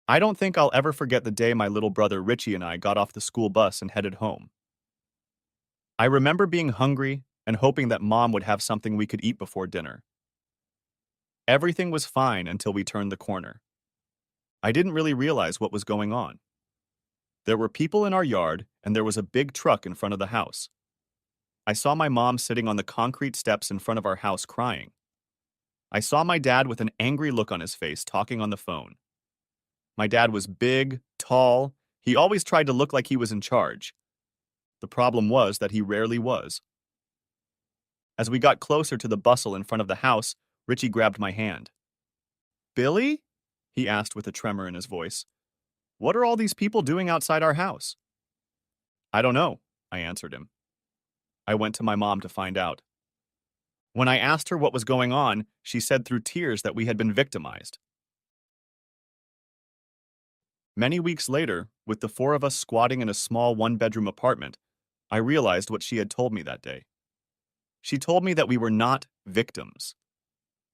I don't think I'll ever forget the day my little brother Richie and I got off the school bus and headed home. I remember being hungry and hoping that Mom would have something we could eat before dinner. Everything was fine until we turned the corner. I didn't really realize what was going on. There were people in our yard, and there was a big truck in front of the house. I saw my mom sitting on the concrete steps in front of our house crying. I saw my dad with an angry look on his face talking on the phone. My dad was big, tall. He always tried to look like he was in charge. The problem was that he rarely was. As we got closer to the bustle in front of the house, Richie grabbed my hand. "Billy?" he asked with a tremor in his voice. "What are all these people doing outside our house?" "I don't know," I answered him. I went to my mom to find out. When I asked her what was going on, she said through tears that we had been victimized. Many weeks later, with the four of us squatting in a small one-bedroom apartment, I realized what she had told me that day. She told me that we were not victims.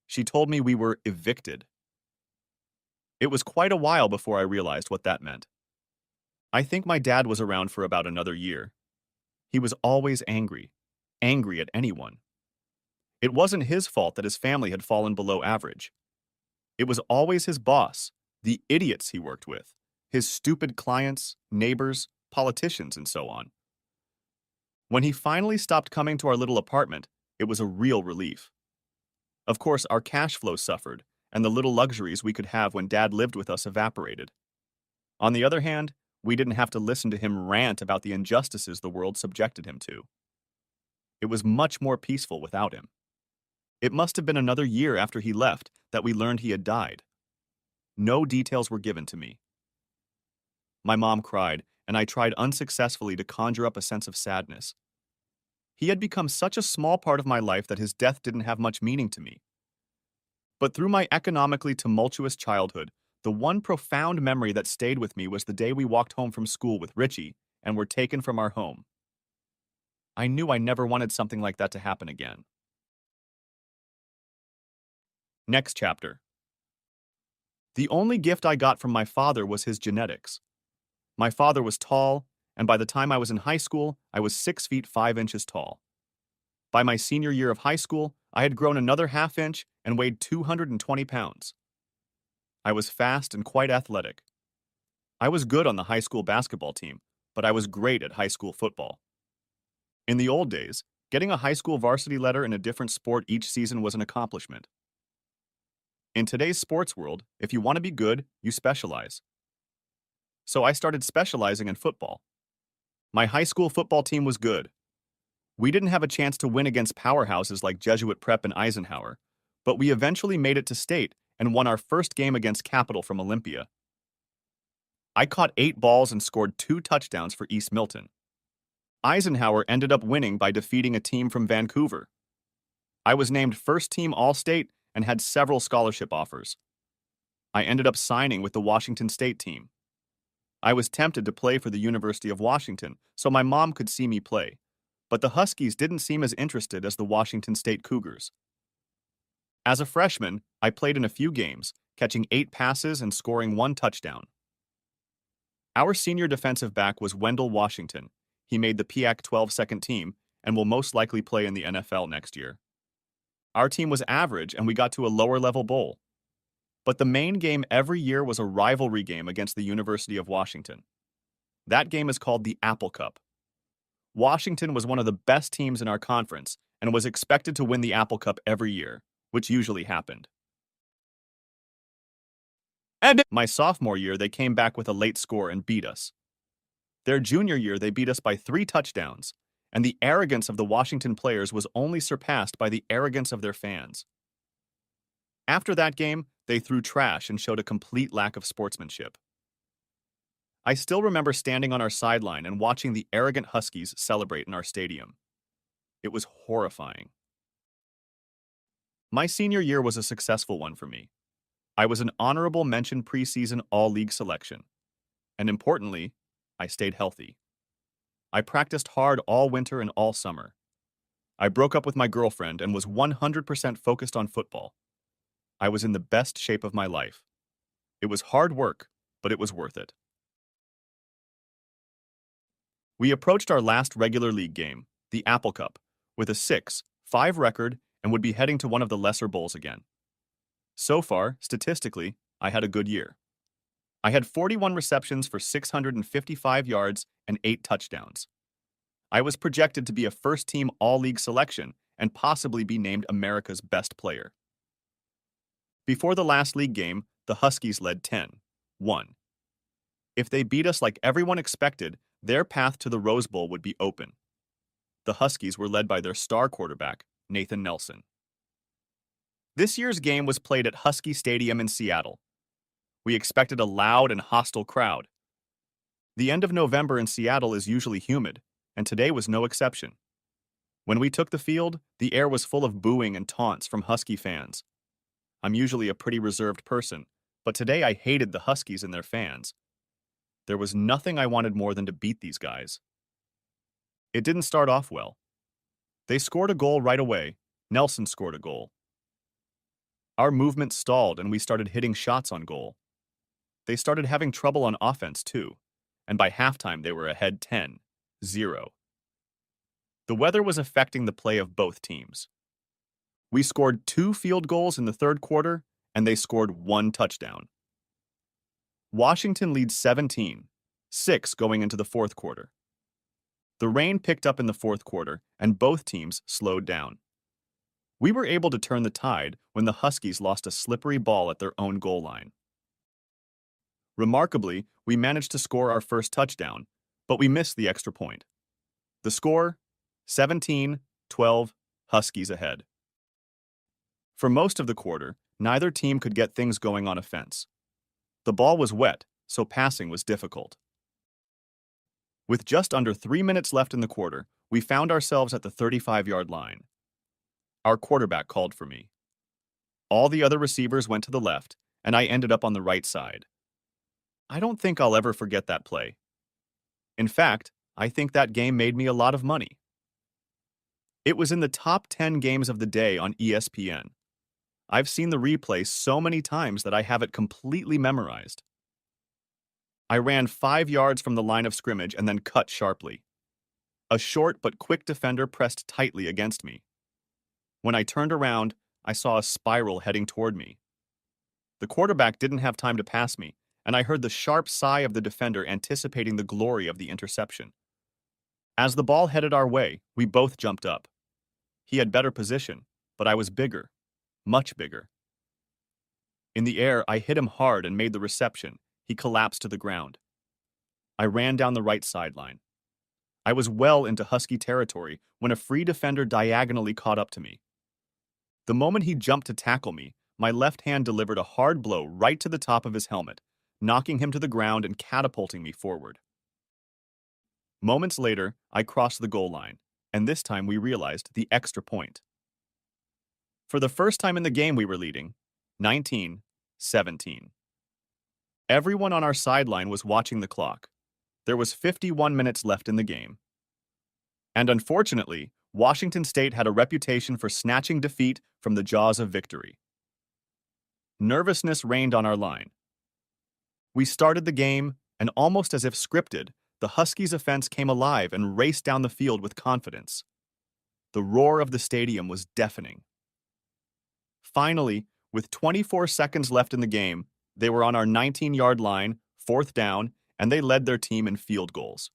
She told me we were evicted. It was quite a while before I realized what that meant. I think my dad was around for about another year. He was always angry at anyone. It wasn't his fault that his family had fallen below average. It was always his boss, the idiots he worked with, his stupid clients, neighbors, politicians, and so on. When he finally stopped coming to our little apartment, it was a real relief. Of course, our cash flow suffered, and the little luxuries we could have when Dad lived with us evaporated. On the other hand, we didn't have to listen to him rant about the injustices the world subjected him to. It was much more peaceful without him. It must have been another year after he left that we learned he had died. No details were given to me. My mom cried, and I tried unsuccessfully to conjure up a sense of sadness. He had become such a small part of my life that his death didn't have much meaning to me. But through my economically tumultuous childhood, the one profound memory that stayed with me was the day we walked home from school with Richie and were taken from our home. I knew I never wanted something like that to happen again. Next chapter. The only gift I got from my father was his genetics. My father was tall, and by the time I was in high school, I was 6 feet 5 inches tall. By my senior year of high school, I had grown another half inch and weighed 220 pounds. I was fast and quite athletic. I was good on the high school basketball team, but I was great at high school football. In the old days, getting a high school varsity letter in a different sport each season was an accomplishment. In today's sports world, if you want to be good, you specialize. So I started specializing in football. My high school football team was good. We didn't have a chance to win against powerhouses like Jesuit Prep and Eisenhower, but we eventually made it to state and won our first game against Capital from Olympia. I caught 8 balls and scored 2 touchdowns for East Milton. Eisenhower ended up winning by defeating a team from Vancouver. I was named first team All-State and had several scholarship offers. I ended up signing with the Washington State team. I was tempted to play for the University of Washington so my mom could see me play, but the Huskies didn't seem as interested as the Washington State Cougars. As a freshman, I played in a few games, catching 8 passes and scoring 1 touchdown. Our senior defensive back was Wendell Washington. He made the PAC 12 second team and will most likely play in the NFL next year. Our team was average and we got to a lower-level bowl. But the main game every year was a rivalry game against the University of Washington. That game is called the Apple Cup. Washington was one of the best teams in our conference and was expected to win the Apple Cup every year, which usually happened. And my sophomore year, they came back with a late score and beat us. Their junior year, they beat us by 3 touchdowns, and the arrogance of the Washington players was only surpassed by the arrogance of their fans. After that game, they threw trash and showed a complete lack of sportsmanship. I still remember standing on our sideline and watching the arrogant Huskies celebrate in our stadium. It was horrifying. My senior year was a successful one for me. I was an honorable mention preseason all-league selection. And importantly, I stayed healthy. I practiced hard all winter and all summer. I broke up with my girlfriend and was 100% focused on football. I was in the best shape of my life. It was hard work, but it was worth it. We approached our last regular league game, the Apple Cup, with a 6-5 record and would be heading to one of the lesser bowls again. So far, statistically, I had a good year. I had 41 receptions for 655 yards and 8 touchdowns. I was projected to be a first-team All-League selection and possibly be named America's best player. Before the last league game, the Huskies led 10-1. If they beat us like everyone expected, their path to the Rose Bowl would be open. The Huskies were led by their star quarterback, Nathan Nelson. This year's game was played at Husky Stadium in Seattle. We expected a loud and hostile crowd. The end of November in Seattle is usually humid, and today was no exception. When we took the field, the air was full of booing and taunts from Husky fans. I'm usually a pretty reserved person, but today I hated the Huskies and their fans. There was nothing I wanted more than to beat these guys. It didn't start off well. They scored a goal right away. Nelson scored a goal. Our movement stalled and we started hitting shots on goal. They started having trouble on offense too, and by halftime they were ahead 10-0. The weather was affecting the play of both teams. We scored 2 field goals in the third quarter, and they scored 1 touchdown. Washington leads 17-6 going into the fourth quarter. The rain picked up in the fourth quarter, and both teams slowed down. We were able to turn the tide when the Huskies lost a slippery ball at their own goal line. Remarkably, we managed to score our first touchdown, but we missed the extra point. The score? 17-12, Huskies ahead. For most of the quarter, neither team could get things going on offense. The ball was wet, so passing was difficult. With just under 3 minutes left in the quarter, we found ourselves at the 35-yard line. Our quarterback called for me. All the other receivers went to the left, and I ended up on the right side. I don't think I'll ever forget that play. In fact, I think that game made me a lot of money. It was in the top 10 games of the day on ESPN. I've seen the replay so many times that I have it completely memorized. I ran 5 yards from the line of scrimmage and then cut sharply. A short but quick defender pressed tightly against me. When I turned around, I saw a spiral heading toward me. The quarterback didn't have time to pass me, and I heard the sharp sigh of the defender anticipating the glory of the interception. As the ball headed our way, we both jumped up. He had better position, but I was bigger, much bigger. In the air, I hit him hard and made the reception. He collapsed to the ground. I ran down the right sideline. I was well into Husky territory when a free defender diagonally caught up to me. The moment he jumped to tackle me, my left hand delivered a hard blow right to the top of his helmet, knocking him to the ground and catapulting me forward. Moments later, I crossed the goal line, and this time we realized the extra point. For the first time in the game, we were leading, 19-17. Everyone on our sideline was watching the clock. There was 51 minutes left in the game. And unfortunately, Washington State had a reputation for snatching defeat from the jaws of victory. Nervousness reigned on our line. We started the game, and almost as if scripted, the Huskies' offense came alive and raced down the field with confidence. The roar of the stadium was deafening. Finally, with 24 seconds left in the game, they were on our 19-yard line, 4th down, and they led their team in field goals.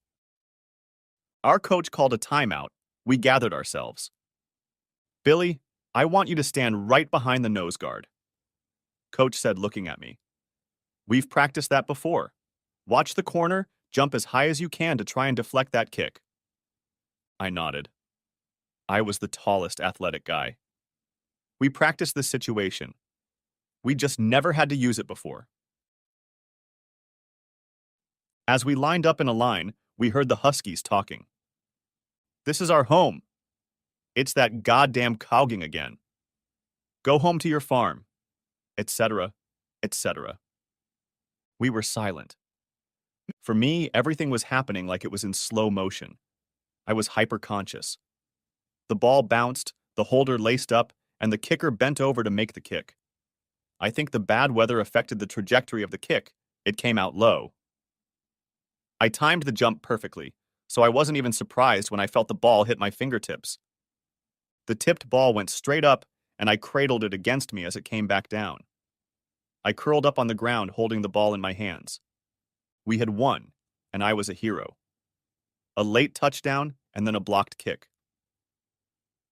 Our coach called a timeout. We gathered ourselves. "Billy, I want you to stand right behind the nose guard," Coach said, looking at me. "We've practiced that before. Watch the corner, jump as high as you can to try and deflect that kick." I nodded. I was the tallest athletic guy. We practiced this situation. We just never had to use it before. As we lined up in a line, we heard the Huskies talking. "This is our home. It's that goddamn Cowging again. Go home to your farm," etc., etc. We were silent. For me, everything was happening like it was in slow motion. I was hyper-conscious. The ball bounced, the holder laced up, and the kicker bent over to make the kick. I think the bad weather affected the trajectory of the kick. It came out low. I timed the jump perfectly, so I wasn't even surprised when I felt the ball hit my fingertips. The tipped ball went straight up, and I cradled it against me as it came back down. I curled up on the ground holding the ball in my hands. We had won, and I was a hero. A late touchdown, and then a blocked kick.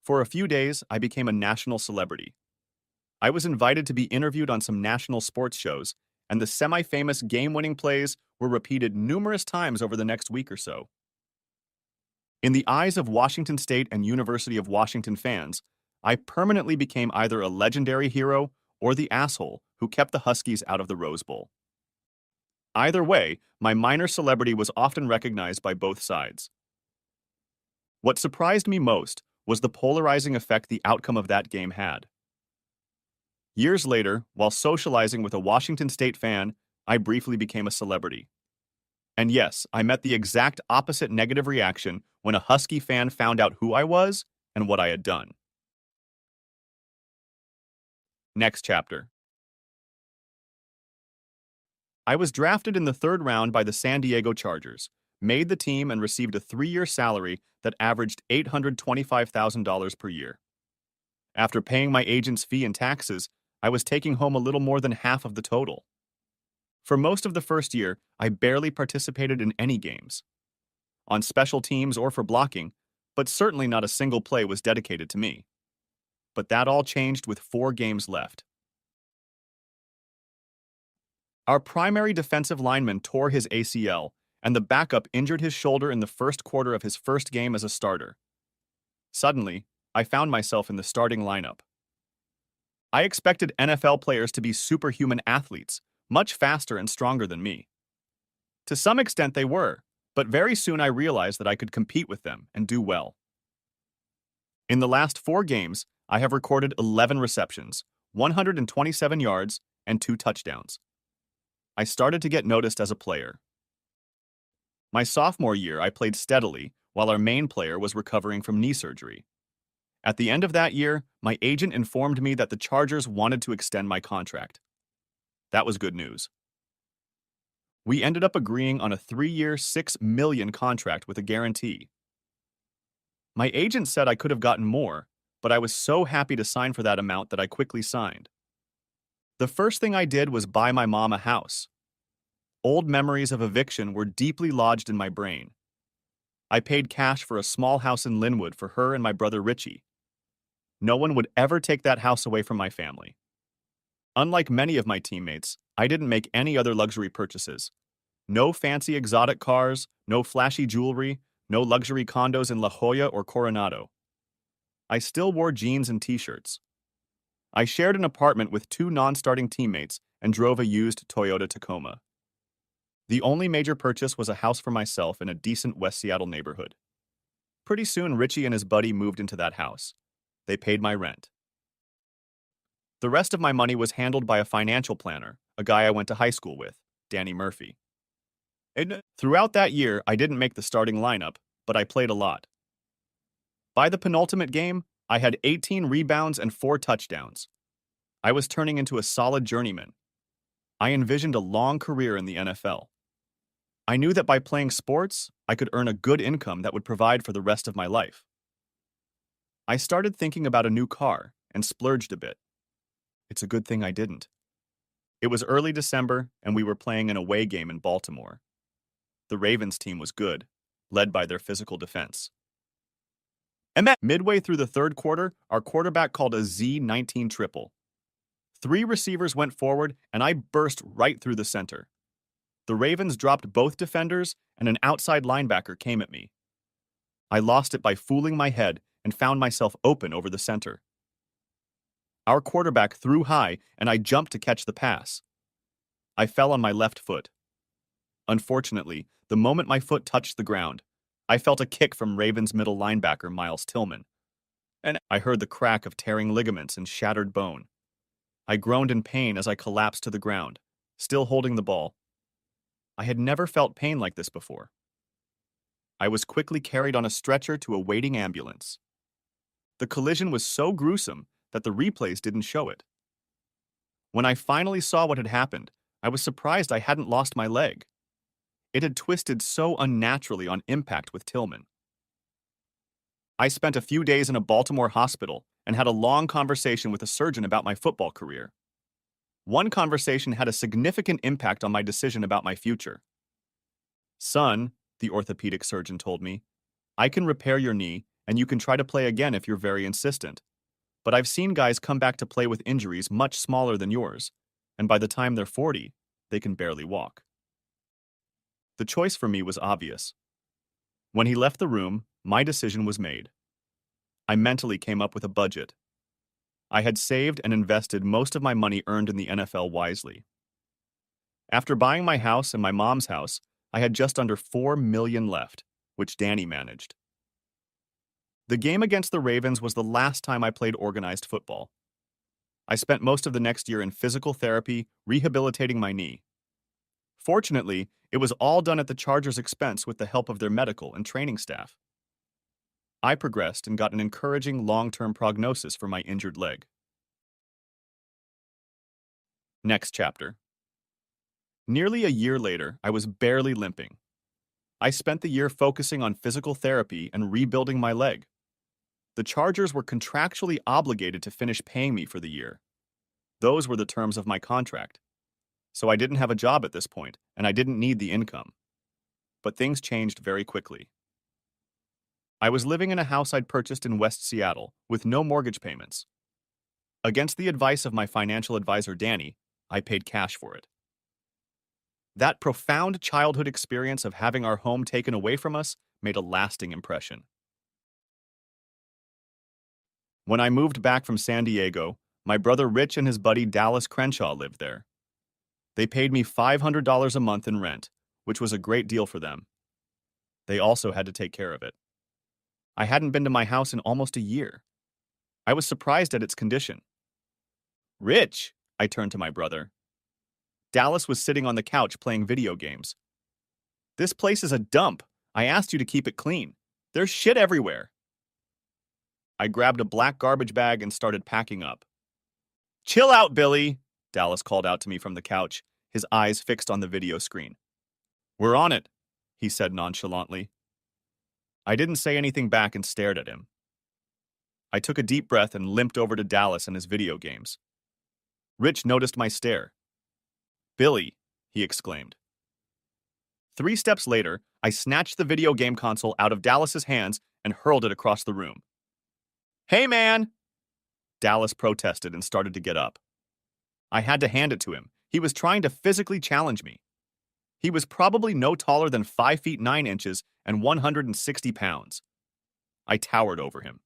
For a few days, I became a national celebrity. I was invited to be interviewed on some national sports shows, and the semi-famous game-winning plays were repeated numerous times over the next week or so. In the eyes of Washington State and University of Washington fans, I permanently became either a legendary hero or the asshole who kept the Huskies out of the Rose Bowl. Either way, my minor celebrity was often recognized by both sides. What surprised me most was the polarizing effect the outcome of that game had. Years later, while socializing with a Washington State fan, I briefly became a celebrity. And yes, I met the exact opposite negative reaction when a Husky fan found out who I was and what I had done. Next chapter. I was drafted in the third round by the San Diego Chargers, made the team, and received a 3-year salary that averaged $825,000 per year. After paying my agent's fee and taxes, I was taking home a little more than half of the total. For most of the first year, I barely participated in any games, on special teams or for blocking, but certainly not a single play was dedicated to me. But that all changed with 4 games left. Our primary defensive lineman tore his ACL, and the backup injured his shoulder in the first quarter of his first game as a starter. Suddenly, I found myself in the starting lineup. I expected NFL players to be superhuman athletes, much faster and stronger than me. To some extent they were, but very soon I realized that I could compete with them and do well. In the last 4 games, I have recorded 11 receptions, 127 yards, and 2 touchdowns. I started to get noticed as a player. My sophomore year, I played steadily, while our main player was recovering from knee surgery. At the end of that year, my agent informed me that the Chargers wanted to extend my contract. That was good news. We ended up agreeing on a 3-year, $6 million contract with a guarantee. My agent said I could have gotten more, but I was so happy to sign for that amount that I quickly signed. The first thing I did was buy my mom a house. Old memories of eviction were deeply lodged in my brain. I paid cash for a small house in Linwood for her and my brother Richie. No one would ever take that house away from my family. Unlike many of my teammates, I didn't make any other luxury purchases. No fancy exotic cars, no flashy jewelry, no luxury condos in La Jolla or Coronado. I still wore jeans and t-shirts. I shared an apartment with 2 non-starting teammates and drove a used Toyota Tacoma. The only major purchase was a house for myself in a decent West Seattle neighborhood. Pretty soon, Richie and his buddy moved into that house. They paid my rent. The rest of my money was handled by a financial planner, a guy I went to high school with, Danny Murphy. Throughout that year, I didn't make the starting lineup, but I played a lot. By the penultimate game, I had 18 rebounds and 4 touchdowns. I was turning into a solid journeyman. I envisioned a long career in the NFL. I knew that by playing sports, I could earn a good income that would provide for the rest of my life. I started thinking about a new car and splurged a bit. It's a good thing I didn't. It was early December, and we were playing an away game in Baltimore. The Ravens team was good, led by their physical defense. Midway through the third quarter, our quarterback called a Z-19 triple. 3 receivers went forward, and I burst right through the center. The Ravens dropped both defenders, and an outside linebacker came at me. I lost it by fooling my head and found myself open over the center. Our quarterback threw high, and I jumped to catch the pass. I fell on my left foot. Unfortunately, the moment my foot touched the ground, I felt a kick from Ravens middle linebacker Miles Tillman, and I heard the crack of tearing ligaments and shattered bone. I groaned in pain as I collapsed to the ground, still holding the ball. I had never felt pain like this before. I was quickly carried on a stretcher to a waiting ambulance. The collision was so gruesome that the replays didn't show it. When I finally saw what had happened, I was surprised I hadn't lost my leg. It had twisted so unnaturally on impact with Tillman. I spent a few days in a Baltimore hospital and had a long conversation with a surgeon about my football career. One conversation had a significant impact on my decision about my future. Son, the orthopedic surgeon told me, I can repair your knee and you can try to play again if you're very insistent. But I've seen guys come back to play with injuries much smaller than yours, and by the time they're 40, they can barely walk. The choice for me was obvious. When he left the room, my decision was made. I mentally came up with a budget. I had saved and invested most of my money earned in the NFL wisely. After buying my house and my mom's house, I had just under $4 million left, which Danny managed. The game against the Ravens was the last time I played organized football. I spent most of the next year in physical therapy, rehabilitating my knee. Fortunately, it was all done at the Chargers' expense with the help of their medical and training staff. I progressed and got an encouraging long-term prognosis for my injured leg. Next chapter. Nearly a year later, I was barely limping. I spent the year focusing on physical therapy and rebuilding my leg. The Chargers were contractually obligated to finish paying me for the year. Those were the terms of my contract. So I didn't have a job at this point, and I didn't need the income. But things changed very quickly. I was living in a house I'd purchased in West Seattle, with no mortgage payments. Against the advice of my financial advisor Danny, I paid cash for it. That profound childhood experience of having our home taken away from us made a lasting impression. When I moved back from San Diego, my brother Rich and his buddy Dallas Crenshaw lived there. They paid me $500 a month in rent, which was a great deal for them. They also had to take care of it. I hadn't been to my house in almost a year. I was surprised at its condition. Rich, I turned to my brother. Dallas was sitting on the couch playing video games. This place is a dump. I asked you to keep it clean. There's shit everywhere. I grabbed a black garbage bag and started packing up. Chill out, Billy, Dallas called out to me from the couch, his eyes fixed on the video screen. We're on it, he said nonchalantly. I didn't say anything back and stared at him. I took a deep breath and limped over to Dallas and his video games. Rich noticed my stare. Billy, he exclaimed. 3 steps later, I snatched the video game console out of Dallas's hands and hurled it across the room. Hey, man! Dallas protested and started to get up. I had to hand it to him. He was trying to physically challenge me. He was probably no taller than 5 feet 9 inches and 160 pounds. I towered over him.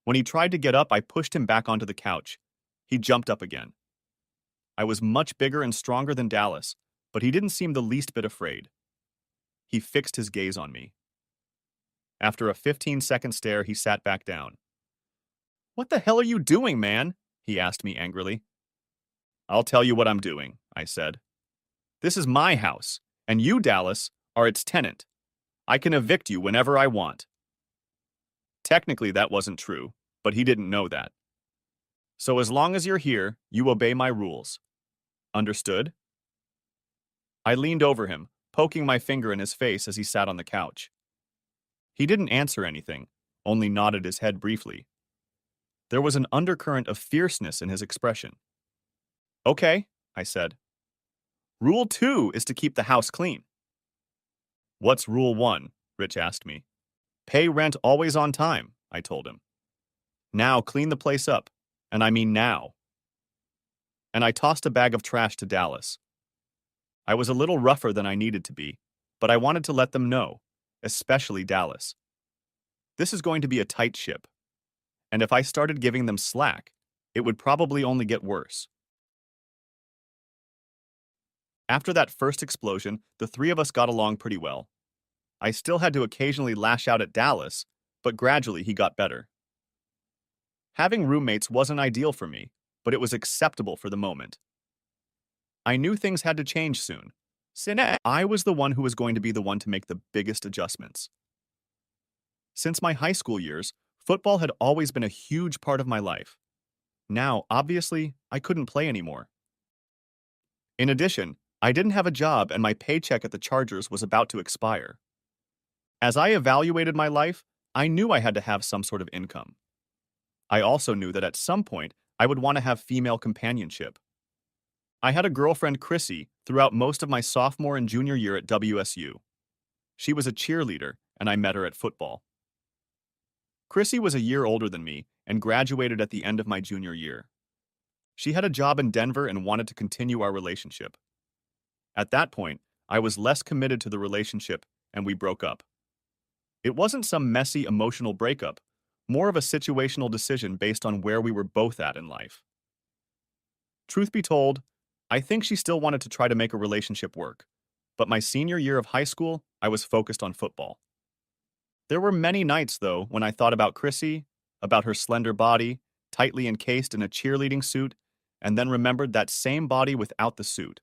When he tried to get up, I pushed him back onto the couch. He jumped up again. I was much bigger and stronger than Dallas, but he didn't seem the least bit afraid. He fixed his gaze on me. After a 15-second stare, he sat back down. What the hell are you doing, man? He asked me angrily. I'll tell you what I'm doing, I said. This is my house, and you, Dallas, are its tenant. I can evict you whenever I want. Technically, that wasn't true, but he didn't know that. So as long as you're here, you obey my rules. Understood? I leaned over him, poking my finger in his face as he sat on the couch. He didn't answer anything, only nodded his head briefly. There was an undercurrent of fierceness in his expression. Okay, I said. Rule 2 is to keep the house clean. What's Rule 1? Rich asked me. Pay rent always on time, I told him. Now clean the place up, and I mean now. And I tossed a bag of trash to Dallas. I was a little rougher than I needed to be, but I wanted to let them know, especially Dallas. This is going to be a tight ship, and if I started giving them slack, it would probably only get worse. After that first explosion, the 3 of us got along pretty well. I still had to occasionally lash out at Dallas, but gradually he got better. Having roommates wasn't ideal for me, but it was acceptable for the moment. I knew things had to change soon. I was the one who was going to be the one to make the biggest adjustments. Since my high school years, football had always been a huge part of my life. Now, obviously, I couldn't play anymore. In addition, I didn't have a job and my paycheck at the Chargers was about to expire. As I evaluated my life, I knew I had to have some sort of income. I also knew that at some point, I would want to have female companionship. I had a girlfriend, Chrissy, throughout most of my sophomore and junior year at WSU. She was a cheerleader, and I met her at football. Chrissy was a year older than me and graduated at the end of my junior year. She had a job in Denver and wanted to continue our relationship. At that point, I was less committed to the relationship, and we broke up. It wasn't some messy emotional breakup, more of a situational decision based on where we were both at in life. Truth be told, I think she still wanted to try to make a relationship work, but my senior year of high school, I was focused on football. There were many nights, though, when I thought about Chrissy, about her slender body, tightly encased in a cheerleading suit, and then remembered that same body without the suit.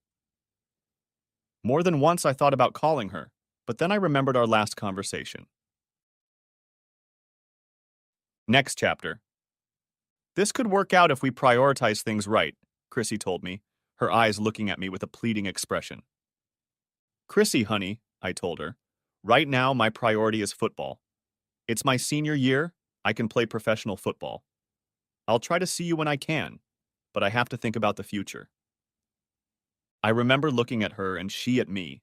More than once I thought about calling her, but then I remembered our last conversation. Next chapter. This could work out if we prioritize things right, Chrissy told me, her eyes looking at me with a pleading expression. Chrissy, honey, I told her, right now my priority is football. It's my senior year, I can play professional football. I'll try to see you when I can, but I have to think about the future. I remember looking at her and she at me.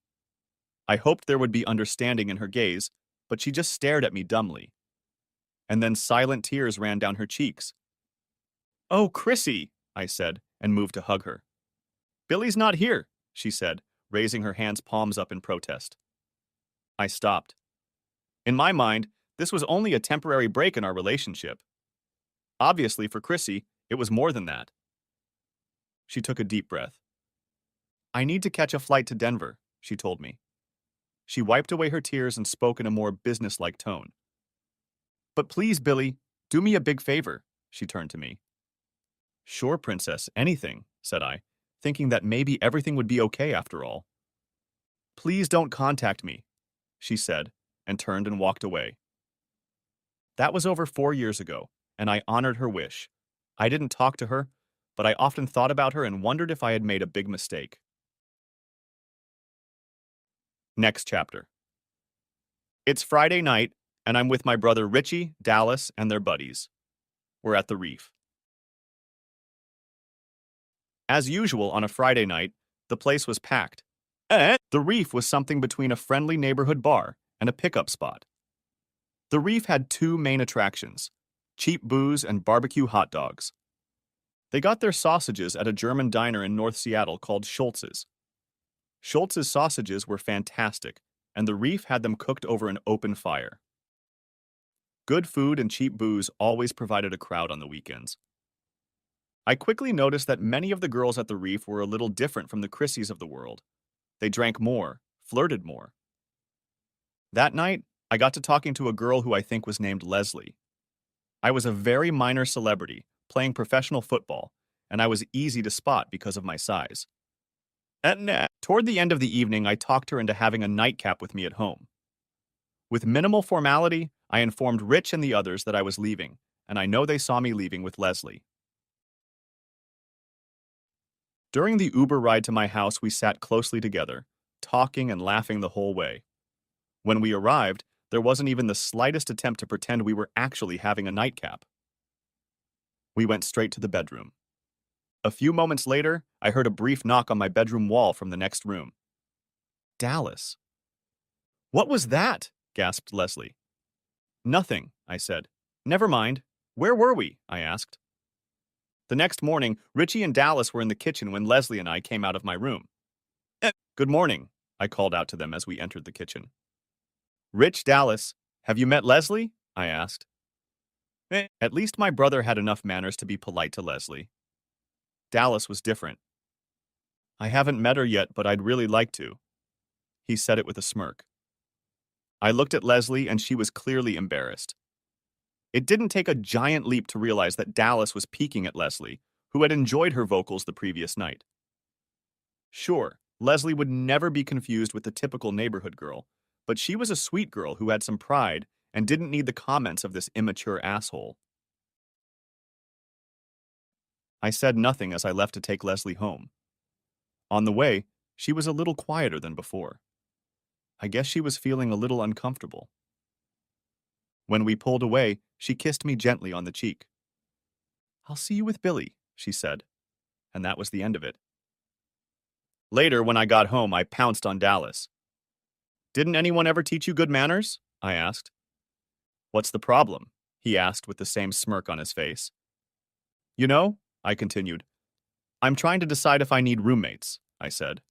I hoped there would be understanding in her gaze, but she just stared at me dumbly. And then silent tears ran down her cheeks. Oh, Chrissy, I said, and moved to hug her. Billy's not here, she said, raising her hands palms up in protest. I stopped. In my mind, this was only a temporary break in our relationship. Obviously, for Chrissy, it was more than that. She took a deep breath. I need to catch a flight to Denver, she told me. She wiped away her tears and spoke in a more businesslike tone. But please, Billy, do me a big favor, she turned to me. Sure, princess, anything, said I, thinking that maybe everything would be okay after all. Please don't contact me, she said, and turned and walked away. That was over 4 years ago, and I honored her wish. I didn't talk to her, but I often thought about her and wondered if I had made a big mistake. Next chapter. It's Friday night, and I'm with my brother Richie, Dallas, and their buddies. We're at the Reef. As usual on a Friday night, the place was packed. The Reef was something between a friendly neighborhood bar and a pickup spot. The Reef had two main attractions, cheap booze and barbecue hot dogs. They got their sausages at a German diner in North Seattle called Schultz's. Schultz's sausages were fantastic, and the Reef had them cooked over an open fire. Good food and cheap booze always provided a crowd on the weekends. I quickly noticed that many of the girls at the Reef were a little different from the Chrissies of the world. They drank more, flirted more. That night, I got to talking to a girl who I think was named Leslie. I was a very minor celebrity, playing professional football, and I was easy to spot because of my size. Toward the end of the evening, I talked her into having a nightcap with me at home. With minimal formality, I informed Rich and the others that I was leaving, and I know they saw me leaving with Leslie. During the Uber ride to my house, we sat closely together, talking and laughing the whole way. When we arrived, there wasn't even the slightest attempt to pretend we were actually having a nightcap. We went straight to the bedroom. A few moments later, I heard a brief knock on my bedroom wall from the next room. Dallas. What was that? Gasped Leslie. Nothing, I said. Never mind. Where were we? I asked. The next morning, Richie and Dallas were in the kitchen when Leslie and I came out of my room. Good morning, I called out to them as we entered the kitchen. Rich, Dallas, have you met Leslie? I asked. At least my brother had enough manners to be polite to Leslie. Dallas was different. I haven't met her yet, but I'd really like to. He said it with a smirk. I looked at Leslie and she was clearly embarrassed. It didn't take a giant leap to realize that Dallas was peeking at Leslie, who had enjoyed her vocals the previous night. Sure, Leslie would never be confused with the typical neighborhood girl, but she was a sweet girl who had some pride and didn't need the comments of this immature asshole. I said nothing as I left to take Leslie home. On the way, she was a little quieter than before. I guess she was feeling a little uncomfortable. When we pulled away, she kissed me gently on the cheek. "I'll see you with Billy," she said, and that was the end of it. Later, when I got home, I pounced on Dallas. "Didn't anyone ever teach you good manners?" I asked. "What's the problem?" he asked with the same smirk on his face. "You know," I continued, "I'm trying to decide if I need roommates," I said.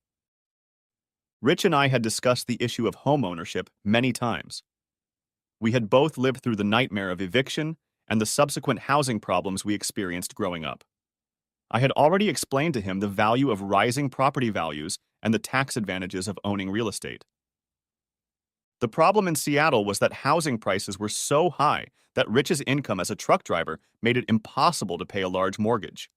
Rich and I had discussed the issue of home ownership many times. We had both lived through the nightmare of eviction and the subsequent housing problems we experienced growing up. I had already explained to him the value of rising property values and the tax advantages of owning real estate. The problem in Seattle was that housing prices were so high that Rich's income as a truck driver made it impossible to pay a large mortgage.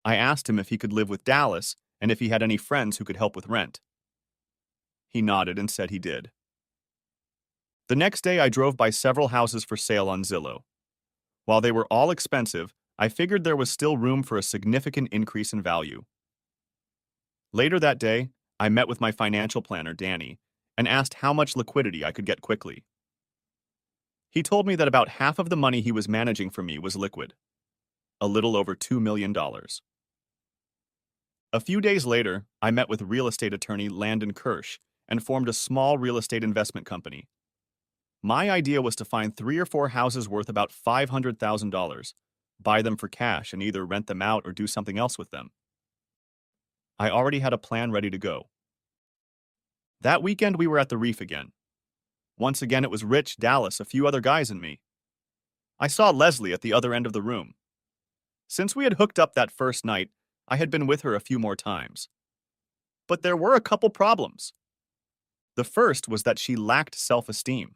I asked him if he could live with Dallas and if he had any friends who could help with rent. He nodded and said he did. The next day, I drove by several houses for sale on Zillow. While they were all expensive, I figured there was still room for a significant increase in value. Later that day, I met with my financial planner, Danny, and asked how much liquidity I could get quickly. He told me that about half of the money he was managing for me was liquid, a little over $2 million. A few days later, I met with real estate attorney Landon Kirsch and formed a small real estate investment company. My idea was to find 3 or 4 houses worth about $500,000, buy them for cash and either rent them out or do something else with them. I already had a plan ready to go. That weekend, we were at the Reef again. Once again, it was Rich, Dallas, a few other guys, and me. I saw Leslie at the other end of the room. Since we had hooked up that first night, I had been with her a few more times. But there were a couple problems. The first was that she lacked self-esteem.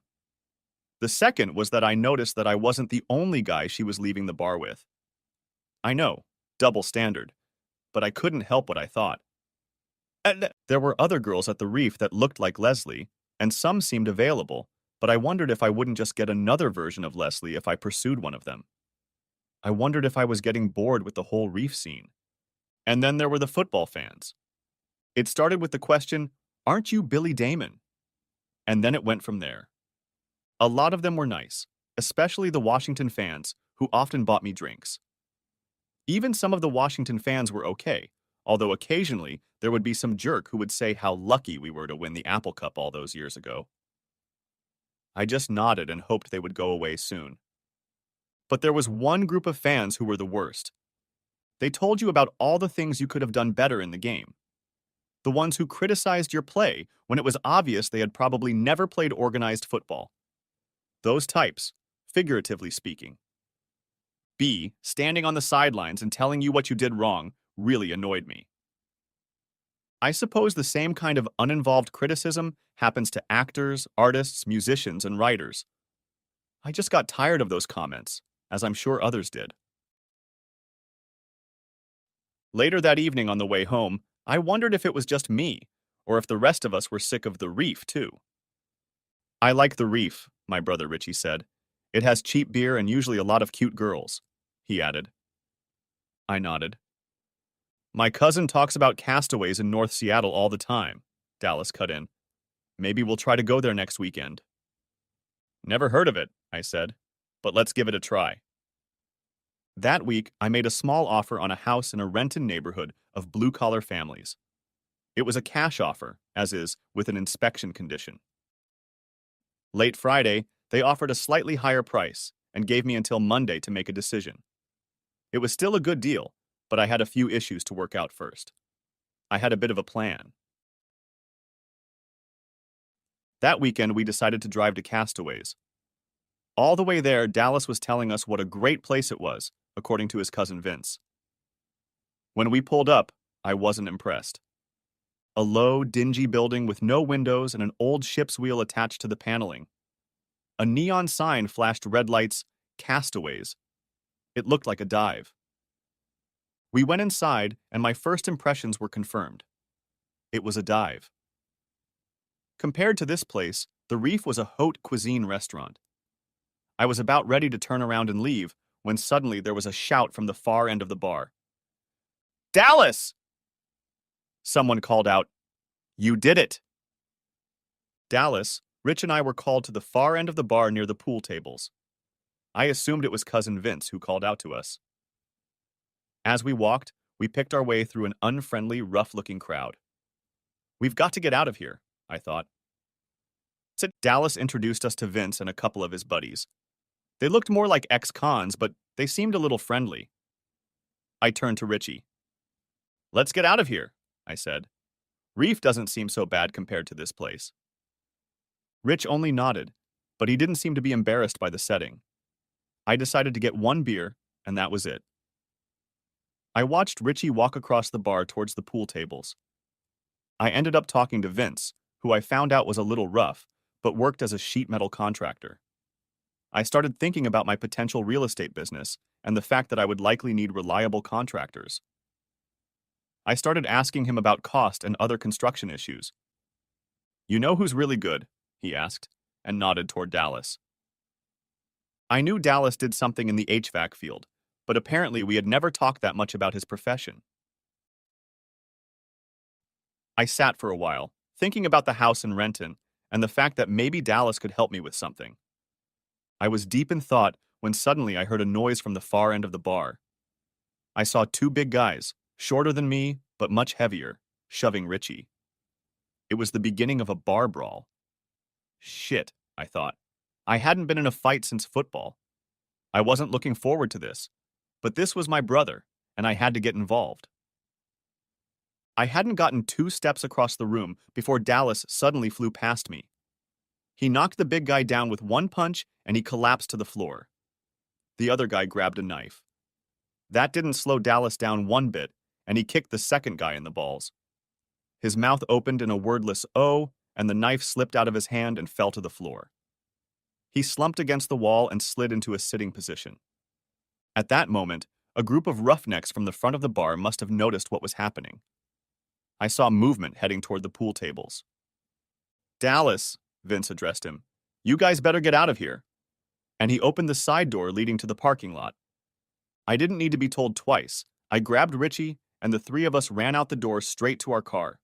The second was that I noticed that I wasn't the only guy she was leaving the bar with. I know, double standard, but I couldn't help what I thought. And there were other girls at the Reef that looked like Leslie, and some seemed available, but I wondered if I wouldn't just get another version of Leslie if I pursued one of them. I wondered if I was getting bored with the whole Reef scene. And then there were the football fans. It started with the question, "Aren't you Billy Damon?" And then it went from there. A lot of them were nice, especially the Washington fans, who often bought me drinks. Even some of the Washington fans were okay, although occasionally there would be some jerk who would say how lucky we were to win the Apple Cup all those years ago. I just nodded and hoped they would go away soon. But there was one group of fans who were the worst. They told you about all the things you could have done better in the game. The ones who criticized your play when it was obvious they had probably never played organized football. Those types, figuratively speaking. B, standing on the sidelines and telling you what you did wrong, really annoyed me. I suppose the same kind of uninvolved criticism happens to actors, artists, musicians, and writers. I just got tired of those comments, as I'm sure others did. Later that evening on the way home, I wondered if it was just me, or if the rest of us were sick of the Reef, too. "I like the Reef," my brother Richie said. "It has cheap beer and usually a lot of cute girls," he added. I nodded. "My cousin talks about castaways in North Seattle all the time," Dallas cut in. "Maybe we'll try to go there next weekend." "Never heard of it," I said, "but let's give it a try." That week, I made a small offer on a house in a Renton neighborhood of blue-collar families. It was a cash offer, as is, with an inspection condition. Late Friday, they offered a slightly higher price and gave me until Monday to make a decision. It was still a good deal, but I had a few issues to work out first. I had a bit of a plan. That weekend, we decided to drive to Castaways. All the way there, Dallas was telling us what a great place it was, according to his cousin Vince. When we pulled up, I wasn't impressed. A low, dingy building with no windows and an old ship's wheel attached to the paneling. A neon sign flashed red lights, "Castaways." It looked like a dive. We went inside, and my first impressions were confirmed. It was a dive. Compared to this place, the Reef was a haute cuisine restaurant. I was about ready to turn around and leave when suddenly there was a shout from the far end of the bar. "Dallas!" Someone called out, "You did it!" Dallas, Rich and I were called to the far end of the bar near the pool tables. I assumed it was Cousin Vince who called out to us. As we walked, we picked our way through an unfriendly, rough-looking crowd. We've got to get out of here, I thought. So Dallas introduced us to Vince and a couple of his buddies. They looked more like ex-cons, but they seemed a little friendly. I turned to Richie. "Let's get out of here," I said. "Reef doesn't seem so bad compared to this place." Rich only nodded, but he didn't seem to be embarrassed by the setting. I decided to get one beer, and that was it. I watched Richie walk across the bar towards the pool tables. I ended up talking to Vince, who I found out was a little rough, but worked as a sheet metal contractor. I started thinking about my potential real estate business and the fact that I would likely need reliable contractors. I started asking him about cost and other construction issues. "You know who's really good?" he asked, and nodded toward Dallas. I knew Dallas did something in the HVAC field, but apparently we had never talked that much about his profession. I sat for a while, thinking about the house in Renton and the fact that maybe Dallas could help me with something. I was deep in thought when suddenly I heard a noise from the far end of the bar. I saw two big guys, shorter than me, but much heavier, shoving Richie. It was the beginning of a bar brawl. Shit, I thought. I hadn't been in a fight since football. I wasn't looking forward to this, but this was my brother, and I had to get involved. I hadn't gotten 2 steps across the room before Dallas suddenly flew past me. He knocked the big guy down with one punch and he collapsed to the floor. The other guy grabbed a knife. That didn't slow Dallas down one bit, and he kicked the second guy in the balls. His mouth opened in a wordless "oh," and the knife slipped out of his hand and fell to the floor. He slumped against the wall and slid into a sitting position. At that moment, a group of roughnecks from the front of the bar must have noticed what was happening. I saw movement heading toward the pool tables. "Dallas," Vince addressed him, "you guys better get out of here." And he opened the side door leading to the parking lot. I didn't need to be told twice. I grabbed Richie, and the three of us ran out the door straight to our car.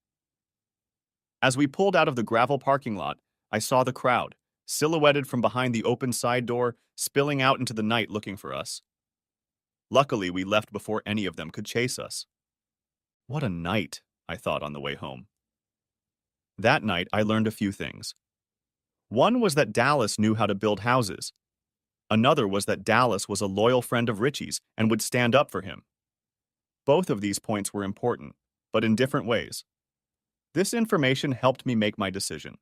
As we pulled out of the gravel parking lot, I saw the crowd, silhouetted from behind the open side door, spilling out into the night looking for us. Luckily, we left before any of them could chase us. What a night, I thought on the way home. That night, I learned a few things. One was that Dallas knew how to build houses. Another was that Dallas was a loyal friend of Richie's and would stand up for him. Both of these points were important, but in different ways. This information helped me make my decision.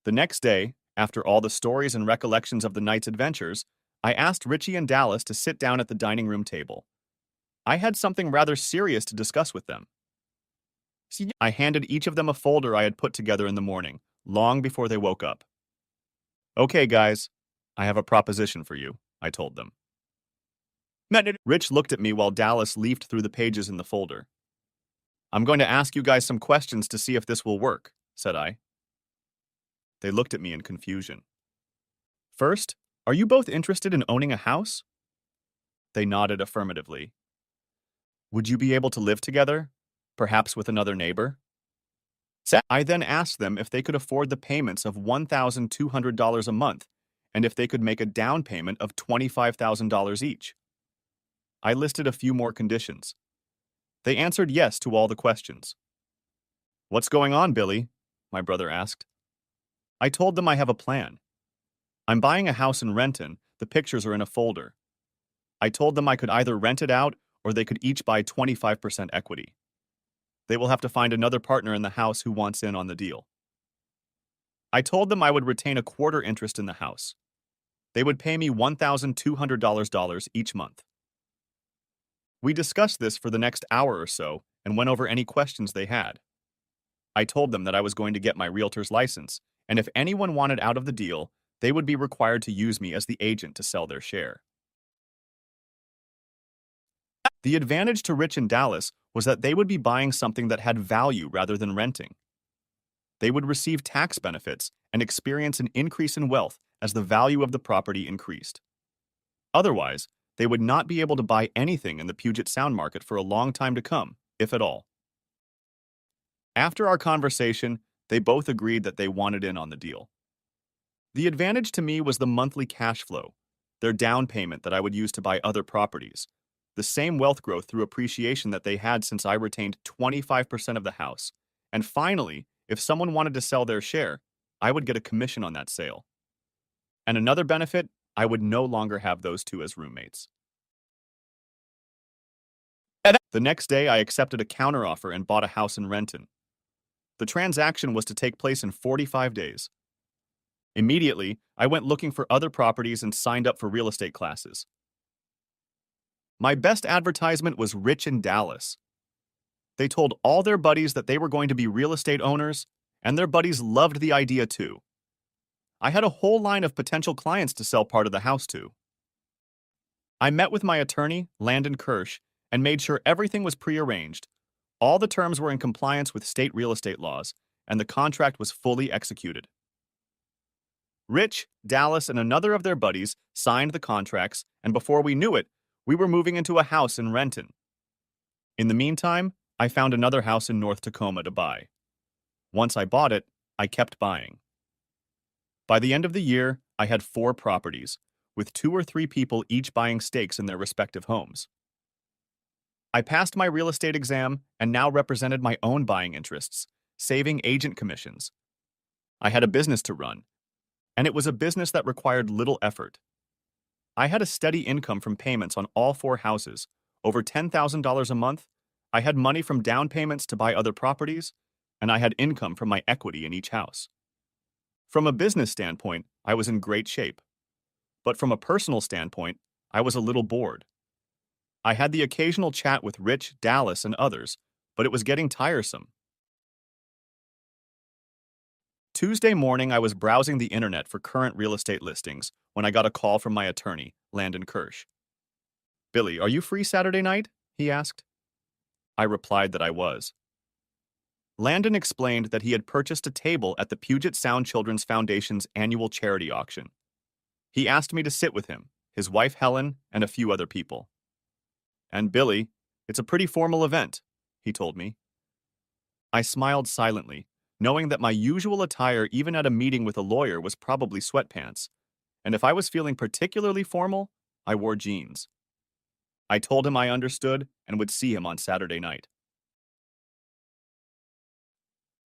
The next day, after all the stories and recollections of the night's adventures, I asked Richie and Dallas to sit down at the dining room table. I had something rather serious to discuss with them. I handed each of them a folder I had put together in the morning, long before they woke up. "Okay, guys, I have a proposition for you," I told them. Rich looked at me while Dallas leafed through the pages in the folder. "I'm going to ask you guys some questions to see if this will work," said I. They looked at me in confusion. "First, are you both interested in owning a house?" They nodded affirmatively. "Would you be able to live together, perhaps with another neighbor?" I then asked them if they could afford the payments of $1,200 a month and if they could make a down payment of $25,000 each. I listed a few more conditions. They answered yes to all the questions. "What's going on, Billy?" my brother asked. I told them I have a plan. I'm buying a house in Renton. The pictures are in a folder. I told them I could either rent it out or they could each buy 25% equity. They will have to find another partner in the house who wants in on the deal. I told them I would retain a quarter interest in the house. They would pay me $1,200 each month. We discussed this for the next hour or so and went over any questions they had. I told them that I was going to get my realtor's license, and if anyone wanted out of the deal, they would be required to use me as the agent to sell their share. The advantage to Rich and Dallas was that they would be buying something that had value rather than renting. They would receive tax benefits and experience an increase in wealth as the value of the property increased. Otherwise, they would not be able to buy anything in the Puget Sound market for a long time to come, if at all. After our conversation, they both agreed that they wanted in on the deal. The advantage to me was the monthly cash flow, their down payment that I would use to buy other properties, the same wealth growth through appreciation that they had since I retained 25% of the house. And finally, if someone wanted to sell their share, I would get a commission on that sale. And another benefit, I would no longer have those two as roommates. The next day, I accepted a counteroffer and bought a house in Renton. The transaction was to take place in 45 days. Immediately, I went looking for other properties and signed up for real estate classes. My best advertisement was Rich in Dallas. They told all their buddies that they were going to be real estate owners, and their buddies loved the idea too. I had a whole line of potential clients to sell part of the house to. I met with my attorney, Landon Kirsch, and made sure everything was prearranged. All the terms were in compliance with state real estate laws, and the contract was fully executed. Rich, Dallas, and another of their buddies signed the contracts, and before we knew it, we were moving into a house in Renton. In the meantime, I found another house in North Tacoma to buy. Once I bought it, I kept buying. By the end of the year, I had 4 properties, with 2 or 3 people each buying stakes in their respective homes. I passed my real estate exam and now represented my own buying interests, saving agent commissions. I had a business to run, and it was a business that required little effort. I had a steady income from payments on all 4 houses, over $10,000 a month. I had money from down payments to buy other properties, and I had income from my equity in each house. From a business standpoint, I was in great shape. But from a personal standpoint, I was a little bored. I had the occasional chat with Rich, Dallas, and others, but it was getting tiresome. Tuesday morning, I was browsing the internet for current real estate listings when I got a call from my attorney, Landon Kirsch. "Billy, are you free Saturday night?" he asked. I replied that I was. Landon explained that he had purchased a table at the Puget Sound Children's Foundation's annual charity auction. He asked me to sit with him, his wife Helen, and a few other people. "And Billy, it's a pretty formal event," he told me. I smiled silently, knowing that my usual attire even at a meeting with a lawyer was probably sweatpants, and if I was feeling particularly formal, I wore jeans. I told him I understood and would see him on Saturday night.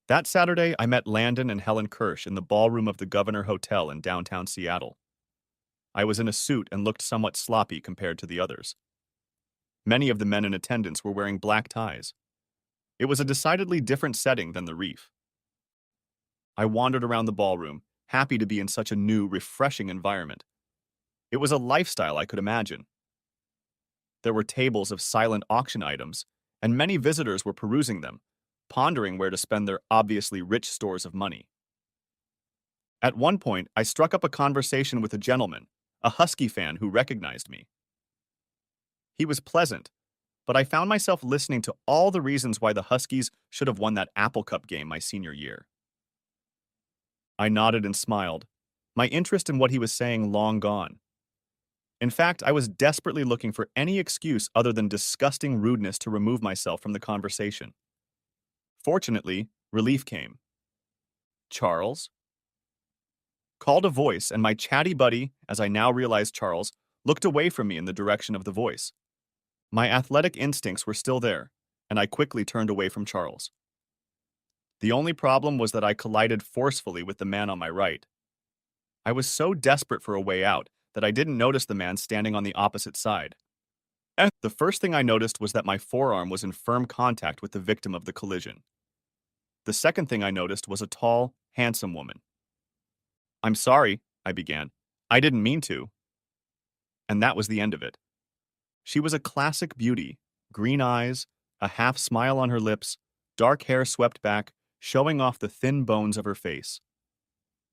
That Saturday, I met Landon and Helen Kirsch in the ballroom of the Governor Hotel in downtown Seattle. I was in a suit and looked somewhat sloppy compared to the others. Many of the men in attendance were wearing black ties. It was a decidedly different setting than the Reef. I wandered around the ballroom, happy to be in such a new, refreshing environment. It was a lifestyle I could imagine. There were tables of silent auction items, and many visitors were perusing them, pondering where to spend their obviously rich stores of money. At one point, I struck up a conversation with a gentleman, a Husky fan who recognized me. He was pleasant, but I found myself listening to all the reasons why the Huskies should have won that Apple Cup game my senior year. I nodded and smiled, my interest in what he was saying long gone. In fact, I was desperately looking for any excuse other than disgusting rudeness to remove myself from the conversation. Fortunately, relief came. "Charles?" Called a voice, and my chatty buddy, as I now realized Charles, looked away from me in the direction of the voice. My athletic instincts were still there, and I quickly turned away from Charles. The only problem was that I collided forcefully with the man on my right. I was so desperate for a way out that I didn't notice the man standing on the opposite side. The first thing I noticed was that my forearm was in firm contact with the victim of the collision. The second thing I noticed was a tall, handsome woman. "I'm sorry," I began. "I didn't mean to." And that was the end of it. She was a classic beauty, green eyes, a half smile on her lips, dark hair swept back, showing off the thin bones of her face.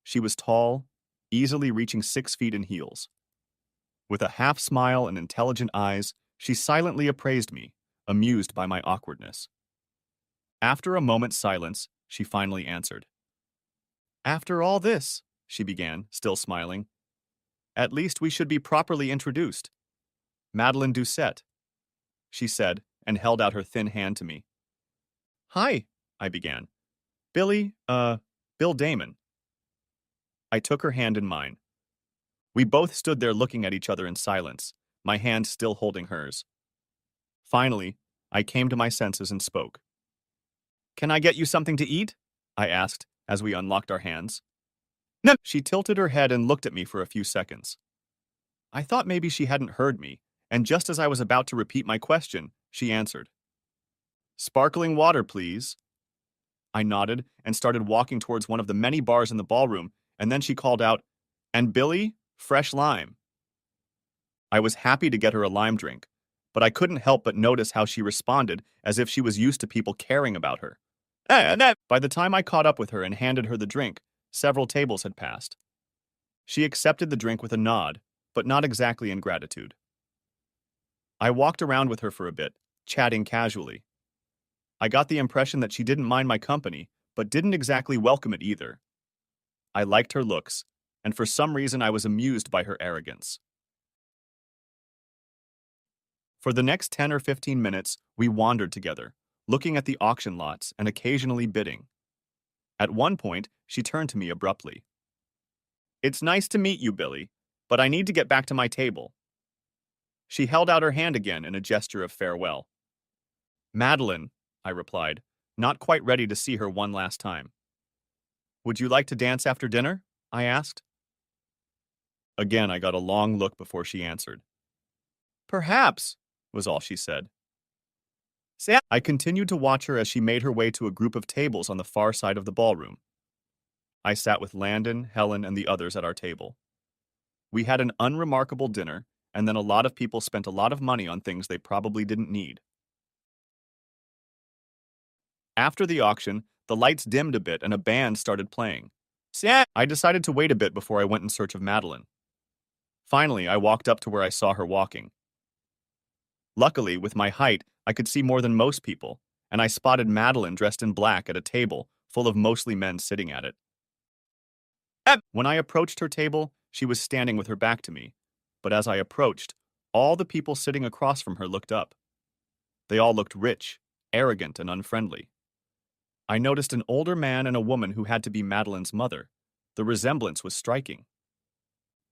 She was tall, easily reaching 6 feet in heels. With a half smile and intelligent eyes, she silently appraised me, amused by my awkwardness. After a moment's silence, she finally answered. "After all this," she began, still smiling, "at least we should be properly introduced. Madeline Doucette," she said, and held out her thin hand to me. "Hi," I began. Bill Damon. I took her hand in mine. We both stood there looking at each other in silence, my hand still holding hers. Finally, I came to my senses and spoke. Can I get you something to eat? I asked as we unlocked our hands. No. She tilted her head and looked at me for a few seconds. I thought maybe she hadn't heard me, and just as I was about to repeat my question, she answered. Sparkling water, please. I nodded and started walking towards one of the many bars in the ballroom, and then she called out, And Billy, fresh lime. I was happy to get her a lime drink, but I couldn't help but notice how she responded as if she was used to people caring about her. By the time I caught up with her and handed her the drink, several tables had passed. She accepted the drink with a nod, but not exactly in gratitude. I walked around with her for a bit, chatting casually. I got the impression that she didn't mind my company, but didn't exactly welcome it either. I liked her looks, and for some reason I was amused by her arrogance. For the next 10 or 15 minutes, we wandered together, looking at the auction lots and occasionally bidding. At one point, she turned to me abruptly. It's nice to meet you, Billy, but I need to get back to my table. She held out her hand again in a gesture of farewell. Madeline, I replied, not quite ready to see her one last time. Would you like to dance after dinner? I asked. Again, I got a long look before she answered. Perhaps, was all she said. I continued to watch her as she made her way to a group of tables on the far side of the ballroom. I sat with Landon, Helen, and the others at our table. We had an unremarkable dinner, and then a lot of people spent a lot of money on things they probably didn't need. After the auction, the lights dimmed a bit and a band started playing. I decided to wait a bit before I went in search of Madeline. Finally, I walked up to where I saw her walking. Luckily, with my height, I could see more than most people, and I spotted Madeline dressed in black at a table full of mostly men sitting at it. When I approached her table, she was standing with her back to me, but as I approached, all the people sitting across from her looked up. They all looked rich, arrogant, and unfriendly. I noticed an older man and a woman who had to be Madeline's mother. The resemblance was striking.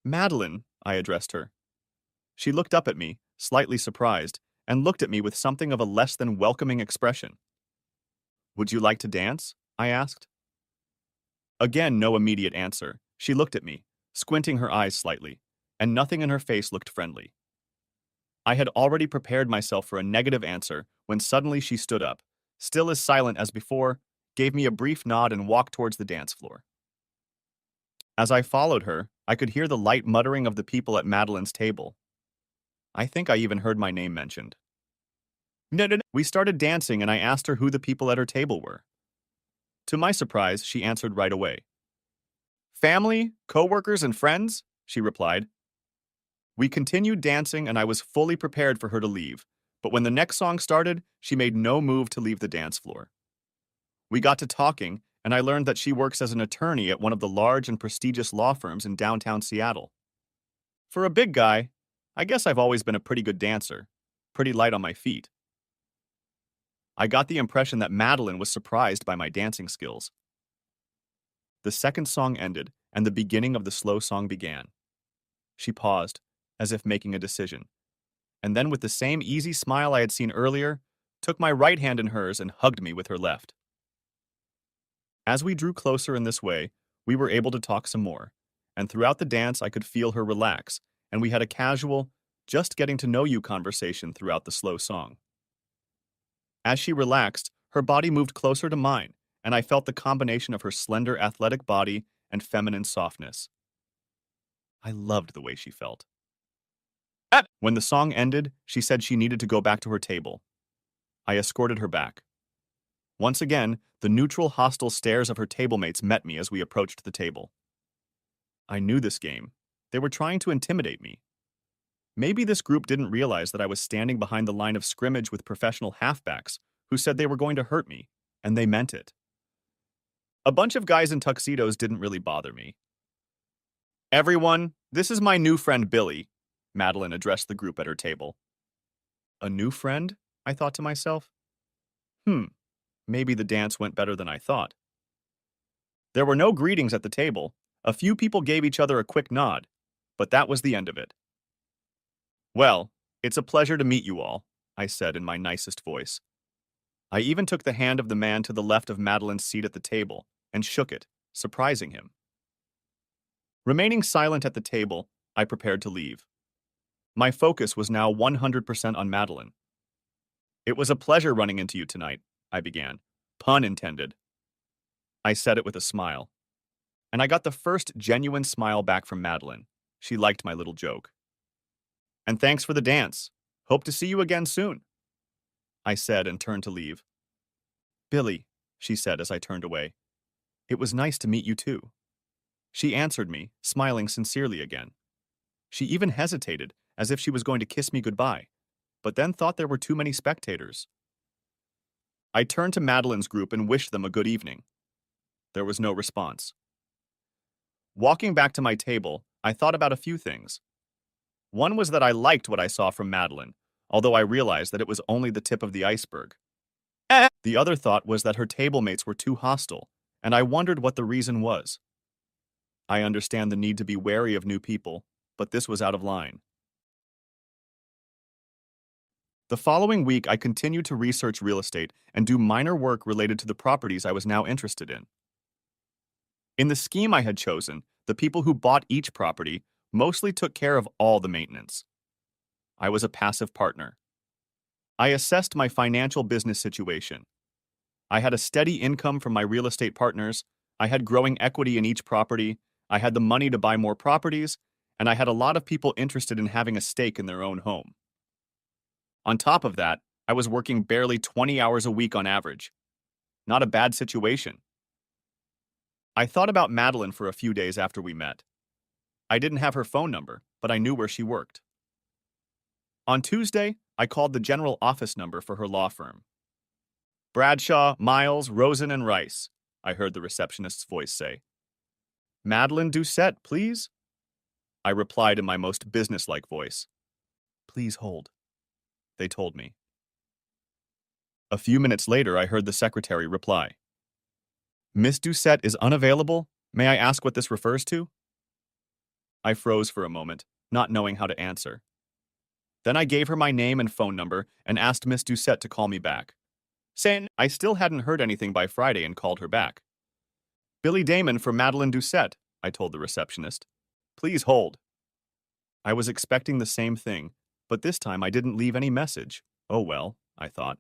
Madeline, I addressed her. She looked up at me, slightly surprised, and looked at me with something of a less than welcoming expression. Would you like to dance? I asked. Again, no immediate answer. She looked at me, squinting her eyes slightly, and nothing in her face looked friendly. I had already prepared myself for a negative answer when suddenly she stood up, still as silent as before, gave me a brief nod and walked towards the dance floor. As I followed her, I could hear the light muttering of the people at Madeline's table. I think I even heard my name mentioned. No. We started dancing and I asked her who the people at her table were. To my surprise, she answered right away. Family, co-workers, and friends, she replied. We continued dancing and I was fully prepared for her to leave, but when the next song started, she made no move to leave the dance floor. We got to talking, and I learned that she works as an attorney at one of the large and prestigious law firms in downtown Seattle. For a big guy, I guess I've always been a pretty good dancer, pretty light on my feet. I got the impression that Madeline was surprised by my dancing skills. The second song ended, and the beginning of the slow song began. She paused, as if making a decision, and then with the same easy smile I had seen earlier, took my right hand in hers and hugged me with her left. As we drew closer in this way, we were able to talk some more, and throughout the dance I could feel her relax, and we had a casual, just getting to know you conversation throughout the slow song. As she relaxed, her body moved closer to mine, and I felt the combination of her slender athletic body and feminine softness. I loved the way she felt. When the song ended, she said she needed to go back to her table. I escorted her back. Once again, the neutral, hostile stares of her tablemates met me as we approached the table. I knew this game. They were trying to intimidate me. Maybe this group didn't realize that I was standing behind the line of scrimmage with professional halfbacks who said they were going to hurt me, and they meant it. A bunch of guys in tuxedos didn't really bother me. Everyone, this is my new friend Billy, Madeline addressed the group at her table. A new friend? I thought to myself. Maybe the dance went better than I thought. There were no greetings at the table. A few people gave each other a quick nod, but that was the end of it. Well, it's a pleasure to meet you all, I said in my nicest voice. I even took the hand of the man to the left of Madeline's seat at the table and shook it, surprising him. Remaining silent at the table, I prepared to leave. My focus was now 100% on Madeline. It was a pleasure running into you tonight, I began. Pun intended. I said it with a smile. And I got the first genuine smile back from Madeline. She liked my little joke. And thanks for the dance. Hope to see you again soon, I said and turned to leave. Billy, she said as I turned away. It was nice to meet you too. She answered me, smiling sincerely again. She even hesitated, as if she was going to kiss me goodbye, but then thought there were too many spectators. I turned to Madeline's group and wished them a good evening. There was no response. Walking back to my table, I thought about a few things. One was that I liked what I saw from Madeline, although I realized that it was only the tip of the iceberg. The other thought was that her table mates were too hostile, and I wondered what the reason was. I understand the need to be wary of new people, but this was out of line. The following week, I continued to research real estate and do minor work related to the properties I was now interested in. In the scheme I had chosen, the people who bought each property mostly took care of all the maintenance. I was a passive partner. I assessed my financial business situation. I had a steady income from my real estate partners, I had growing equity in each property, I had the money to buy more properties, and I had a lot of people interested in having a stake in their own home. On top of that, I was working barely 20 hours a week on average. Not a bad situation. I thought about Madeline for a few days after we met. I didn't have her phone number, but I knew where she worked. On Tuesday, I called the general office number for her law firm. Bradshaw, Miles, Rosen, and Rice, I heard the receptionist's voice say. Madeline Doucette, please? I replied in my most businesslike voice. Please hold, they told me. A few minutes later, I heard the secretary reply. Miss Doucette is unavailable? May I ask what this refers to? I froze for a moment, not knowing how to answer. Then I gave her my name and phone number and asked Miss Doucette to call me back. Saying I still hadn't heard anything by Friday and called her back. Billy Damon for Madeline Doucette, I told the receptionist. Please hold. I was expecting the same thing, but this time I didn't leave any message. Oh well, I thought.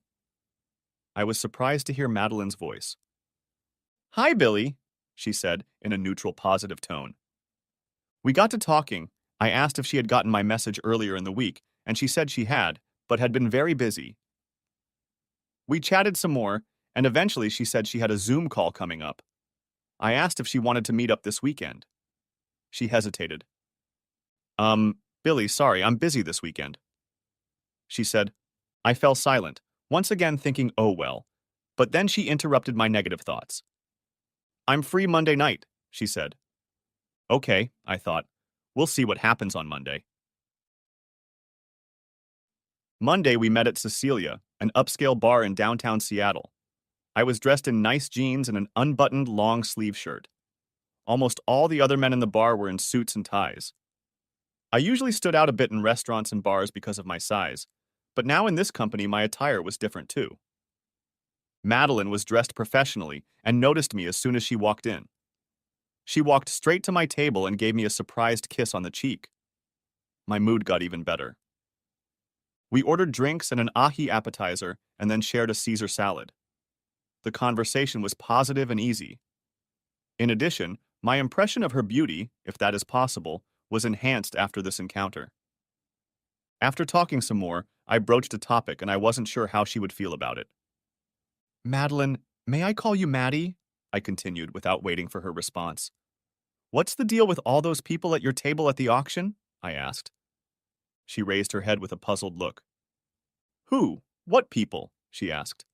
I was surprised to hear Madeline's voice. Hi, Billy, she said in a neutral, positive tone. We got to talking. I asked if she had gotten my message earlier in the week, and she said she had, but had been very busy. We chatted some more, and eventually she said she had a Zoom call coming up. I asked if she wanted to meet up this weekend. She hesitated. Billy, sorry, I'm busy this weekend. She said. I fell silent, once again thinking, oh well. But then she interrupted my negative thoughts. I'm free Monday night, she said. Okay, I thought. We'll see what happens on Monday. Monday, we met at Cecilia, an upscale bar in downtown Seattle. I was dressed in nice jeans and an unbuttoned long-sleeve shirt. Almost all the other men in the bar were in suits and ties. I usually stood out a bit in restaurants and bars because of my size, but now in this company my attire was different too. Madeline was dressed professionally and noticed me as soon as she walked in. She walked straight to my table and gave me a surprised kiss on the cheek. My mood got even better. We ordered drinks and an ahi appetizer and then shared a Caesar salad. The conversation was positive and easy. In addition, my impression of her beauty, if that is possible, was enhanced after this encounter. After talking some more, I broached a topic and I wasn't sure how she would feel about it. Madeline, may I call you Maddie? I continued without waiting for her response. What's the deal with all those people at your table at the auction? I asked. She raised her head with a puzzled look. Who? What people? She asked.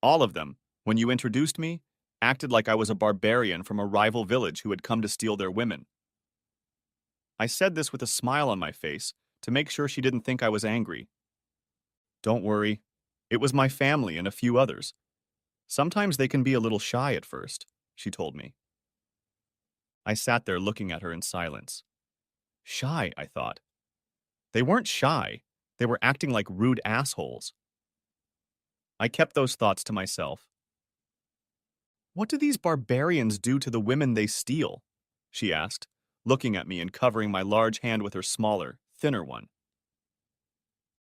All of them, when you introduced me, acted like I was a barbarian from a rival village who had come to steal their women. I said this with a smile on my face to make sure she didn't think I was angry. Don't worry. It was my family and a few others. Sometimes they can be a little shy at first, she told me. I sat there looking at her in silence. Shy, I thought. They weren't shy. They were acting like rude assholes. I kept those thoughts to myself. What do these barbarians do to the women they steal? She asked, looking at me and covering my large hand with her smaller, thinner one.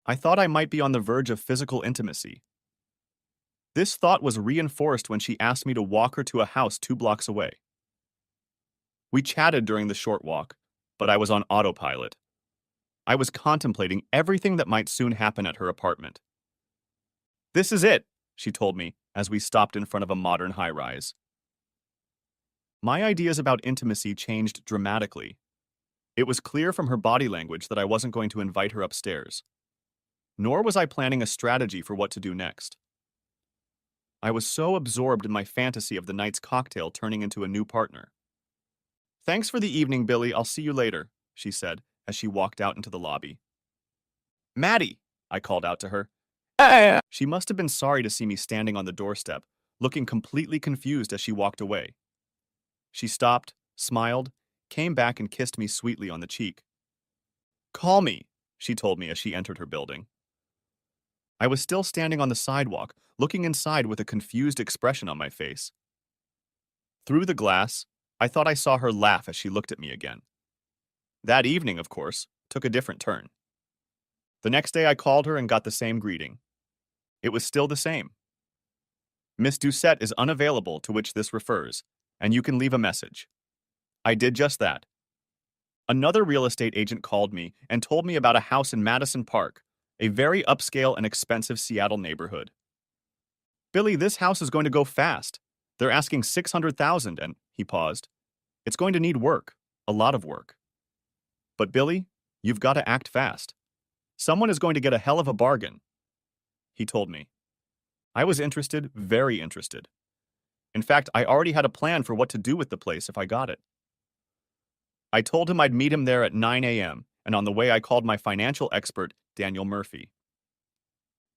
I thought I might be on the verge of physical intimacy. This thought was reinforced when she asked me to walk her to a house 2 blocks away. We chatted during the short walk, but I was on autopilot. I was contemplating everything that might soon happen at her apartment. This is it, she told me as we stopped in front of a modern high-rise. My ideas about intimacy changed dramatically. It was clear from her body language that I wasn't going to invite her upstairs. Nor was I planning a strategy for what to do next. I was so absorbed in my fantasy of the night's cocktail turning into a new partner. Thanks for the evening, Billy. I'll see you later, she said as she walked out into the lobby. Maddie, I called out to her. She must have been sorry to see me standing on the doorstep, looking completely confused as she walked away. She stopped, smiled, came back and kissed me sweetly on the cheek. Call me, she told me as she entered her building. I was still standing on the sidewalk, looking inside with a confused expression on my face. Through the glass, I thought I saw her laugh as she looked at me again. That evening, of course, took a different turn. The next day I called her and got the same greeting. It was still the same. Miss Doucette is unavailable, to which this refers, and you can leave a message. I did just that. Another real estate agent called me and told me about a house in Madison Park, a very upscale and expensive Seattle neighborhood. Billy, this house is going to go fast. They're asking $600,000, and he paused. It's going to need work, a lot of work. But Billy, you've got to act fast. Someone is going to get a hell of a bargain, he told me. I was interested, very interested. In fact, I already had a plan for what to do with the place if I got it. I told him I'd meet him there at 9 a.m., and on the way I called my financial expert, Daniel Murphy.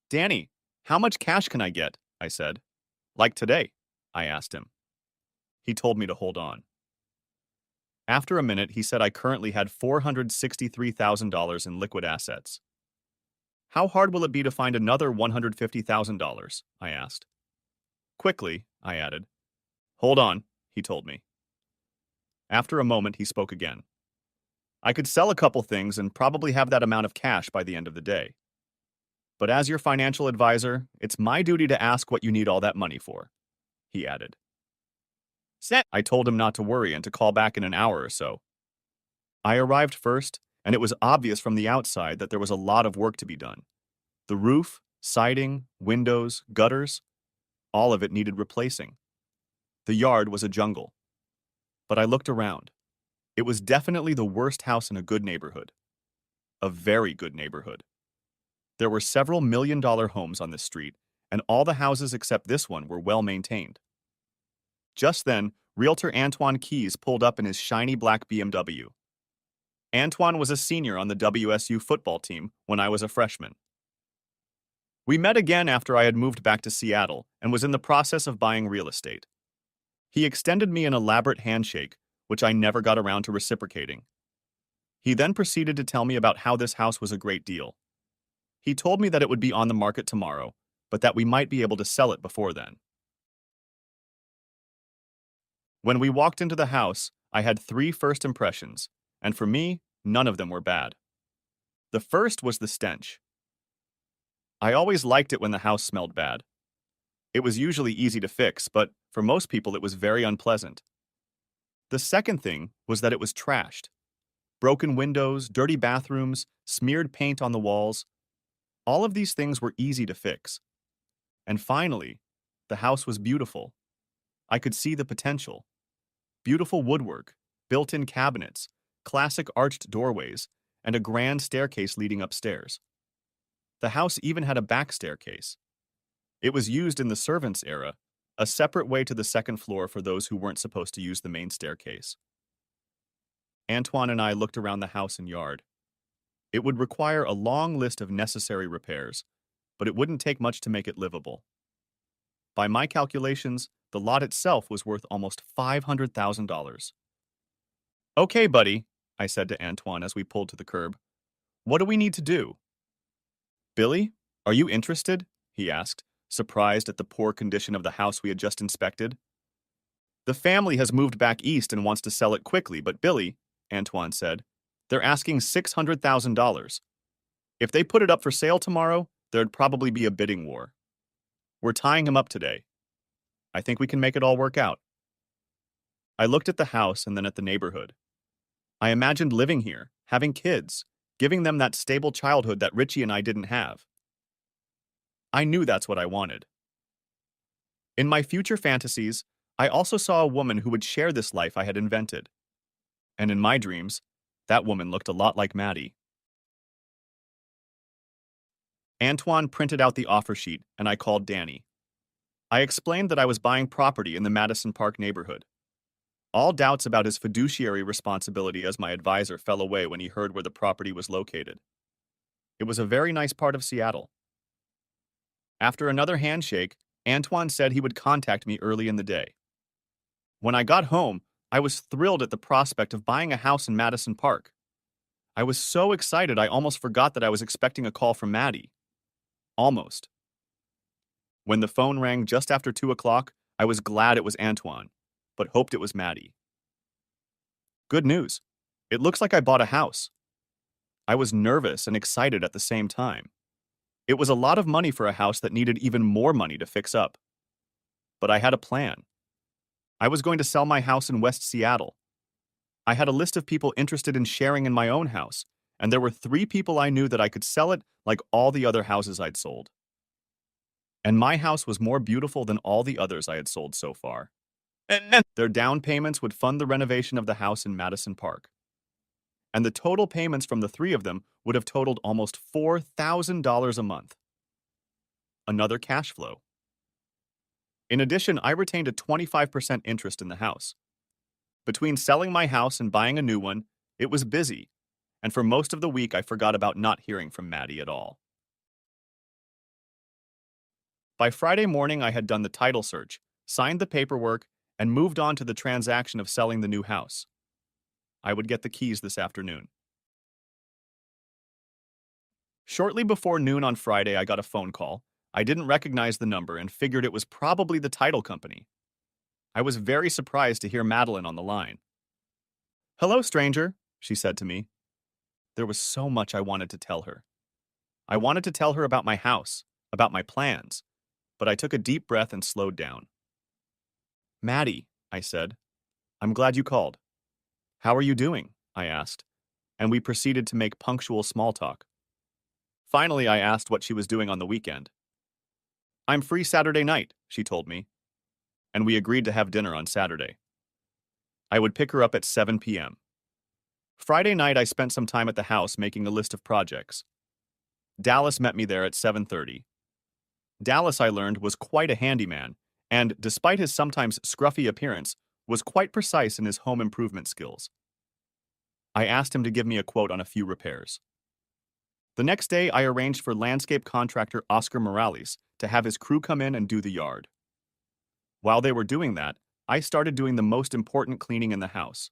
Danny, how much cash can I get? I said. Like today, I asked him. He told me to hold on. After a minute, he said I currently had $463,000 in liquid assets. How hard will it be to find another $150,000? I asked. Quickly, I added. Hold on, he told me. After a moment, he spoke again. I could sell a couple things and probably have that amount of cash by the end of the day. But as your financial advisor, it's my duty to ask what you need all that money for, he added. Set. I told him not to worry and to call back in an hour or so. I arrived first, and it was obvious from the outside that there was a lot of work to be done. The roof, siding, windows, gutters, all of it needed replacing. The yard was a jungle. But I looked around. It was definitely the worst house in a good neighborhood. A very good neighborhood. There were several million-dollar homes on this street, and all the houses except this one were well maintained. Just then, Realtor Antoine Keys pulled up in his shiny black BMW. Antoine was a senior on the WSU football team when I was a freshman. We met again after I had moved back to Seattle and was in the process of buying real estate. He extended me an elaborate handshake, which I never got around to reciprocating. He then proceeded to tell me about how this house was a great deal. He told me that it would be on the market tomorrow, but that we might be able to sell it before then. When we walked into the house, I had 3 first impressions, and for me, none of them were bad. The first was the stench. I always liked it when the house smelled bad. It was usually easy to fix, but for most people it was very unpleasant. The second thing was that it was trashed. Broken windows, dirty bathrooms, smeared paint on the walls. All of these things were easy to fix. And finally, the house was beautiful. I could see the potential. Beautiful woodwork, built-in cabinets, classic arched doorways, and a grand staircase leading upstairs. The house even had a back staircase. It was used in the servants' era, a separate way to the second floor for those who weren't supposed to use the main staircase. Antoine and I looked around the house and yard. It would require a long list of necessary repairs, but it wouldn't take much to make it livable. By my calculations, the lot itself was worth almost $500,000. Okay, buddy, I said to Antoine as we pulled to the curb. What do we need to do? Billy, are you interested? He asked, surprised at the poor condition of the house we had just inspected. The family has moved back east and wants to sell it quickly, but Billy, Antoine said, they're asking $600,000. If they put it up for sale tomorrow, there'd probably be a bidding war. We're tying him up today. I think we can make it all work out. I looked at the house and then at the neighborhood. I imagined living here, having kids, giving them that stable childhood that Richie and I didn't have. I knew that's what I wanted. In my future fantasies, I also saw a woman who would share this life I had invented. And in my dreams, that woman looked a lot like Maddie. Antoine printed out the offer sheet, and I called Danny. I explained that I was buying property in the Madison Park neighborhood. All doubts about his fiduciary responsibility as my advisor fell away when he heard where the property was located. It was a very nice part of Seattle. After another handshake, Antoine said he would contact me early in the day. When I got home, I was thrilled at the prospect of buying a house in Madison Park. I was so excited I almost forgot that I was expecting a call from Maddie. Almost. When the phone rang just after 2 o'clock, I was glad it was Antoine, but hoped it was Maddie. Good news. It looks like I bought a house. I was nervous and excited at the same time. It was a lot of money for a house that needed even more money to fix up. But I had a plan. I was going to sell my house in West Seattle. I had a list of people interested in sharing in my own house, and there were 3 people I knew that I could sell it like all the other houses I'd sold. And my house was more beautiful than all the others I had sold so far. Their down payments would fund the renovation of the house in Madison Park. And the total payments from the 3 of them would have totaled almost $4,000 a month. Another cash flow. In addition, I retained a 25% interest in the house. Between selling my house and buying a new one, it was busy, and for most of the week I forgot about not hearing from Maddie at all. By Friday morning, I had done the title search, signed the paperwork, and moved on to the transaction of selling the new house. I would get the keys this afternoon. Shortly before noon on Friday, I got a phone call. I didn't recognize the number and figured it was probably the title company. I was very surprised to hear Madeline on the line. "Hello, stranger," she said to me. There was so much I wanted to tell her. I wanted to tell her about my house, about my plans, but I took a deep breath and slowed down. "Maddie," I said, "I'm glad you called." "How are you doing?" I asked, and we proceeded to make punctual small talk. Finally, I asked what she was doing on the weekend. "I'm free Saturday night," she told me, and we agreed to have dinner on Saturday. I would pick her up at 7 p.m. Friday night, I spent some time at the house making a list of projects. Dallas met me there at 7:30. Dallas, I learned, was quite a handyman, and, despite his sometimes scruffy appearance, was quite precise in his home improvement skills. I asked him to give me a quote on a few repairs. The next day, I arranged for landscape contractor Oscar Morales to have his crew come in and do the yard. While they were doing that, I started doing the most important cleaning in the house.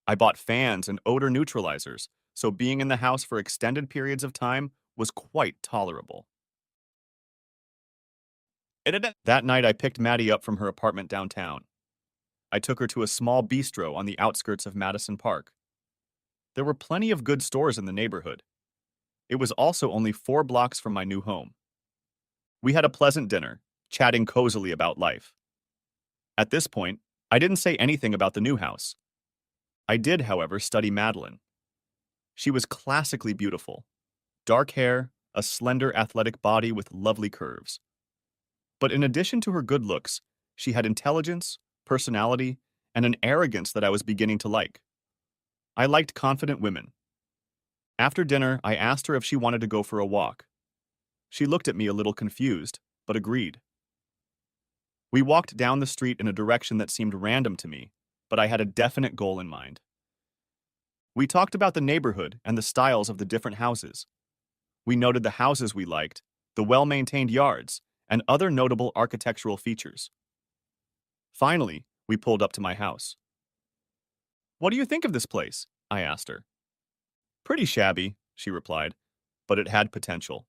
I bought fans and odor neutralizers, so being in the house for extended periods of time was quite tolerable. That night, I picked Maddie up from her apartment downtown. I took her to a small bistro on the outskirts of Madison Park. There were plenty of good stores in the neighborhood. It was also only 4 blocks from my new home. We had a pleasant dinner, chatting cozily about life. At this point, I didn't say anything about the new house. I did, however, study Madeline. She was classically beautiful. Dark hair, a slender, athletic body with lovely curves. But in addition to her good looks, she had intelligence, personality, and an arrogance that I was beginning to like. I liked confident women. After dinner, I asked her if she wanted to go for a walk. She looked at me a little confused, but agreed. We walked down the street in a direction that seemed random to me, but I had a definite goal in mind. We talked about the neighborhood and the styles of the different houses. We noted the houses we liked, the well-maintained yards, and other notable architectural features. Finally, we pulled up to my house. "What do you think of this place?" I asked her. "Pretty shabby," she replied, "but it had potential."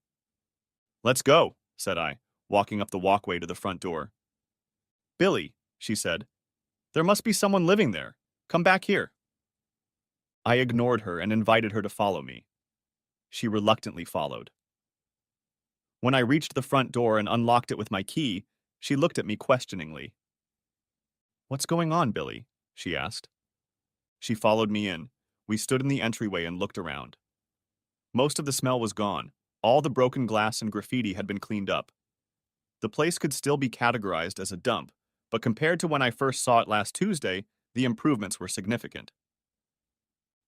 "Let's go," said I, walking up the walkway to the front door. "Billy," she said, "there must be someone living there. Come back here." I ignored her and invited her to follow me. She reluctantly followed. When I reached the front door and unlocked it with my key, she looked at me questioningly. "What's going on, Billy?" she asked. She followed me in. We stood in the entryway and looked around. Most of the smell was gone. All the broken glass and graffiti had been cleaned up. The place could still be categorized as a dump, but compared to when I first saw it last Tuesday, the improvements were significant.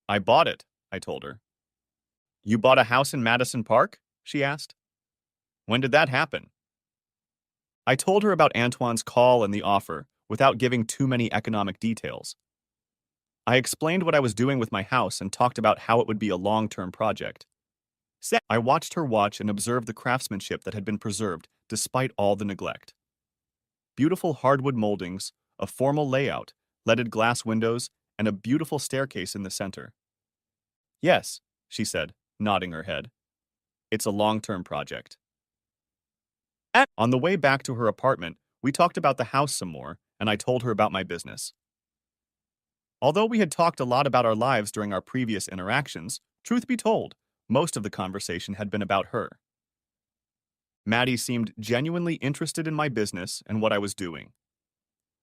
"I bought it," I told her. "You bought a house in Madison Park?" she asked. "When did that happen?" I told her about Antoine's call and the offer, without giving too many economic details. I explained what I was doing with my house and talked about how it would be a long-term project. I watched her watch and observed the craftsmanship that had been preserved despite all the neglect. Beautiful hardwood moldings, a formal layout, leaded glass windows, and a beautiful staircase in the center. "Yes," she said, nodding her head. "It's a long-term project." On the way back to her apartment, we talked about the house some more, and I told her about my business. Although we had talked a lot about our lives during our previous interactions, truth be told, most of the conversation had been about her. Maddie seemed genuinely interested in my business and what I was doing.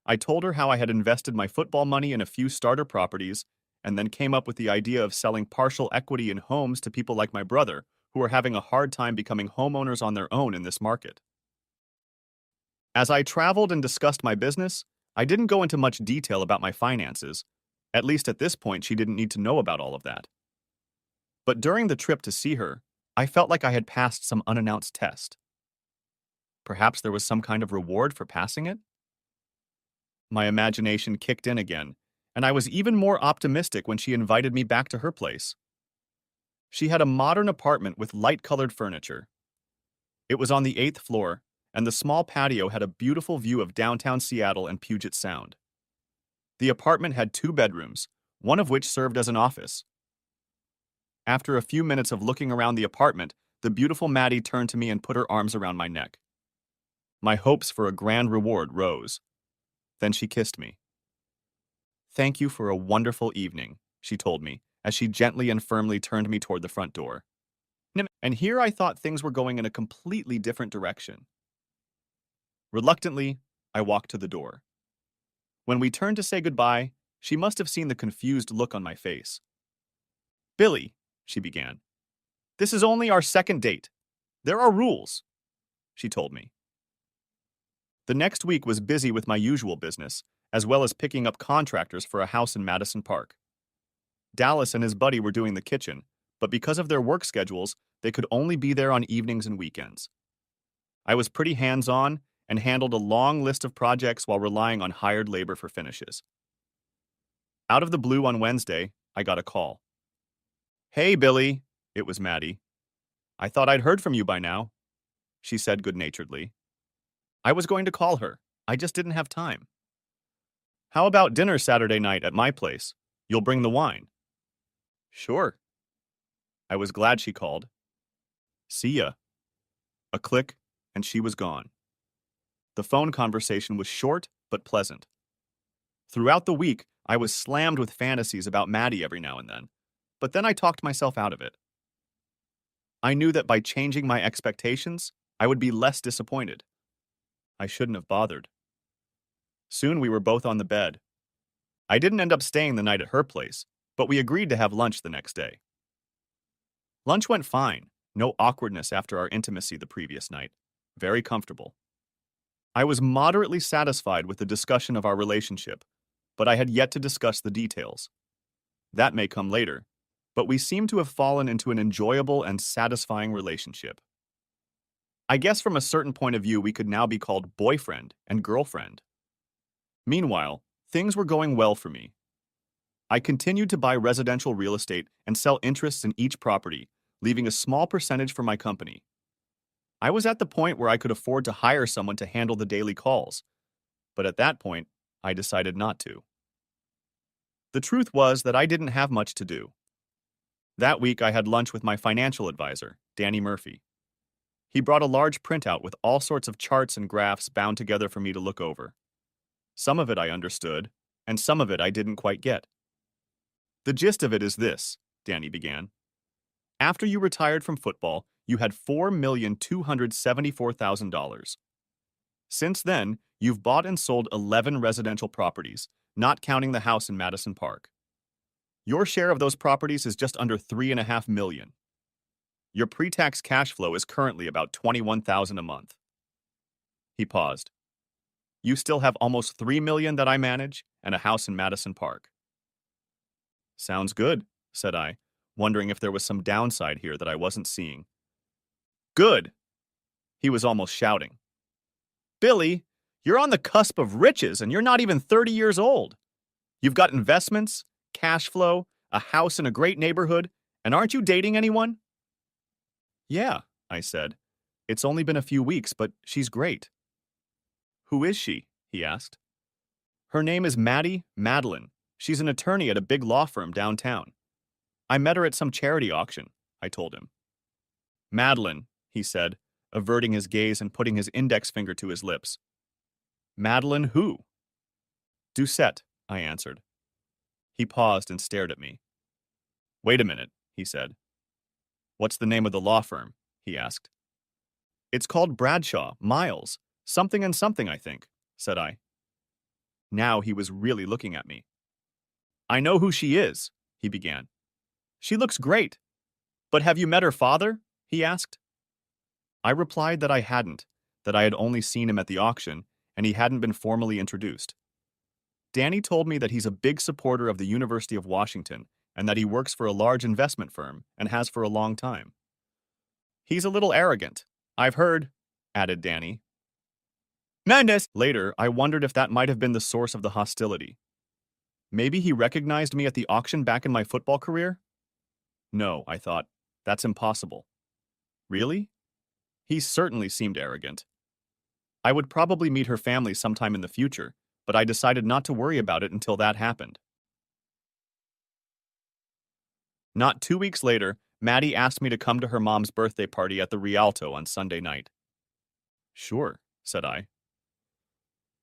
I told her how I had invested my football money in a few starter properties and then came up with the idea of selling partial equity in homes to people like my brother, who are having a hard time becoming homeowners on their own in this market. As I traveled and discussed my business, I didn't go into much detail about my finances. At least at this point, she didn't need to know about all of that. But during the trip to see her, I felt like I had passed some unannounced test. Perhaps there was some kind of reward for passing it? My imagination kicked in again, and I was even more optimistic when she invited me back to her place. She had a modern apartment with light-colored furniture. It was on the 8th floor, and the small patio had a beautiful view of downtown Seattle and Puget Sound. The apartment had 2 bedrooms, one of which served as an office. After a few minutes of looking around the apartment, the beautiful Maddie turned to me and put her arms around my neck. My hopes for a grand reward rose. Then she kissed me. "Thank you for a wonderful evening," she told me, as she gently and firmly turned me toward the front door. And here I thought things were going in a completely different direction. Reluctantly, I walked to the door. When we turned to say goodbye, she must have seen the confused look on my face. "Billy," she began, "this is only our second date. There are rules," she told me. The next week was busy with my usual business, as well as picking up contractors for a house in Madison Park. Dallas and his buddy were doing the kitchen, but because of their work schedules, they could only be there on evenings and weekends. I was pretty hands-on and handled a long list of projects while relying on hired labor for finishes. Out of the blue on Wednesday, I got a call. "Hey, Billy," it was Maddie. "I thought I'd heard from you by now," she said good-naturedly. I was going to call her. I just didn't have time. "How about dinner Saturday night at my place? You'll bring the wine." "Sure." I was glad she called. "See ya." A click, and she was gone. The phone conversation was short but pleasant. Throughout the week, I was slammed with fantasies about Maddie every now and then, but then I talked myself out of it. I knew that by changing my expectations, I would be less disappointed. I shouldn't have bothered. Soon we were both on the bed. I didn't end up staying the night at her place, but we agreed to have lunch the next day. Lunch went fine, no awkwardness after our intimacy the previous night. Very comfortable. I was moderately satisfied with the discussion of our relationship, but I had yet to discuss the details. That may come later, but we seem to have fallen into an enjoyable and satisfying relationship. I guess from a certain point of view we could now be called boyfriend and girlfriend. Meanwhile, things were going well for me. I continued to buy residential real estate and sell interests in each property, leaving a small percentage for my company. I was at the point where I could afford to hire someone to handle the daily calls, but at that point, I decided not to. The truth was that I didn't have much to do. That week, I had lunch with my financial advisor, Danny Murphy. He brought a large printout with all sorts of charts and graphs bound together for me to look over. Some of it I understood, and some of it I didn't quite get. The gist of it is this, Danny began. After you retired from football, you had $4,274,000. Since then, you've bought and sold 11 residential properties, not counting the house in Madison Park. Your share of those properties is just under $3.5 million. Your pre-tax cash flow is currently about $21,000 a month. He paused. You still have almost $3 million that I manage and a house in Madison Park. Sounds good, said I, wondering if there was some downside here that I wasn't seeing. Good! He was almost shouting. Billy, you're on the cusp of riches and you're not even 30 years old. You've got investments, cash flow, a house in a great neighborhood, and aren't you dating anyone? Yeah, I said. It's only been a few weeks, but she's great. Who is she? He asked. Her name is Madeline. She's an attorney at a big law firm downtown. I met her at some charity auction, I told him. Madeline, he said, averting his gaze and putting his index finger to his lips. Madeline who? Doucette, I answered. He paused and stared at me. Wait a minute, he said. What's the name of the law firm? He asked. It's called Bradshaw, Miles, something and something, I think, said I. Now he was really looking at me. I know who she is, he began. She looks great. But have you met her father? He asked. I replied that I hadn't, that I had only seen him at the auction, and he hadn't been formally introduced. Danny told me that he's a big supporter of the University of Washington and that he works for a large investment firm and has for a long time. He's a little arrogant, I've heard, added Danny. Madness! Later, I wondered if that might have been the source of the hostility. Maybe he recognized me at the auction back in my football career? No, I thought. That's impossible. Really? He certainly seemed arrogant. I would probably meet her family sometime in the future, but I decided not to worry about it until that happened. Not 2 weeks later, Maddie asked me to come to her mom's birthday party at the Rialto on Sunday night. Sure, said I.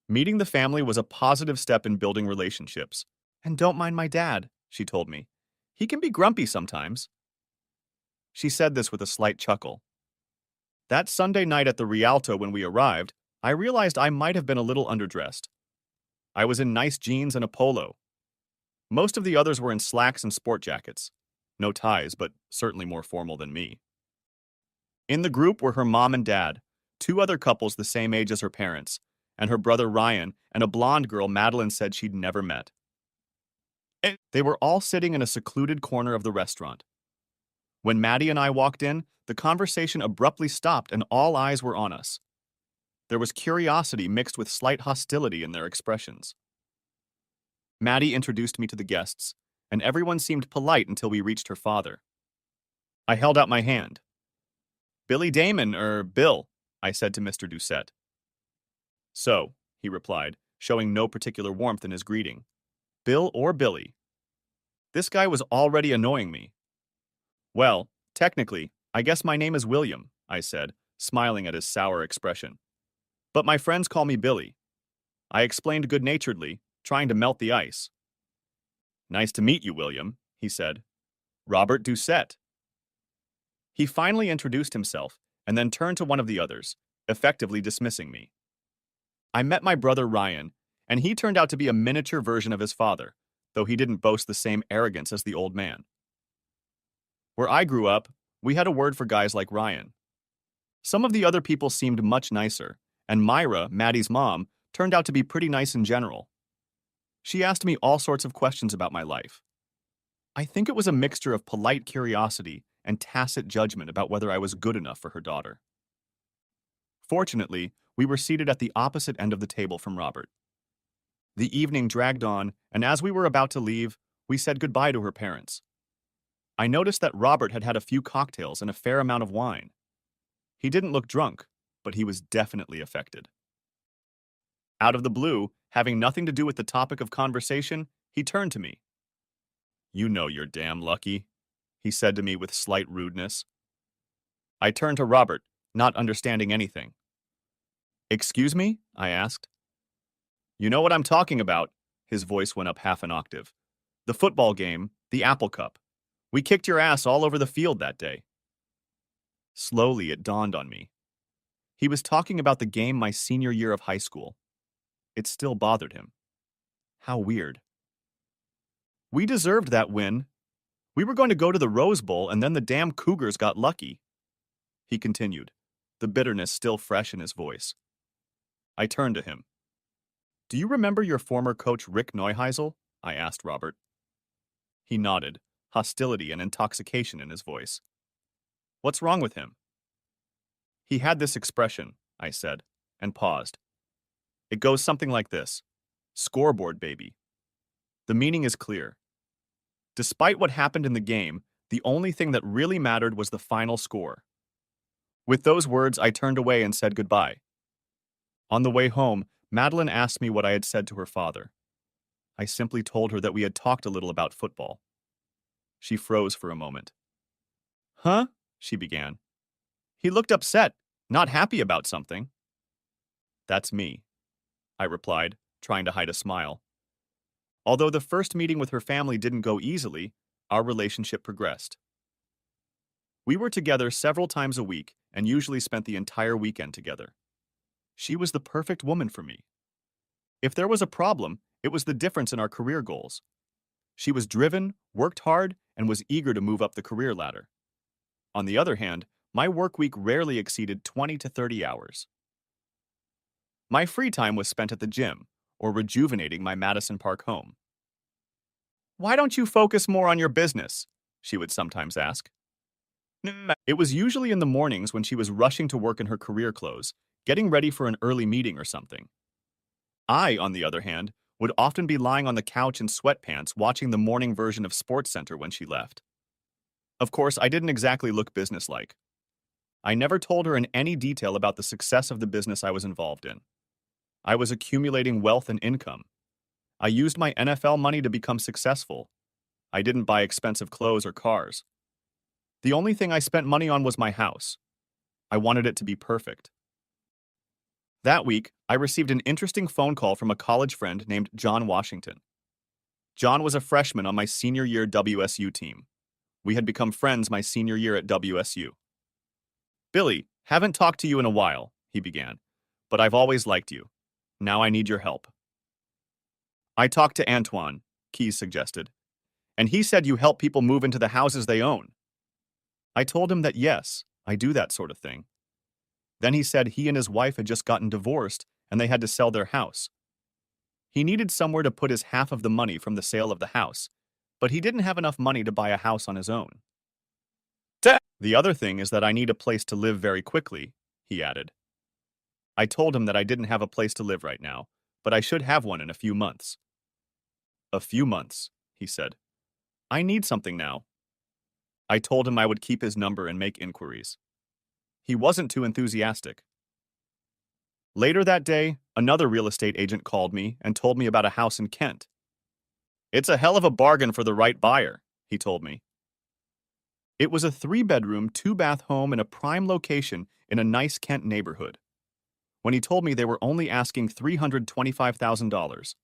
Meeting the family was a positive step in building relationships. And don't mind my dad, she told me. He can be grumpy sometimes. She said this with a slight chuckle. That Sunday night at the Rialto when we arrived, I realized I might have been a little underdressed. I was in nice jeans and a polo. Most of the others were in slacks and sport jackets. No ties, but certainly more formal than me. In the group were her mom and dad, 2 other couples the same age as her parents, and her brother Ryan and a blonde girl Madeline said she'd never met. They were all sitting in a secluded corner of the restaurant. When Maddie and I walked in, the conversation abruptly stopped and all eyes were on us. There was curiosity mixed with slight hostility in their expressions. Maddie introduced me to the guests, and everyone seemed polite until we reached her father. I held out my hand. Billy Damon, Bill, I said to Mr. Doucette. So, he replied, showing no particular warmth in his greeting. Bill or Billy. This guy was already annoying me. Well, technically, I guess my name is William, I said, smiling at his sour expression. But my friends call me Billy. I explained good-naturedly, trying to melt the ice. Nice to meet you, William, he said. Robert Doucette. He finally introduced himself and then turned to one of the others, effectively dismissing me. I met my brother Ryan, and he turned out to be a miniature version of his father, though he didn't boast the same arrogance as the old man. Where I grew up, we had a word for guys like Ryan. Some of the other people seemed much nicer, and Myra, Maddie's mom, turned out to be pretty nice in general. She asked me all sorts of questions about my life. I think it was a mixture of polite curiosity and tacit judgment about whether I was good enough for her daughter. Fortunately, we were seated at the opposite end of the table from Robert. The evening dragged on, and as we were about to leave, we said goodbye to her parents. I noticed that Robert had had a few cocktails and a fair amount of wine. He didn't look drunk, but he was definitely affected. Out of the blue, having nothing to do with the topic of conversation, he turned to me. "You know you're damn lucky," he said to me with slight rudeness. I turned to Robert, not understanding anything. "Excuse me?" I asked. "You know what I'm talking about." His voice went up half an octave. "The football game, the Apple Cup. We kicked your ass all over the field that day." Slowly, it dawned on me. He was talking about the game my senior year of high school. It still bothered him. How weird. "We deserved that win. We were going to go to the Rose Bowl, and then the damn Cougars got lucky," he continued, the bitterness still fresh in his voice. I turned to him. "Do you remember your former coach Rick Neuheisel?" I asked Robert. He nodded, hostility and intoxication in his voice. "What's wrong with him?" "He had this expression," I said, and paused. "It goes something like this: scoreboard, baby." The meaning is clear. Despite what happened in the game, the only thing that really mattered was the final score. With those words, I turned away and said goodbye. On the way home, Madeline asked me what I had said to her father. I simply told her that we had talked a little about football. She froze for a moment. "Huh?" she began. "He looked upset, not happy about something." "That's me," I replied, trying to hide a smile. Although the first meeting with her family didn't go easily, our relationship progressed. We were together several times a week and usually spent the entire weekend together. She was the perfect woman for me. If there was a problem, it was the difference in our career goals. She was driven, worked hard, and was eager to move up the career ladder. On the other hand, my work week rarely exceeded 20 to 30 hours. My free time was spent at the gym or rejuvenating my Madison Park home. "Why don't you focus more on your business?" she would sometimes ask. It was usually in the mornings when she was rushing to work in her career clothes, getting ready for an early meeting or something. I, on the other hand, would often be lying on the couch in sweatpants watching the morning version of SportsCenter when she left. Of course, I didn't exactly look businesslike. I never told her in any detail about the success of the business I was involved in. I was accumulating wealth and income. I used my NFL money to become successful. I didn't buy expensive clothes or cars. The only thing I spent money on was my house. I wanted it to be perfect. That week, I received an interesting phone call from a college friend named John Washington. John was a freshman on my senior year WSU team. We had become friends my senior year at WSU. "Billy, haven't talked to you in a while," he began, "but I've always liked you. Now I need your help." "I talked to Antoine," Keyes suggested, "and he said you help people move into the houses they own." I told him that yes, I do that sort of thing. Then he said he and his wife had just gotten divorced and they had to sell their house. He needed somewhere to put his half of the money from the sale of the house, but he didn't have enough money to buy a house on his own. "The other thing is that I need a place to live very quickly," he added. I told him that I didn't have a place to live right now, but I should have one in a few months. "A few months," he said. "I need something now." I told him I would keep his number and make inquiries. He wasn't too enthusiastic. Later that day, another real estate agent called me and told me about a house in Kent. "It's a hell of a bargain for the right buyer," he told me. It was a 3-bedroom, 2-bath home in a prime location in a nice Kent neighborhood. When he told me they were only asking $325,000.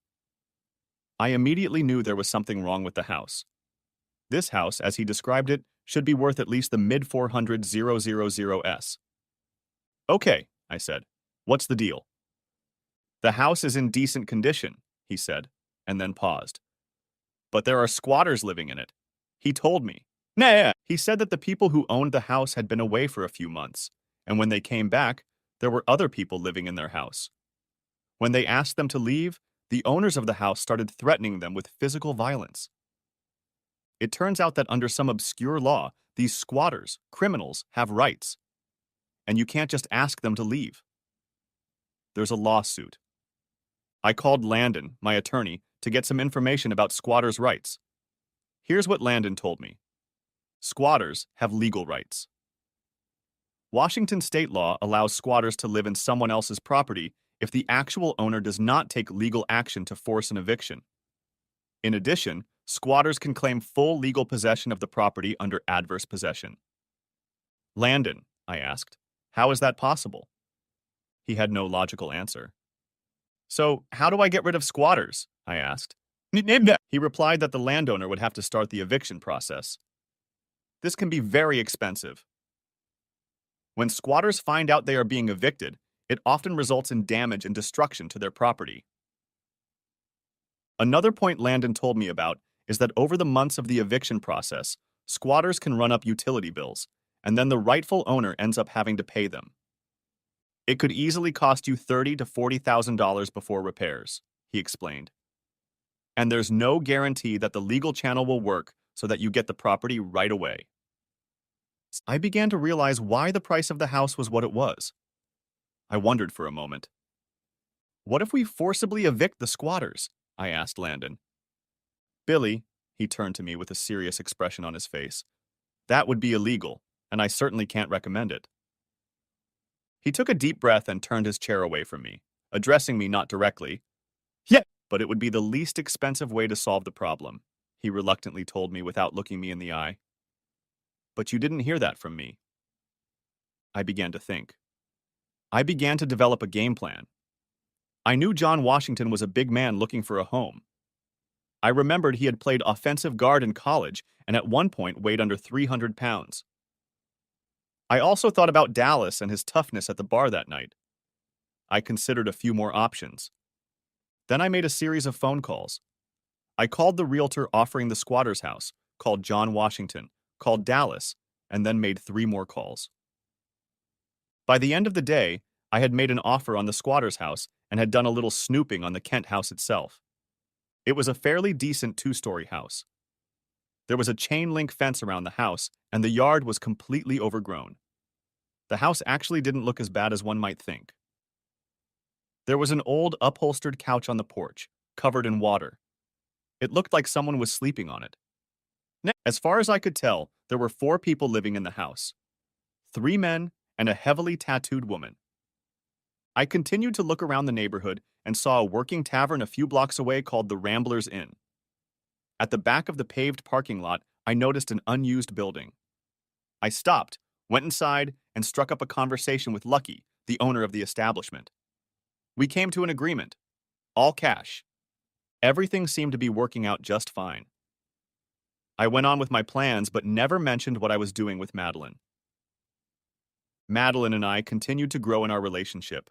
I immediately knew there was something wrong with the house. This house, as he described it, should be worth at least the mid-400,000s. "Okay," I said. "What's the deal?" "The house is in decent condition," he said, and then paused. "But there are squatters living in it. He told me." Nah. He said that the people who owned the house had been away for a few months, and when they came back, there were other people living in their house. When they asked them to leave, the owners of the house started threatening them with physical violence. It turns out that under some obscure law, these squatters, criminals, have rights, and you can't just ask them to leave. There's a lawsuit. I called Landon, my attorney, to get some information about squatters' rights. Here's what Landon told me. Squatters have legal rights. Washington state law allows squatters to live in someone else's property if the actual owner does not take legal action to force an eviction. In addition, squatters can claim full legal possession of the property under adverse possession. Landon, I asked, how is that possible? He had no logical answer. So, how do I get rid of squatters? I asked. He replied that the landowner would have to start the eviction process. This can be very expensive. When squatters find out they are being evicted, it often results in damage and destruction to their property. Another point Landon told me about is that over the months of the eviction process, squatters can run up utility bills, and then the rightful owner ends up having to pay them. It could easily cost you $30,000 to $40,000 before repairs, he explained. And there's no guarantee that the legal channel will work so that you get the property right away. I began to realize why the price of the house was what it was. I wondered for a moment. What if we forcibly evict the squatters? I asked Landon. Billy, he turned to me with a serious expression on his face. That would be illegal, and I certainly can't recommend it. He took a deep breath and turned his chair away from me, addressing me not directly. Yeah, but it would be the least expensive way to solve the problem, he reluctantly told me without looking me in the eye. But you didn't hear that from me. I began to think. I began to develop a game plan. I knew John Washington was a big man looking for a home. I remembered he had played offensive guard in college and at one point weighed under 300 pounds. I also thought about Dallas and his toughness at the bar that night. I considered a few more options. Then I made a series of phone calls. I called the realtor offering the squatter's house, called John Washington, called Dallas, and then made 3 more calls. By the end of the day, I had made an offer on the squatter's house and had done a little snooping on the Kent house itself. It was a fairly decent 2-story house. There was a chain-link fence around the house, and the yard was completely overgrown. The house actually didn't look as bad as one might think. There was an old upholstered couch on the porch, covered in water. It looked like someone was sleeping on it. As far as I could tell, there were 4 people living in the house. 3 men and a heavily tattooed woman. I continued to look around the neighborhood and saw a working tavern a few blocks away called the Ramblers Inn. At the back of the paved parking lot, I noticed an unused building. I stopped, went inside, and struck up a conversation with Lucky, the owner of the establishment. We came to an agreement. All cash. Everything seemed to be working out just fine. I went on with my plans but never mentioned what I was doing with Madeline. Madeline and I continued to grow in our relationship.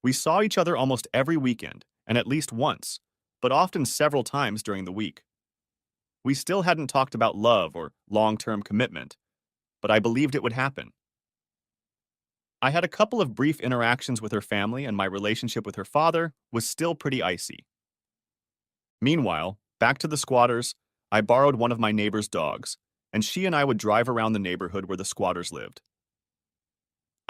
We saw each other almost every weekend, and at least once, but often several times during the week. We still hadn't talked about love or long-term commitment, but I believed it would happen. I had a couple of brief interactions with her family, and my relationship with her father was still pretty icy. Meanwhile, back to the squatters, I borrowed one of my neighbor's dogs, and she and I would drive around the neighborhood where the squatters lived.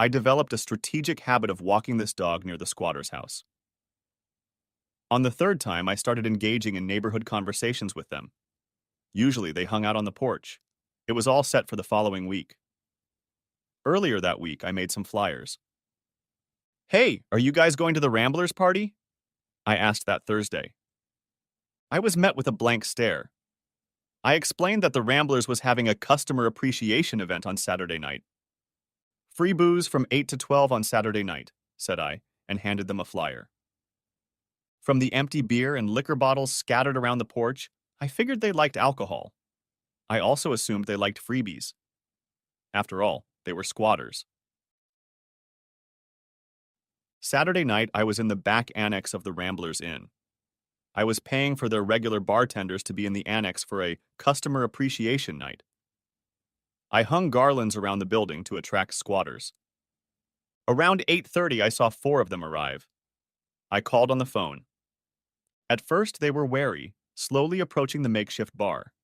I developed a strategic habit of walking this dog near the squatter's house. On the 3rd time, I started engaging in neighborhood conversations with them. Usually, they hung out on the porch. It was all set for the following week. Earlier that week, I made some flyers. Hey, are you guys going to the Ramblers party? I asked that Thursday. I was met with a blank stare. I explained that the Ramblers was having a customer appreciation event on Saturday night. Free booze from 8 to 12 on Saturday night, said I, and handed them a flyer. From the empty beer and liquor bottles scattered around the porch, I figured they liked alcohol. I also assumed they liked freebies. After all, they were squatters. Saturday night, I was in the back annex of the Ramblers Inn. I was paying for their regular bartenders to be in the annex for a customer appreciation night. I hung garlands around the building to attract squatters. Around 8:30, I saw 4 of them arrive. I called on the phone. At first, they were wary, slowly approaching the makeshift bar.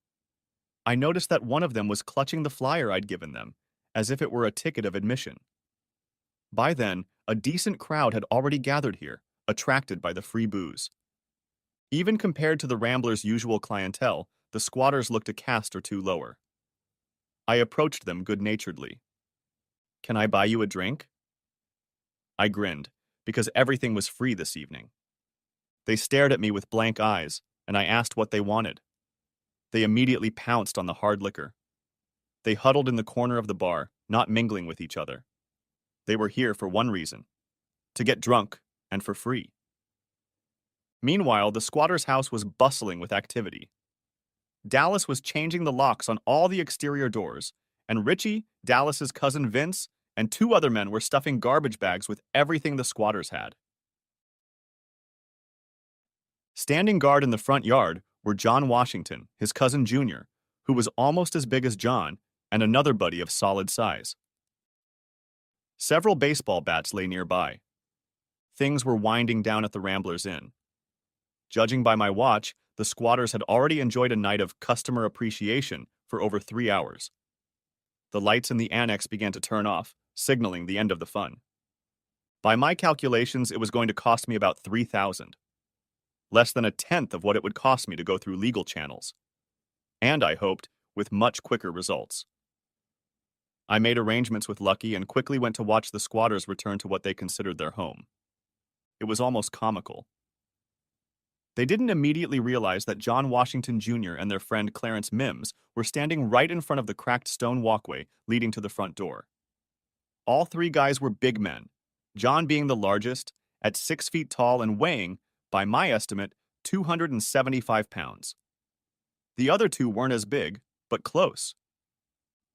I noticed that one of them was clutching the flyer I'd given them, as if it were a ticket of admission. By then, a decent crowd had already gathered here, attracted by the free booze. Even compared to the Ramblers' usual clientele, the squatters looked a caste or 2 lower. I approached them good-naturedly. Can I buy you a drink? I grinned, because everything was free this evening. They stared at me with blank eyes, and I asked what they wanted. They immediately pounced on the hard liquor. They huddled in the corner of the bar, not mingling with each other. They were here for one reason: to get drunk, and for free. Meanwhile, the squatter's house was bustling with activity. Dallas was changing the locks on all the exterior doors, and Richie, Dallas's cousin Vince, and two other men were stuffing garbage bags with everything the squatters had. Standing guard in the front yard were John Washington, his cousin Junior, who was almost as big as John, and another buddy of solid size. Several baseball bats lay nearby. Things were winding down at the Ramblers Inn. Judging by my watch, the squatters had already enjoyed a night of customer appreciation for over 3 hours. The lights in the annex began to turn off, signaling the end of the fun. By my calculations, it was going to cost me about $3,000. Less than a tenth of what it would cost me to go through legal channels. And I hoped, with much quicker results. I made arrangements with Lucky and quickly went to watch the squatters return to what they considered their home. It was almost comical. They didn't immediately realize that John Washington Jr. and their friend Clarence Mims were standing right in front of the cracked stone walkway leading to the front door. All three guys were big men, John being the largest, at 6 feet tall and weighing, by my estimate, 275 pounds. The other two weren't as big, but close.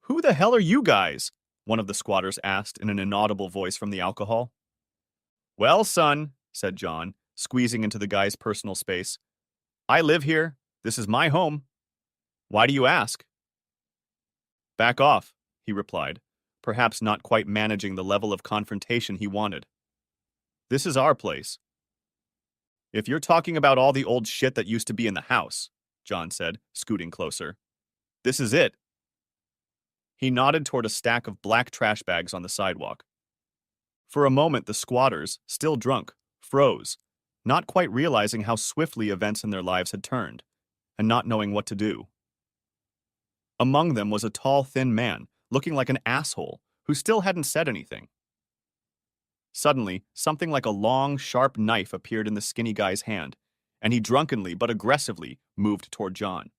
"Who the hell are you guys?" one of the squatters asked in an inaudible voice from the alcohol. "Well, son," said John, squeezing into the guy's personal space, "I live here. This is my home. Why do you ask?" "Back off," he replied, perhaps not quite managing the level of confrontation he wanted. "This is our place." "If you're talking about all the old shit that used to be in the house," John said, scooting closer, "this is it." He nodded toward a stack of black trash bags on the sidewalk. For a moment, the squatters, still drunk, froze, not quite realizing how swiftly events in their lives had turned, and not knowing what to do. Among them was a tall, thin man, looking like an asshole, who still hadn't said anything. Suddenly, something like a long, sharp knife appeared in the skinny guy's hand, and he drunkenly but aggressively moved toward John.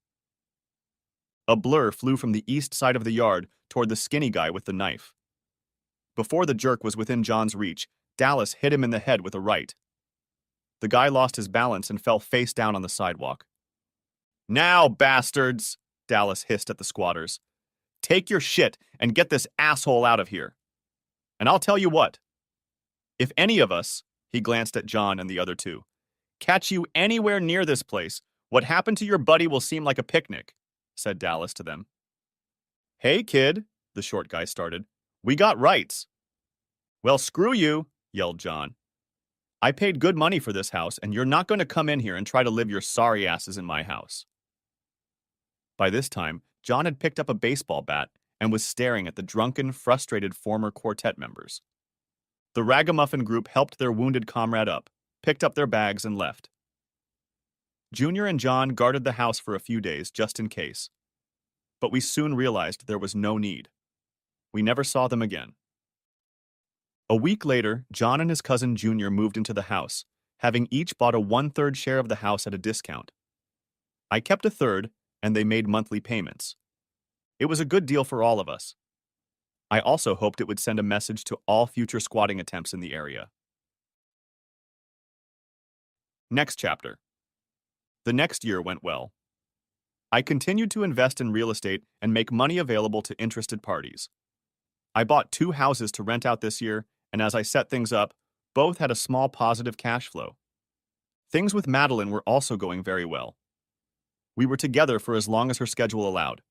A blur flew from the east side of the yard toward the skinny guy with the knife. Before the jerk was within John's reach, Dallas hit him in the head with a right. The guy lost his balance and fell face down on the sidewalk. "Now, bastards," Dallas hissed at the squatters. "Take your shit and get this asshole out of here. And I'll tell you what. If any of us," he glanced at John and the other two, "catch you anywhere near this place, what happened to your buddy will seem like a picnic," said Dallas to them. "Hey, kid," the short guy started. "We got rights." "Well, screw you," yelled John. "I paid good money for this house, and you're not going to come in here and try to live your sorry asses in my house." By this time, John had picked up a baseball bat and was staring at the drunken, frustrated former quartet members. The ragamuffin group helped their wounded comrade up, picked up their bags, and left. Junior and John guarded the house for a few days just in case. But we soon realized there was no need. We never saw them again. A week later, John and his cousin Junior moved into the house, having each bought a 1/3 share of the house at a discount. I kept a third, and they made monthly payments. It was a good deal for all of us. I also hoped it would send a message to all future squatting attempts in the area. Next chapter. The next year went well. I continued to invest in real estate and make money available to interested parties. I bought 2 houses to rent out this year, and as I set things up, both had a small positive cash flow. Things with Madeline were also going very well. We were together for as long as her schedule allowed.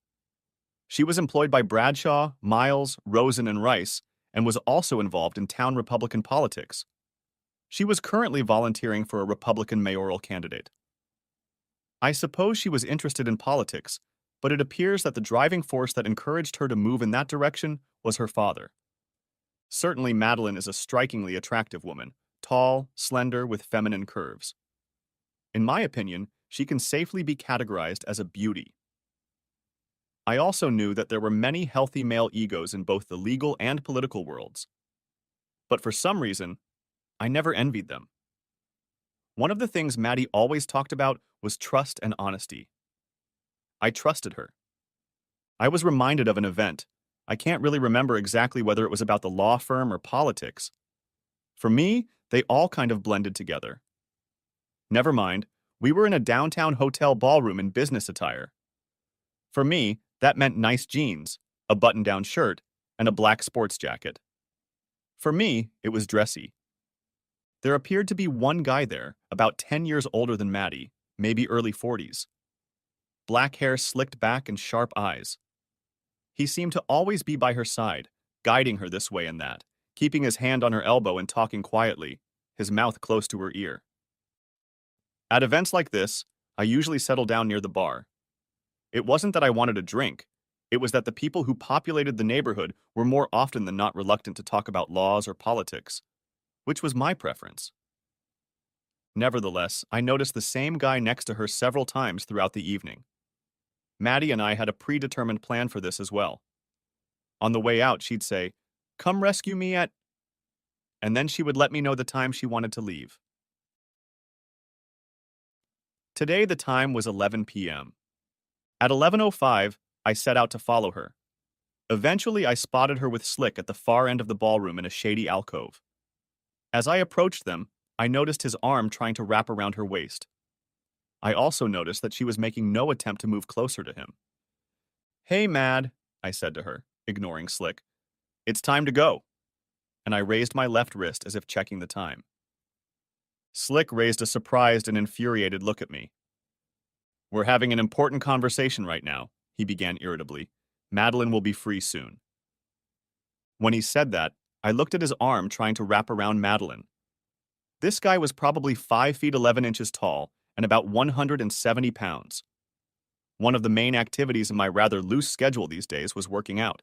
She was employed by Bradshaw, Miles, Rosen, and Rice, and was also involved in town Republican politics. She was currently volunteering for a Republican mayoral candidate. I suppose she was interested in politics, but it appears that the driving force that encouraged her to move in that direction was her father. Certainly, Madeline is a strikingly attractive woman, tall, slender, with feminine curves. In my opinion, she can safely be categorized as a beauty. I also knew that there were many healthy male egos in both the legal and political worlds. But for some reason, I never envied them. One of the things Maddie always talked about was trust and honesty. I trusted her. I was reminded of an event. I can't really remember exactly whether it was about the law firm or politics. For me, they all kind of blended together. Never mind, we were in a downtown hotel ballroom in business attire. For me, that meant nice jeans, a button-down shirt, and a black sports jacket. For me, it was dressy. There appeared to be one guy there, about 10 years older than Maddie, maybe early 40s. Black hair slicked back and sharp eyes. He seemed to always be by her side, guiding her this way and that, keeping his hand on her elbow and talking quietly, his mouth close to her ear. At events like this, I usually settle down near the bar. It wasn't that I wanted a drink. It was that the people who populated the neighborhood were more often than not reluctant to talk about laws or politics, which was my preference. Nevertheless, I noticed the same guy next to her several times throughout the evening. Maddie and I had a predetermined plan for this as well. On the way out, she'd say, "Come rescue me at..." and then she would let me know the time she wanted to leave. Today the time was 11 p.m. At 11:05, I set out to follow her. Eventually, I spotted her with Slick at the far end of the ballroom in a shady alcove. As I approached them, I noticed his arm trying to wrap around her waist. I also noticed that she was making no attempt to move closer to him. "Hey, Mad," I said to her, ignoring Slick. "It's time to go." And I raised my left wrist as if checking the time. Slick raised a surprised and infuriated look at me. "We're having an important conversation right now," he began irritably. "Madeline will be free soon." When he said that, I looked at his arm trying to wrap around Madeline. This guy was probably 5 feet 11 inches tall and about 170 pounds. One of the main activities in my rather loose schedule these days was working out.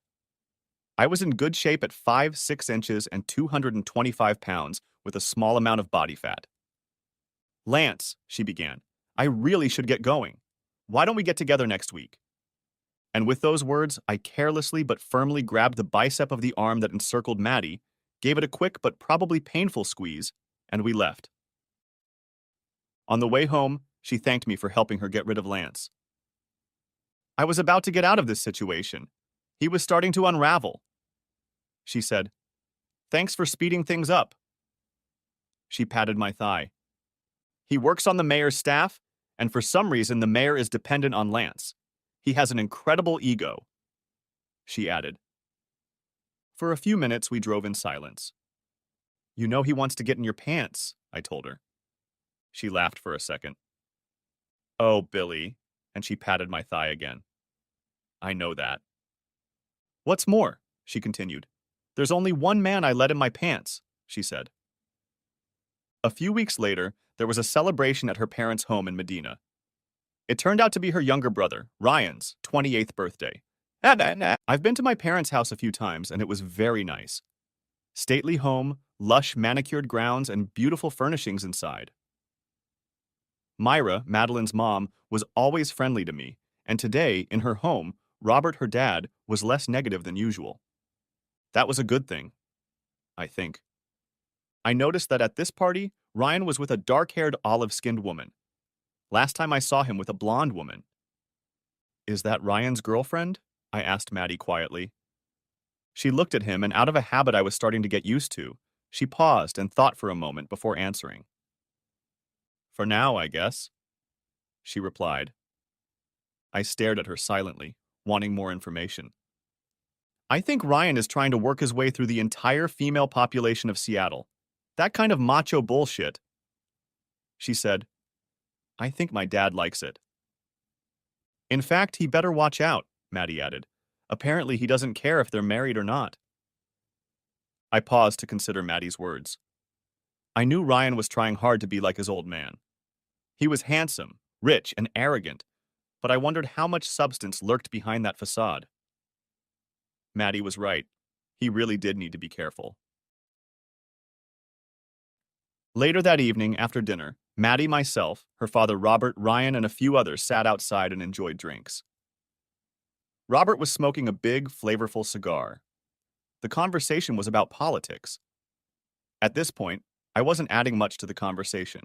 I was in good shape at 5'6" and 225 pounds with a small amount of body fat. "Lance," she began, "I really should get going. Why don't we get together next week?" And with those words, I carelessly but firmly grabbed the bicep of the arm that encircled Maddie, gave it a quick but probably painful squeeze, and we left. On the way home, she thanked me for helping her get rid of Lance. I was about to get out of this situation. He was starting to unravel. She said, "Thanks for speeding things up." She patted my thigh. "He works on the mayor's staff, and for some reason the mayor is dependent on Lance. He has an incredible ego," she added. For a few minutes, we drove in silence. "You know he wants to get in your pants," I told her. She laughed for a second. "Oh, Billy," and she patted my thigh again. "I know that." "What's more," she continued, "there's only one man I let in my pants," she said. A few weeks later, there was a celebration at her parents' home in Medina. It turned out to be her younger brother, Ryan's, 28th birthday. I've been to my parents' house a few times, and it was very nice. Stately home, lush manicured grounds, and beautiful furnishings inside. Myra, Madeline's mom, was always friendly to me, and today, in her home, Robert, her dad, was less negative than usual. That was a good thing, I think. I noticed that at this party, Ryan was with a dark-haired, olive-skinned woman. Last time I saw him with a blonde woman. "Is that Ryan's girlfriend?" I asked Maddie quietly. She looked at him, and out of a habit I was starting to get used to, she paused and thought for a moment before answering. "For now, I guess," she replied. I stared at her silently, wanting more information. "I think Ryan is trying to work his way through the entire female population of Seattle. That kind of macho bullshit." She said, "I think my dad likes it." "In fact, he better watch out," Maddie added. "Apparently he doesn't care if they're married or not." I paused to consider Maddie's words. I knew Ryan was trying hard to be like his old man. He was handsome, rich, and arrogant, but I wondered how much substance lurked behind that facade. Maddie was right. He really did need to be careful. Later that evening, after dinner, Maddie, myself, her father Robert, Ryan, and a few others sat outside and enjoyed drinks. Robert was smoking a big, flavorful cigar. The conversation was about politics. At this point, I wasn't adding much to the conversation.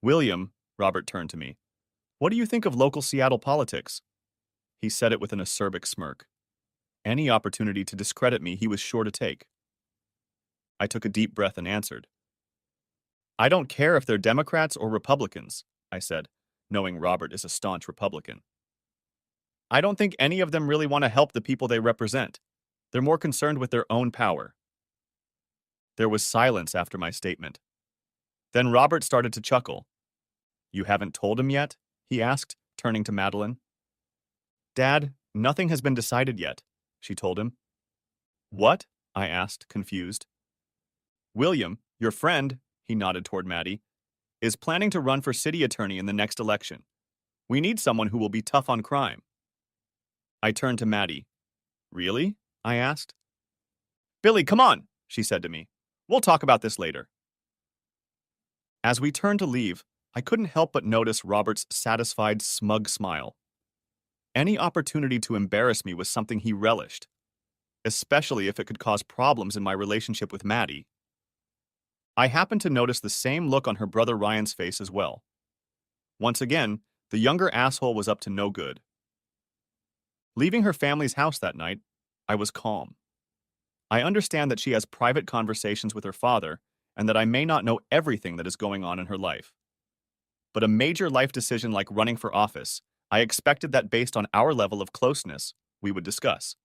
William, Robert turned to me. What do you think of local Seattle politics? He said it with an acerbic smirk. Any opportunity to discredit me he was sure to take. I took a deep breath and answered. I don't care if they're Democrats or Republicans, I said, knowing Robert is a staunch Republican. I don't think any of them really want to help the people they represent. They're more concerned with their own power. There was silence after my statement. Then Robert started to chuckle. You haven't told him yet? He asked, turning to Madeline. Dad, nothing has been decided yet, she told him. What? I asked, confused. William, your friend, he nodded toward Maddie, is planning to run for city attorney in the next election. We need someone who will be tough on crime. I turned to Maddie. Really? I asked. Billy, come on, she said to me. We'll talk about this later. As we turned to leave, I couldn't help but notice Robert's satisfied, smug smile. Any opportunity to embarrass me was something he relished, especially if it could cause problems in my relationship with Maddie. I happened to notice the same look on her brother Ryan's face as well. Once again, the younger asshole was up to no good. Leaving her family's house that night, I was calm. I understand that she has private conversations with her father and that I may not know everything that is going on in her life. But a major life decision like running for office, I expected that based on our level of closeness, we would discuss.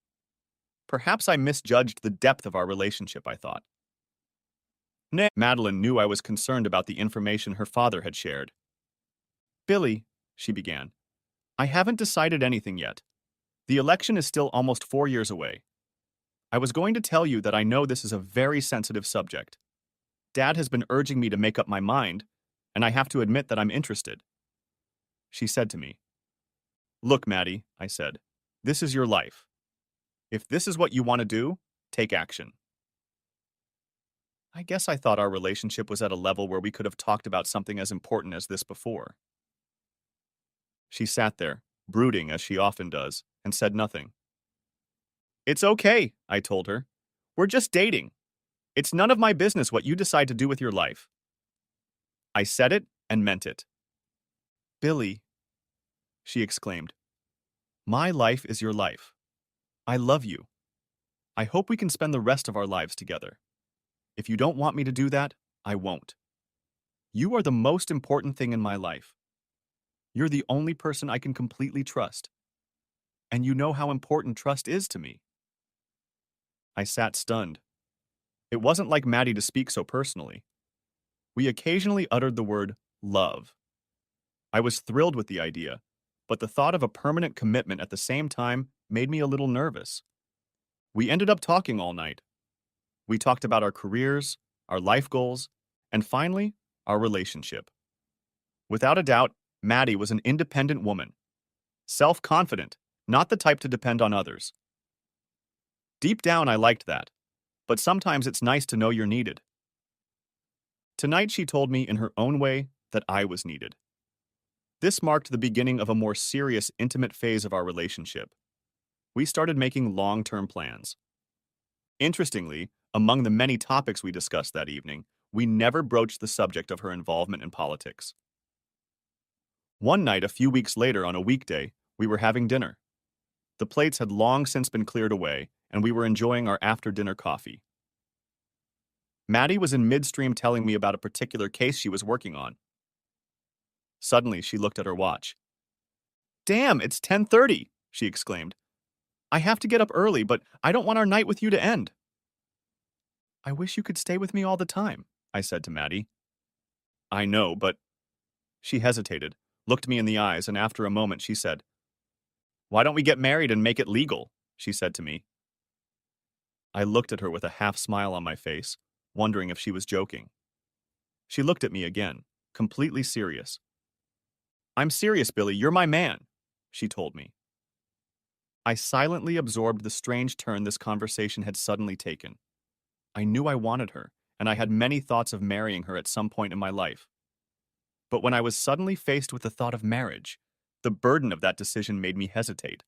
Perhaps I misjudged the depth of our relationship, I thought. Madeline knew I was concerned about the information her father had shared. Billy, she began, I haven't decided anything yet. The election is still almost 4 years away. I was going to tell you that I know this is a very sensitive subject. Dad has been urging me to make up my mind, and I have to admit that I'm interested. She said to me, Look, Maddie, I said, this is your life. If this is what you want to do, take action. I guess I thought our relationship was at a level where we could have talked about something as important as this before. She sat there, brooding as she often does, and said nothing. It's okay, I told her. We're just dating. It's none of my business what you decide to do with your life. I said it and meant it. Billy, she exclaimed, my life is your life. I love you. I hope we can spend the rest of our lives together. If you don't want me to do that, I won't. You are the most important thing in my life. You're the only person I can completely trust. And you know how important trust is to me. I sat stunned. It wasn't like Maddie to speak so personally. We occasionally uttered the word love. I was thrilled with the idea, but the thought of a permanent commitment at the same time made me a little nervous. We ended up talking all night. We talked about our careers, our life goals, and finally, our relationship. Without a doubt, Maddie was an independent woman. Self-confident, not the type to depend on others. Deep down, I liked that, but sometimes it's nice to know you're needed. Tonight, she told me in her own way that I was needed. This marked the beginning of a more serious, intimate phase of our relationship. We started making long-term plans. Interestingly, among the many topics we discussed that evening, we never broached the subject of her involvement in politics. One night, a few weeks later on a weekday, we were having dinner. The plates had long since been cleared away, and we were enjoying our after-dinner coffee. Maddie was in midstream telling me about a particular case she was working on. Suddenly, she looked at her watch. Damn, it's 10:30, she exclaimed. I have to get up early, but I don't want our night with you to end. I wish you could stay with me all the time, I said to Maddie. I know, but... She hesitated, looked me in the eyes, and after a moment she said, Why don't we get married and make it legal? She said to me. I looked at her with a half smile on my face, wondering if she was joking. She looked at me again, completely serious. I'm serious, Billy, you're my man, she told me. I silently absorbed the strange turn this conversation had suddenly taken. I knew I wanted her, and I had many thoughts of marrying her at some point in my life. But when I was suddenly faced with the thought of marriage, the burden of that decision made me hesitate.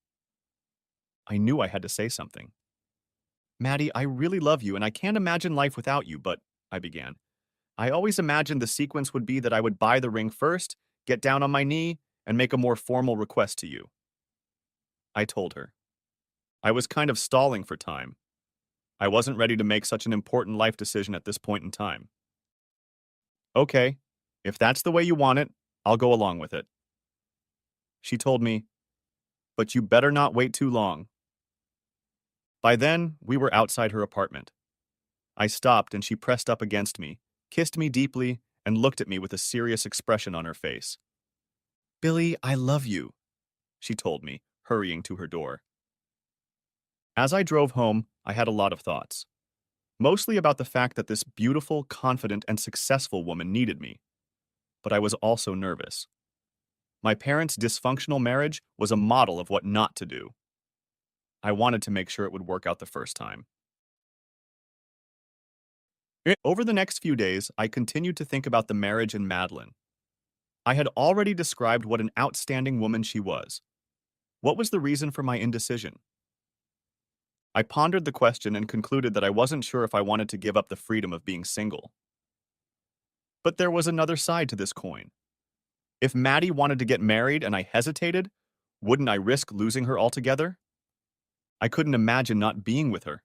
I knew I had to say something. Maddie, I really love you and I can't imagine life without you, but I began. I always imagined the sequence would be that I would buy the ring first, get down on my knee, and make a more formal request to you. I told her. I was kind of stalling for time. I wasn't ready to make such an important life decision at this point in time. Okay, if that's the way you want it, I'll go along with it. She told me, but you better not wait too long. By then, we were outside her apartment. I stopped and she pressed up against me, kissed me deeply, and looked at me with a serious expression on her face. Billy, I love you, she told me, hurrying to her door. As I drove home, I had a lot of thoughts, mostly about the fact that this beautiful, confident, and successful woman needed me. But I was also nervous. My parents' dysfunctional marriage was a model of what not to do. I wanted to make sure it would work out the first time. Over the next few days, I continued to think about the marriage and Madeline. I had already described what an outstanding woman she was. What was the reason for my indecision? I pondered the question and concluded that I wasn't sure if I wanted to give up the freedom of being single. But there was another side to this coin. If Maddie wanted to get married and I hesitated, wouldn't I risk losing her altogether? I couldn't imagine not being with her.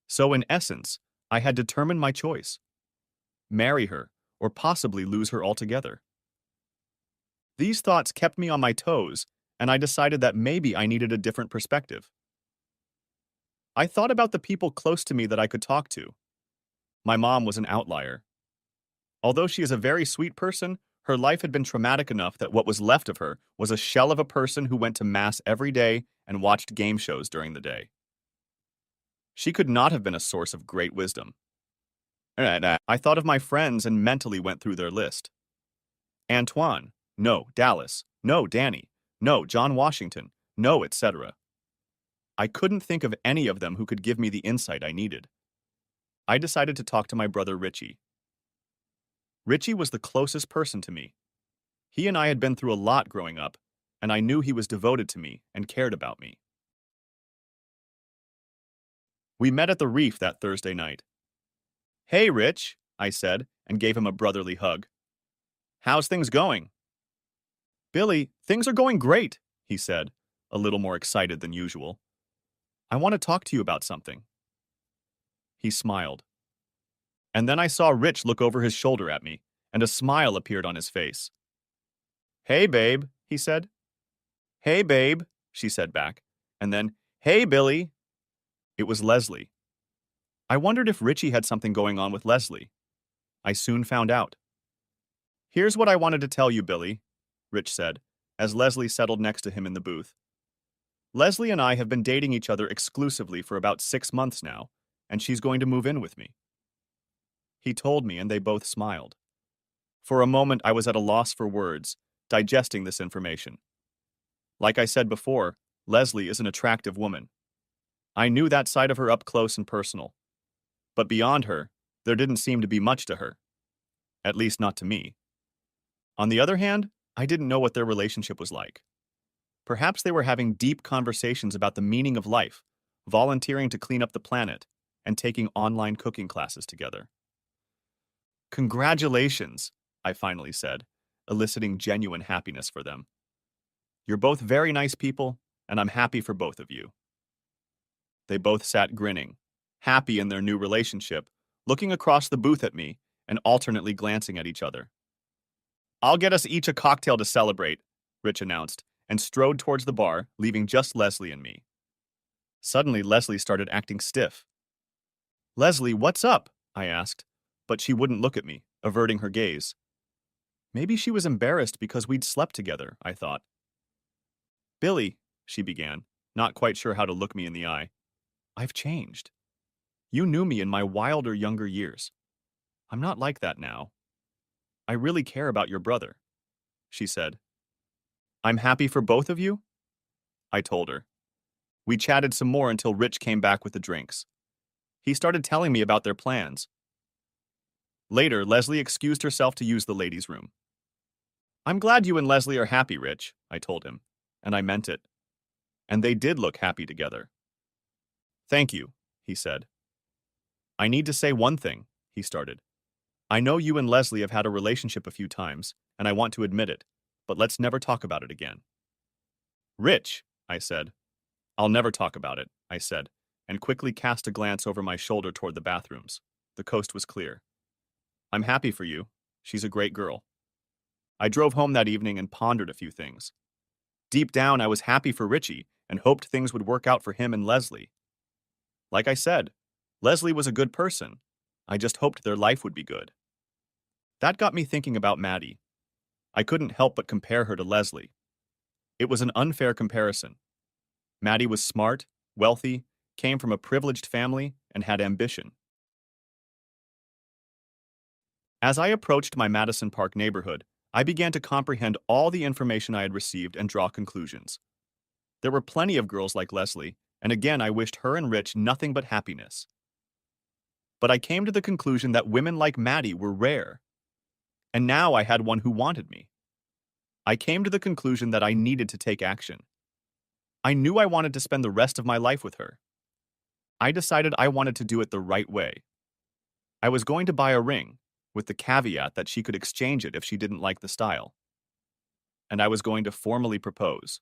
So in essence, I had determined my choice. Marry her, or possibly lose her altogether. These thoughts kept me on my toes, and I decided that maybe I needed a different perspective. I thought about the people close to me that I could talk to. My mom was an outlier. Although she is a very sweet person, her life had been traumatic enough that what was left of her was a shell of a person who went to mass every day and watched game shows during the day. She could not have been a source of great wisdom. I thought of my friends and mentally went through their list. Antoine, no, Dallas, no, Danny, no, John Washington, no, etc. I couldn't think of any of them who could give me the insight I needed. I decided to talk to my brother Richie. Richie was the closest person to me. He and I had been through a lot growing up, and I knew he was devoted to me and cared about me. We met at the Reef that Thursday night. Hey, Rich, I said, and gave him a brotherly hug. How's things going? Billy, things are going great, he said, a little more excited than usual. I want to talk to you about something. He smiled. And then I saw Rich look over his shoulder at me, and a smile appeared on his face. Hey, babe, he said. Hey, babe, she said back, and then, hey, Billy. It was Leslie. I wondered if Richie had something going on with Leslie. I soon found out. Here's what I wanted to tell you, Billy, Rich said, as Leslie settled next to him in the booth. Leslie and I have been dating each other exclusively for about 6 months now, and she's going to move in with me. He told me, and they both smiled. For a moment, I was at a loss for words, digesting this information. Like I said before, Leslie is an attractive woman. I knew that side of her up close and personal. But beyond her, there didn't seem to be much to her. At least not to me. On the other hand, I didn't know what their relationship was like. Perhaps they were having deep conversations about the meaning of life, volunteering to clean up the planet, and taking online cooking classes together. Congratulations, I finally said, eliciting genuine happiness for them. You're both very nice people, and I'm happy for both of you. They both sat grinning, happy in their new relationship, looking across the booth at me and alternately glancing at each other. I'll get us each a cocktail to celebrate, Rich announced, and strode towards the bar, leaving just Leslie and me. Suddenly, Leslie started acting stiff. Leslie, what's up? I asked, but she wouldn't look at me, averting her gaze. Maybe she was embarrassed because we'd slept together, I thought. Billy, she began, not quite sure how to look me in the eye. I've changed. You knew me in my wilder younger years. I'm not like that now. I really care about your brother, she said. I'm happy for both of you? I told her. We chatted some more until Rich came back with the drinks. He started telling me about their plans. Later, Leslie excused herself to use the ladies' room. I'm glad you and Leslie are happy, Rich, I told him, and I meant it. and they did look happy together. "Thank you," he said. "I need to say one thing," he started. "I know you and Leslie have had a relationship a few times, and I want to admit it, but let's never talk about it again." "Rich," I said. "I'll never talk about it," I said, and quickly cast a glance over my shoulder toward the bathrooms. The coast was clear. "I'm happy for you. She's a great girl." I drove home that evening and pondered a few things. Deep down, I was happy for Richie and hoped things would work out for him and Leslie. Like I said, Leslie was a good person. I just hoped their life would be good. That got me thinking about Maddie. I couldn't help but compare her to Leslie. It was an unfair comparison. Maddie was smart, wealthy, came from a privileged family, and had ambition. As I approached my Madison Park neighborhood, I began to comprehend all the information I had received and draw conclusions. There were plenty of girls like Leslie, and again I wished her and Rich nothing but happiness. But I came to the conclusion that women like Maddie were rare, and now I had one who wanted me. I came to the conclusion that I needed to take action. I knew I wanted to spend the rest of my life with her. I decided I wanted to do it the right way. I was going to buy a ring, with the caveat that she could exchange it if she didn't like the style. And I was going to formally propose.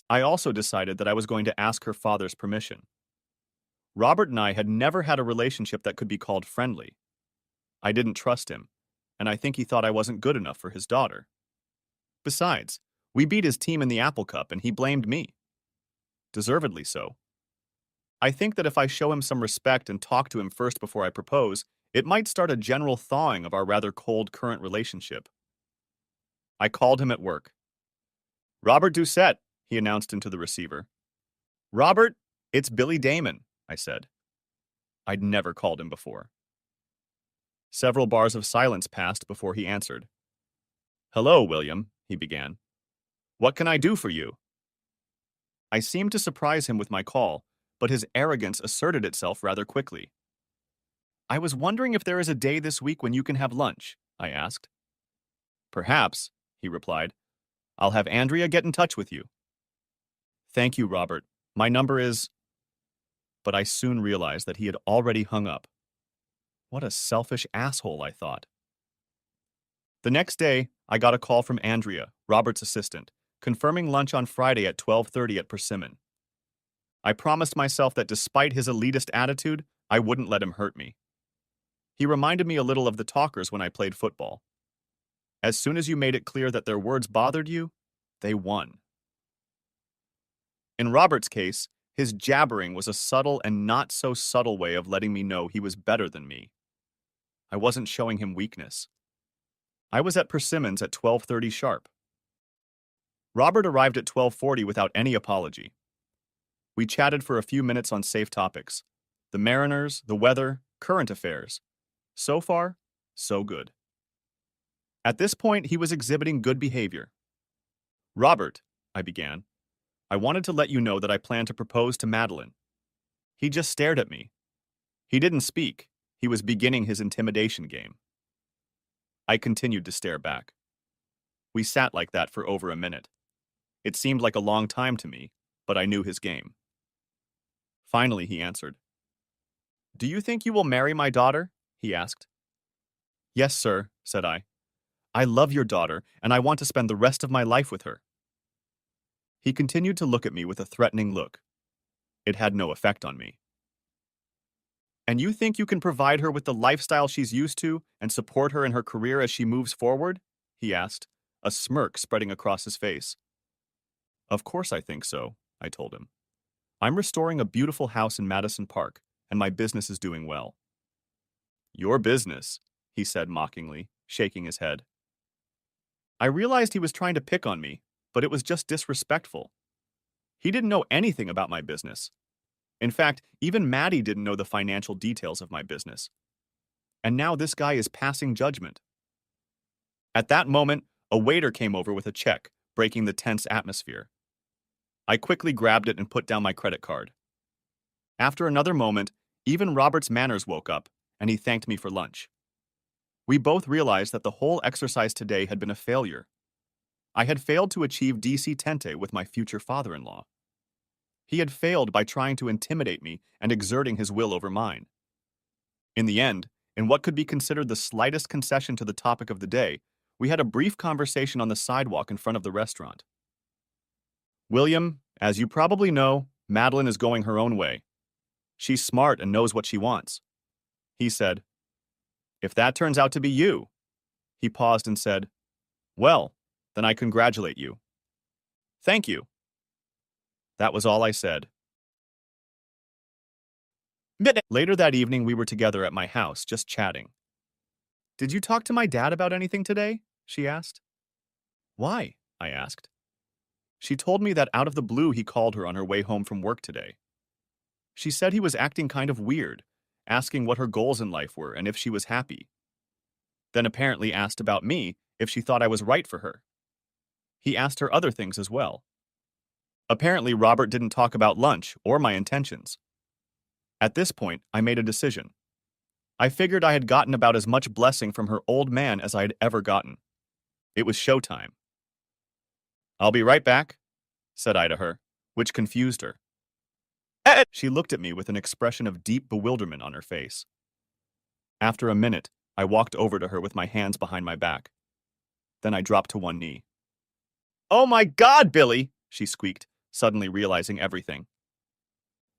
I also decided that I was going to ask her father's permission. Robert and I had never had a relationship that could be called friendly. I didn't trust him, and I think he thought I wasn't good enough for his daughter. Besides, we beat his team in the Apple Cup and he blamed me. Deservedly so. I think that if I show him some respect and talk to him first before I propose, it might start a general thawing of our rather cold current relationship. I called him at work. "Robert Doucette," he announced into the receiver. "Robert, it's Billy Damon," I said. I'd never called him before. Several bars of silence passed before he answered. "Hello, William," he began. "What can I do for you?" I seemed to surprise him with my call, but his arrogance asserted itself rather quickly. "I was wondering if there is a day this week when you can have lunch," I asked. "Perhaps," he replied. "I'll have Andrea get in touch with you." "Thank you, Robert. My number is—" But I soon realized that he had already hung up. What a selfish asshole, I thought. The next day, I got a call from Andrea, Robert's assistant, confirming lunch on Friday at 12:30 at Persimmon. I promised myself that despite his elitist attitude, I wouldn't let him hurt me. He reminded me a little of the talkers when I played football. As soon as you made it clear that their words bothered you, they won. In Robert's case, his jabbering was a subtle and not so subtle way of letting me know he was better than me. I wasn't showing him weakness. I was at Persimmon's at 12:30 sharp. Robert arrived at 12:40 without any apology. We chatted for a few minutes on safe topics: the Mariners, the weather, current affairs. So far, so good. At this point, he was exhibiting good behavior. "Robert," I began, "I wanted to let you know that I plan to propose to Madeline." He just stared at me. He didn't speak. He was beginning his intimidation game. I continued to stare back. We sat like that for over a minute. It seemed like a long time to me, but I knew his game. Finally, he answered. "Do you think you will marry my daughter?" he asked. "Yes, sir," said I. "I love your daughter, and I want to spend the rest of my life with her." He continued to look at me with a threatening look. It had no effect on me. "And you think you can provide her with the lifestyle she's used to and support her in her career as she moves forward?" he asked, a smirk spreading across his face. "Of course I think so," I told him. "I'm restoring a beautiful house in Madison Park, and my business is doing well." "Your business," he said mockingly, shaking his head. I realized he was trying to pick on me, but it was just disrespectful. He didn't know anything about my business. In fact, even Maddie didn't know the financial details of my business. And now this guy is passing judgment. At that moment, a waiter came over with a check, breaking the tense atmosphere. I quickly grabbed it and put down my credit card. After another moment, even Robert's manners woke up, and he thanked me for lunch. We both realized that the whole exercise today had been a failure. I had failed to achieve DC Tente with my future father-in-law. He had failed by trying to intimidate me and exerting his will over mine. In the end, in what could be considered the slightest concession to the topic of the day, we had a brief conversation on the sidewalk in front of the restaurant. William, as you probably know, Madeline is going her own way. She's smart and knows what she wants. He said, if that turns out to be you. He paused and said, well, then I congratulate you. Thank you. That was all I said. Later that evening, we were together at my house, just chatting. Did you talk to my dad about anything today? She asked. Why? I asked. She told me that out of the blue he called her on her way home from work today. She said he was acting kind of weird, asking what her goals in life were and if she was happy. Then apparently asked about me, if she thought I was right for her. He asked her other things as well. Apparently Robert didn't talk about lunch or my intentions. At this point, I made a decision. I figured I had gotten about as much blessing from her old man as I had ever gotten. It was showtime. I'll be right back, said I to her, which confused her. She looked at me with an expression of deep bewilderment on her face. After a minute, I walked over to her with my hands behind my back. Then I dropped to one knee. Oh my God, Billy, she squeaked, suddenly realizing everything.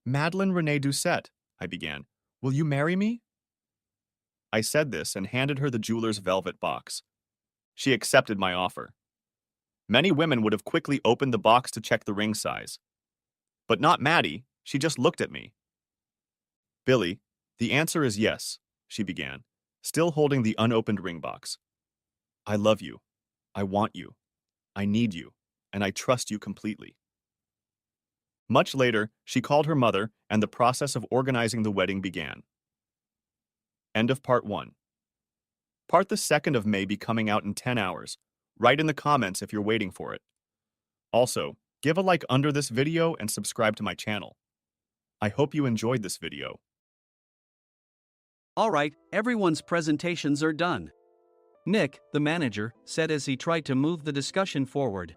Madeline Renee Doucette, I began. Will you marry me? I said this and handed her the jeweler's velvet box. She accepted my offer. Many women would have quickly opened the box to check the ring size. But not Maddie, she just looked at me. Billy, the answer is yes, she began, still holding the unopened ring box. I love you. I want you. I need you. And I trust you completely. Much later, she called her mother, and the process of organizing the wedding began. End of part 1. Part the 2nd of may be coming out in 10 hours. Write in the comments if you're waiting for it. Also, give a like under this video and subscribe to my channel. I hope you enjoyed this video. Alright, everyone's presentations are done. Nick, the manager, said as he tried to move the discussion forward.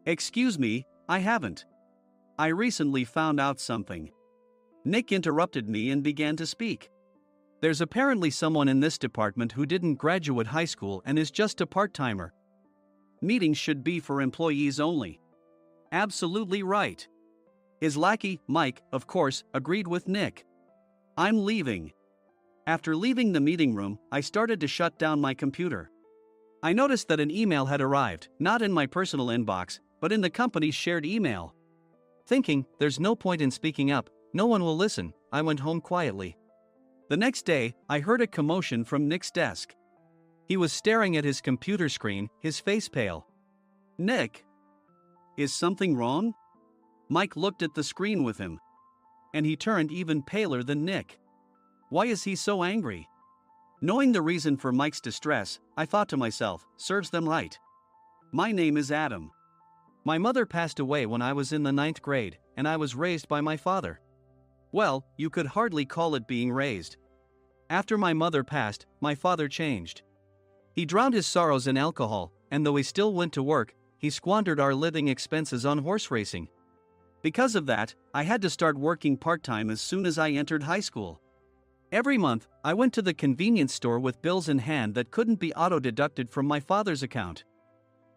Excuse me, I haven't. I recently found out something. Nick interrupted me and began to speak. There's apparently someone in this department who didn't graduate high school and is just a part-timer. Meetings should be for employees only. Absolutely right. His lackey, Mike, of course, agreed with Nick. I'm leaving. After leaving the meeting room, I started to shut down my computer. I noticed that an email had arrived, not in my personal inbox, but in the company's shared email. Thinking, there's no point in speaking up, no one will listen, I went home quietly. The next day, I heard a commotion from Nick's desk. He was staring at his computer screen, his face pale. Nick? Is something wrong? Mike looked at the screen with him. And he turned even paler than Nick. Why is he so angry? Knowing the reason for Mike's distress, I thought to myself, serves them right. My name is Adam. My mother passed away when I was in the 9th grade, and I was raised by my father. Well, you could hardly call it being raised. After my mother passed, my father changed. He drowned his sorrows in alcohol, and though he still went to work, he squandered our living expenses on horse racing. Because of that, I had to start working part-time as soon as I entered high school. Every month, I went to the convenience store with bills in hand that couldn't be auto-deducted from my father's account.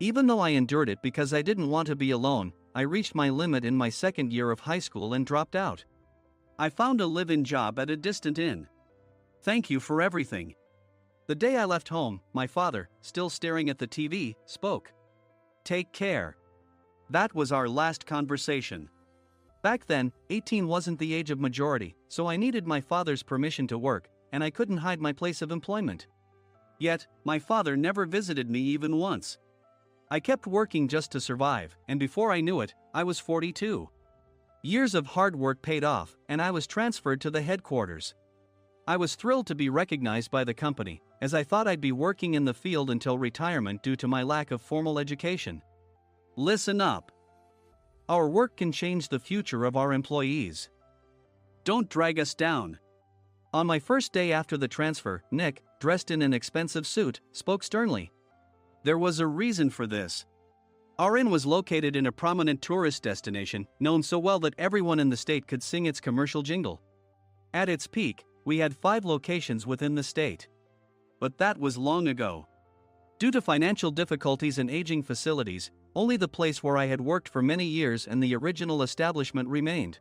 Even though I endured it because I didn't want to be alone, I reached my limit in my 2nd year of high school and dropped out. I found a live-in job at a distant inn. Thank you for everything. The day I left home, my father, still staring at the TV, spoke. Take care. That was our last conversation. Back then, 18 wasn't the age of majority, so I needed my father's permission to work, and I couldn't hide my place of employment. Yet, my father never visited me even once. I kept working just to survive, and before I knew it, I was 42. Years of hard work paid off, and I was transferred to the headquarters. I was thrilled to be recognized by the company, as I thought I'd be working in the field until retirement due to my lack of formal education. Listen up. Our work can change the future of our employees. Don't drag us down. On my first day after the transfer, Nick, dressed in an expensive suit, spoke sternly. There was a reason for this. Our inn was located in a prominent tourist destination, known so well that everyone in the state could sing its commercial jingle. At its peak, we had 5 locations within the state. But that was long ago. Due to financial difficulties and aging facilities, only the place where I had worked for many years and the original establishment remained.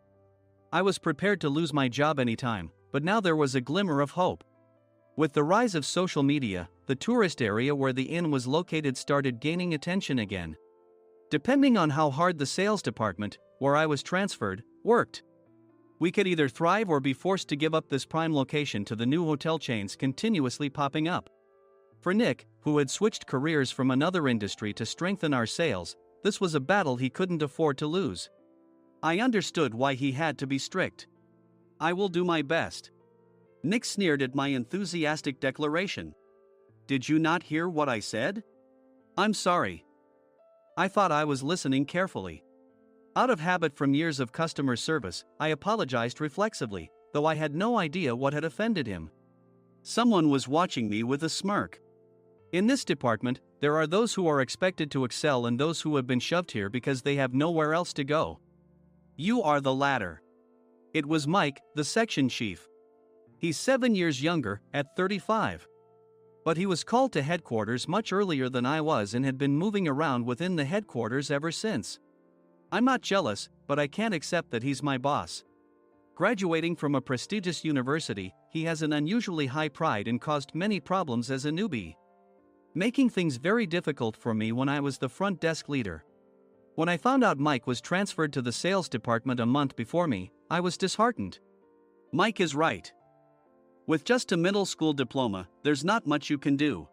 I was prepared to lose my job anytime, but now there was a glimmer of hope. With the rise of social media, the tourist area where the inn was located started gaining attention again. Depending on how hard the sales department, where I was transferred, worked, we could either thrive or be forced to give up this prime location to the new hotel chains continuously popping up. For Nick, who had switched careers from another industry to strengthen our sales, this was a battle he couldn't afford to lose. I understood why he had to be strict. "I will do my best." Nick sneered at my enthusiastic declaration. "Did you not hear what I said?" "I'm sorry." I thought I was listening carefully. Out of habit from years of customer service, I apologized reflexively, though I had no idea what had offended him. Someone was watching me with a smirk. In this department, there are those who are expected to excel and those who have been shoved here because they have nowhere else to go. You are the latter. It was Mike, the section chief. He's 7 years younger, at 35. But he was called to headquarters much earlier than I was and had been moving around within the headquarters ever since. I'm not jealous, but I can't accept that he's my boss. Graduating from a prestigious university, he has an unusually high pride and caused many problems as a newbie, making things very difficult for me when I was the front desk leader. When I found out Mike was transferred to the sales department a month before me, I was disheartened. Mike is right. With just a middle school diploma, there's not much you can do.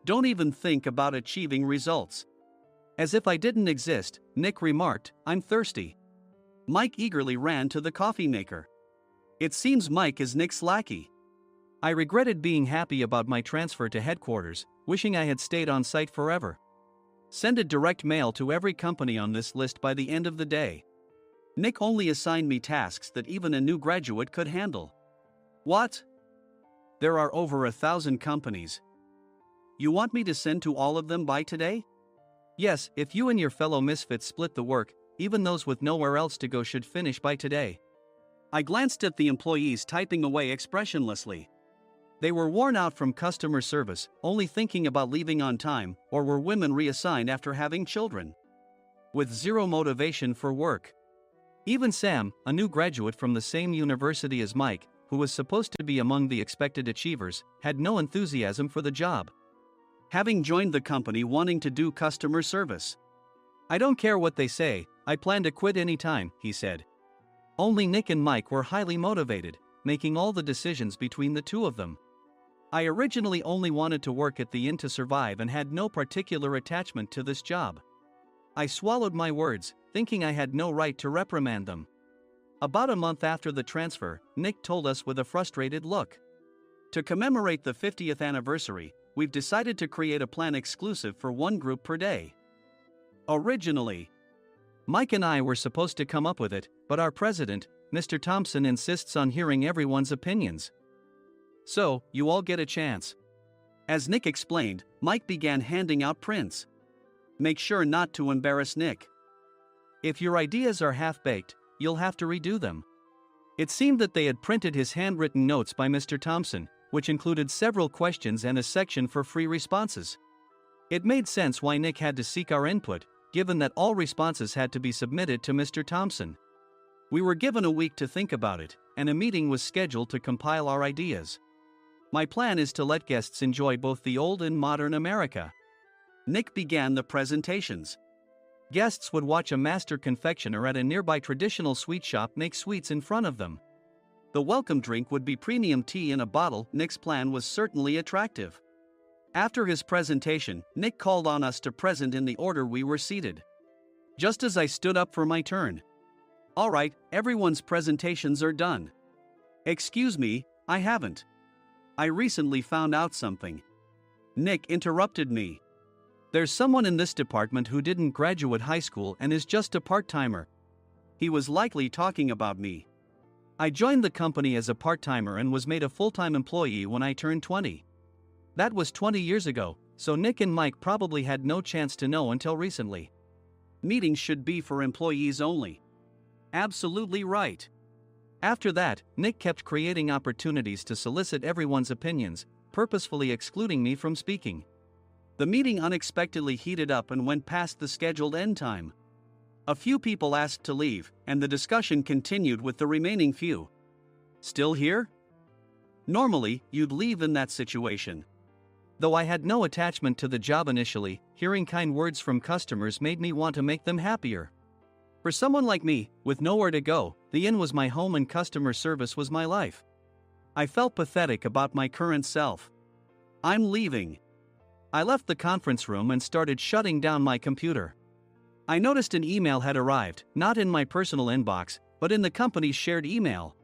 Don't even think about achieving results. As if I didn't exist, Nick remarked, "I'm thirsty." Mike eagerly ran to the coffee maker. It seems Mike is Nick's lackey. I regretted being happy about my transfer to headquarters, wishing I had stayed on site forever. Send a direct mail to every company on this list by the end of the day. Nick only assigned me tasks that even a new graduate could handle. What? There are over 1,000 companies. You want me to send to all of them by today? Yes, if you and your fellow misfits split the work, even those with nowhere else to go should finish by today. I glanced at the employees typing away expressionlessly. They were worn out from customer service, only thinking about leaving on time, or were women reassigned after having children, with zero motivation for work. Even Sam, a new graduate from the same university as Mike, who was supposed to be among the expected achievers, had no enthusiasm for the job, having joined the company wanting to do customer service. "I don't care what they say, I plan to quit any time," he said. Only Nick and Mike were highly motivated, making all the decisions between the two of them. I originally only wanted to work at the inn to survive and had no particular attachment to this job. I swallowed my words, thinking I had no right to reprimand them. About a month after the transfer, Nick told us with a frustrated look. "To commemorate the 50th anniversary, we've decided to create a plan exclusive for one group per day. Originally, Mike and I were supposed to come up with it, but our president, Mr. Thompson, insists on hearing everyone's opinions. So, you all get a chance." As Nick explained, Mike began handing out prints. Make sure not to embarrass Nick. If your ideas are half-baked, you'll have to redo them. It seemed that they had printed his handwritten notes by Mr. Thompson, which included several questions and a section for free responses. It made sense why Nick had to seek our input, given that all responses had to be submitted to Mr. Thompson. We were given a week to think about it, and a meeting was scheduled to compile our ideas. My plan is to let guests enjoy both the old and modern America. Nick began the presentations. Guests would watch a master confectioner at a nearby traditional sweet shop make sweets in front of them. The welcome drink would be premium tea in a bottle. Nick's plan was certainly attractive. After his presentation, Nick called on us to present in the order we were seated. Just as I stood up for my turn. "All right, everyone's presentations are done." "Excuse me, I haven't. I recently found out something." Nick interrupted me. "There's someone in this department who didn't graduate high school and is just a part-timer." He was likely talking about me. I joined the company as a part-timer and was made a full-time employee when I turned 20. That was 20 years ago, so Nick and Mike probably had no chance to know until recently. meetings should be for employees only. Absolutely right. After that, Nick kept creating opportunities to solicit everyone's opinions, purposefully excluding me from speaking. The meeting unexpectedly heated up and went past the scheduled end time. A few people asked to leave, and the discussion continued with the remaining few. Still here? Normally, you'd leave in that situation. Though I had no attachment to the job initially, hearing kind words from customers made me want to make them happier. For someone like me, with nowhere to go, the inn was my home and customer service was my life. I felt pathetic about my current self. I'm leaving. I left the conference room and started shutting down my computer. I noticed an email had arrived, not in my personal inbox, but in the company's shared email.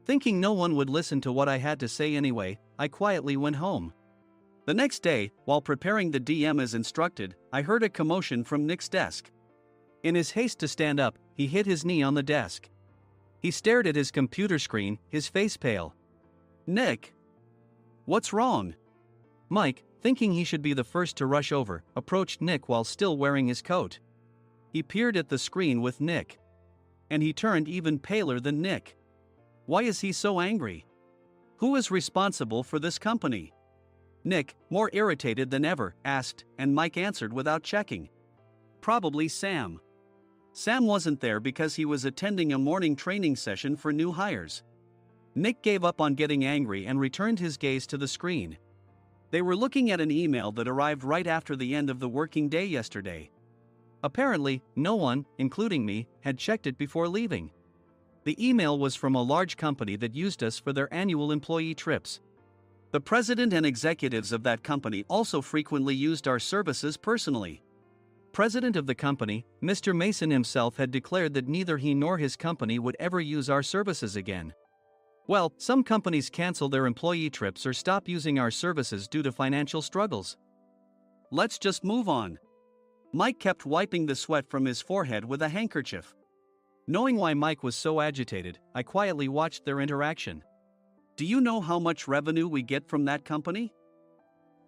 Thinking no one would listen to what I had to say anyway, I quietly went home. The next day, while preparing the DM as instructed, I heard a commotion from Nick's desk. In his haste to stand up, he hit his knee on the desk. He stared at his computer screen, his face pale. "Nick! What's wrong?" Mike, thinking he should be the first to rush over, approached Nick while still wearing his coat. He peered at the screen with Nick. And he turned even paler than Nick. Why is he so angry? Who is responsible for this company? Nick, more irritated than ever, asked, and Mike answered without checking. Probably Sam. Sam wasn't there because he was attending a morning training session for new hires. Nick gave up on getting angry and returned his gaze to the screen. They were looking at an email that arrived right after the end of the working day yesterday. Apparently, no one, including me, had checked it before leaving. The email was from a large company that used us for their annual employee trips. The president and executives of that company also frequently used our services personally. President of the company, Mr. Mason himself had declared that neither he nor his company would ever use our services again. Well, some companies cancel their employee trips or stop using our services due to financial struggles. Let's just move on. Mike kept wiping the sweat from his forehead with a handkerchief. Knowing why Mike was so agitated, I quietly watched their interaction. Do you know how much revenue we get from that company?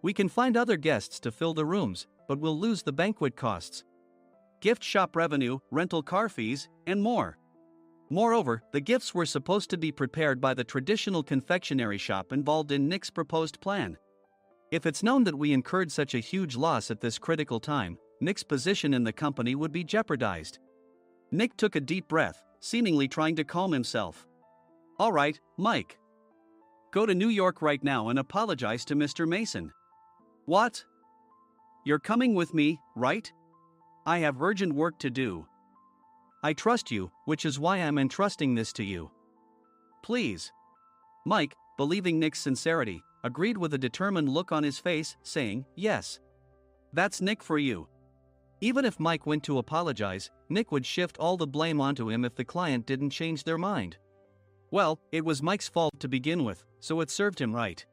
We can find other guests to fill the rooms, but we'll lose the banquet costs, gift shop revenue, rental car fees, and more. Moreover, the gifts were supposed to be prepared by the traditional confectionery shop involved in Nick's proposed plan. If it's known that we incurred such a huge loss at this critical time, Nick's position in the company would be jeopardized. Nick took a deep breath, seemingly trying to calm himself. All right, Mike. Go to New York right now and apologize to Mr. Mason. What? You're coming with me, right? I have urgent work to do. I trust you, which is why I'm entrusting this to you. Please. Mike, believing Nick's sincerity, agreed with a determined look on his face, saying, yes. That's Nick for you. Even if Mike went to apologize, Nick would shift all the blame onto him if the client didn't change their mind. Well, it was Mike's fault to begin with, so it served him right.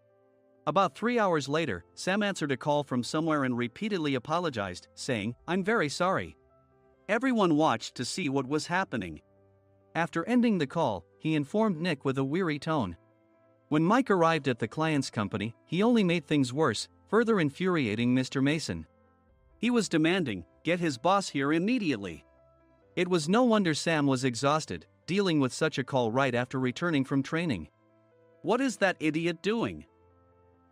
About 3 hours later, Sam answered a call from somewhere and repeatedly apologized, saying, I'm very sorry. Everyone watched to see what was happening. After ending the call, he informed Nick with a weary tone. When Mike arrived at the client's company, he only made things worse, further infuriating Mr. Mason. He was demanding, get his boss here immediately. It was no wonder Sam was exhausted, dealing with such a call right after returning from training. What is that idiot doing?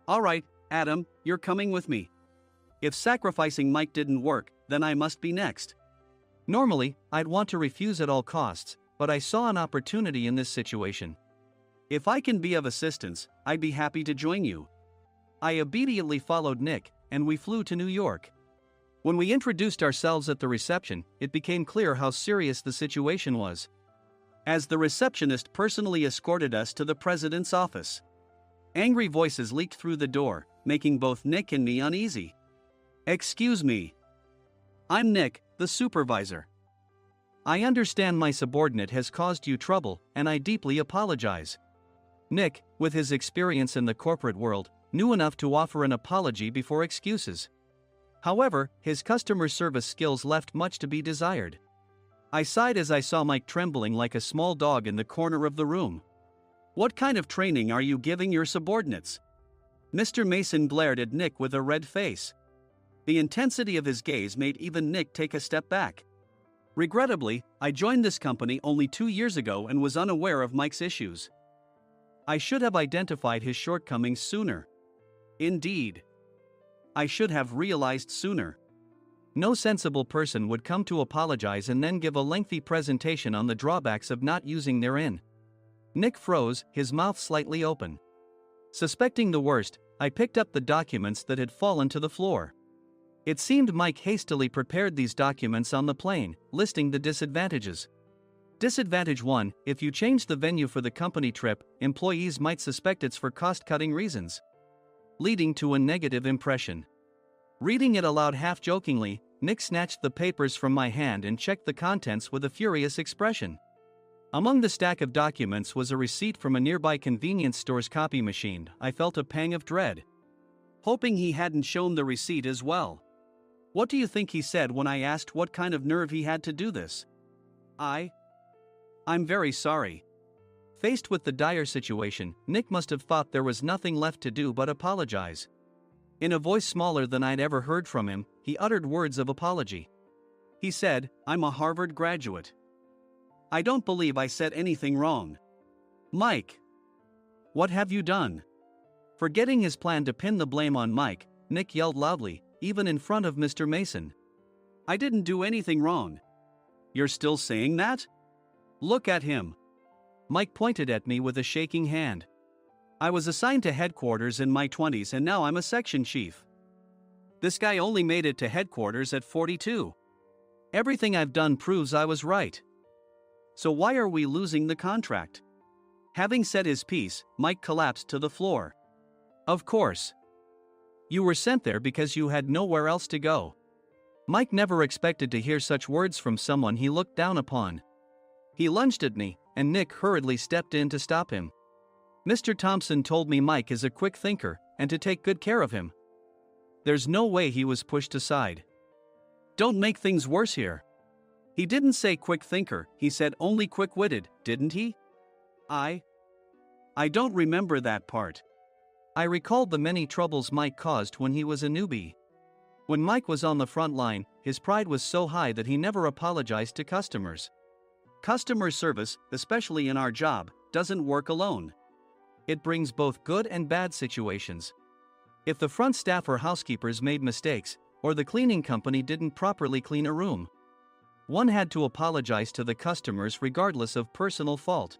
All right, Adam, you're coming with me. If sacrificing Mike didn't work, then I must be next. Normally, I'd want to refuse at all costs, but I saw an opportunity in this situation. If I can be of assistance, I'd be happy to join you. I obediently followed Nick, and we flew to New York. When we introduced ourselves at the reception, it became clear how serious the situation was. As the receptionist personally escorted us to the president's office. Angry voices leaked through the door, making both Nick and me uneasy. Excuse me. I'm Nick, the supervisor. I understand my subordinate has caused you trouble, and I deeply apologize. Nick, with his experience in the corporate world, knew enough to offer an apology before excuses. However, his customer service skills left much to be desired. I sighed as I saw Mike trembling like a small dog in the corner of the room. What kind of training are you giving your subordinates? Mr. Mason glared at Nick with a red face. The intensity of his gaze made even Nick take a step back. Regrettably, I joined this company only 2 years ago and was unaware of Mike's issues. I should have identified his shortcomings sooner. Indeed, I should have realized sooner. No sensible person would come to apologize and then give a lengthy presentation on the drawbacks of not using their in. Nick froze, his mouth slightly open. Suspecting the worst, I picked up the documents that had fallen to the floor. It seemed Mike hastily prepared these documents on the plane, listing the disadvantages. Disadvantage 1: if you change the venue for the company trip, employees might suspect it's for cost-cutting reasons, leading to a negative impression. Reading it aloud half-jokingly, Nick snatched the papers from my hand and checked the contents with a furious expression. Among the stack of documents was a receipt from a nearby convenience store's copy machine. I felt a pang of dread, hoping he hadn't shown the receipt as well. What do you think he said when I asked what kind of nerve he had to do this? I'm very sorry. Faced with the dire situation, Nick must have thought there was nothing left to do but apologize. In a voice smaller than I'd ever heard from him, he uttered words of apology. He said, "I'm a Harvard graduate. I don't believe I said anything wrong." Mike, what have you done? Forgetting his plan to pin the blame on Mike, Nick yelled loudly, even in front of Mr. Mason. "I didn't do anything wrong." "You're still saying that? Look at him." Mike pointed at me with a shaking hand. "I was assigned to headquarters in my 20s and now I'm a section chief. This guy only made it to headquarters at 42. Everything I've done proves I was right. So why are we losing the contract?" Having said his piece, Mike collapsed to the floor. "Of course. You were sent there because you had nowhere else to go." Mike never expected to hear such words from someone he looked down upon. He lunged at me, and Nick hurriedly stepped in to stop him. "Mr. Thompson told me Mike is a quick thinker, and to take good care of him." There's no way he was pushed aside. "Don't make things worse here." "He didn't say quick thinker, he said only quick-witted, didn't he?" I don't remember that part." I recalled the many troubles Mike caused when he was a newbie. When Mike was on the front line, his pride was so high that he never apologized to customers. Customer service, especially in our job, doesn't work alone. It brings both good and bad situations. If the front staff or housekeepers made mistakes, or the cleaning company didn't properly clean a room, one had to apologize to the customers regardless of personal fault.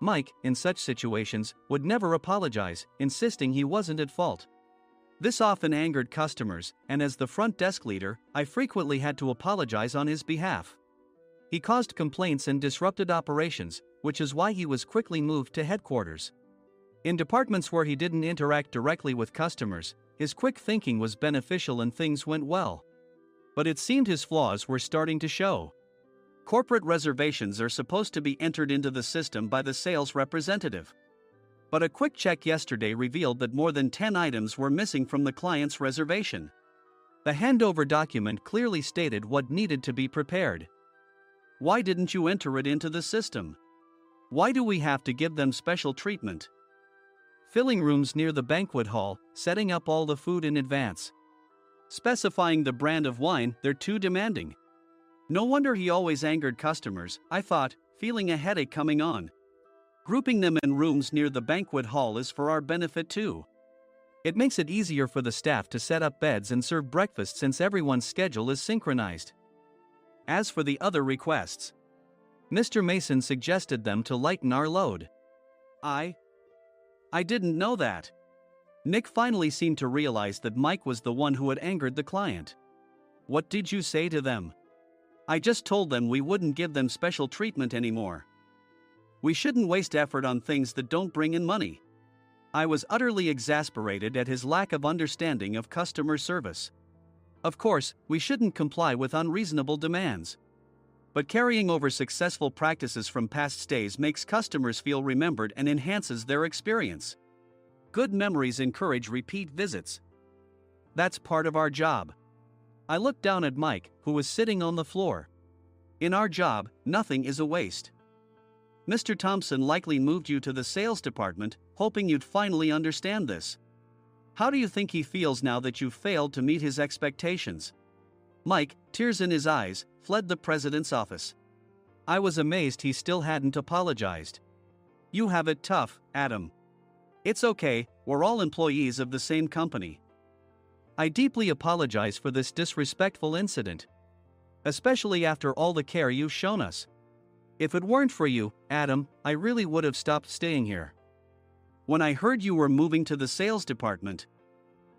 Mike, in such situations, would never apologize, insisting he wasn't at fault. This often angered customers, and as the front desk leader, I frequently had to apologize on his behalf. He caused complaints and disrupted operations, which is why he was quickly moved to headquarters. In departments where he didn't interact directly with customers, his quick thinking was beneficial and things went well. But it seemed his flaws were starting to show. Corporate reservations are supposed to be entered into the system by the sales representative. But a quick check yesterday revealed that more than 10 items were missing from the client's reservation. The handover document clearly stated what needed to be prepared. Why didn't you enter it into the system? Why do we have to give them special treatment? Filling rooms near the banquet hall, setting up all the food in advance. Specifying the brand of wine, they're too demanding. No wonder he always angered customers, I thought, feeling a headache coming on. Grouping them in rooms near the banquet hall is for our benefit too. It makes it easier for the staff to set up beds and serve breakfast since everyone's schedule is synchronized. As for the other requests, Mr. Mason suggested them to lighten our load. I didn't know that. Nick finally seemed to realize that Mike was the one who had angered the client. What did you say to them? I just told them we wouldn't give them special treatment anymore. We shouldn't waste effort on things that don't bring in money. I was utterly exasperated at his lack of understanding of customer service. Of course, we shouldn't comply with unreasonable demands. But carrying over successful practices from past stays makes customers feel remembered and enhances their experience. Good memories encourage repeat visits. That's part of our job. I looked down at Mike, who was sitting on the floor. In our job, nothing is a waste. Mr. Thompson likely moved you to the sales department, hoping you'd finally understand this. How do you think he feels now that you failed to meet his expectations? Mike, tears in his eyes, fled the president's office. I was amazed he still hadn't apologized. You have it tough, Adam. It's okay, we're all employees of the same company. I deeply apologize for this disrespectful incident. Especially after all the care you've shown us. If it weren't for you, Adam, I really would have stopped staying here. When I heard you were moving to the sales department,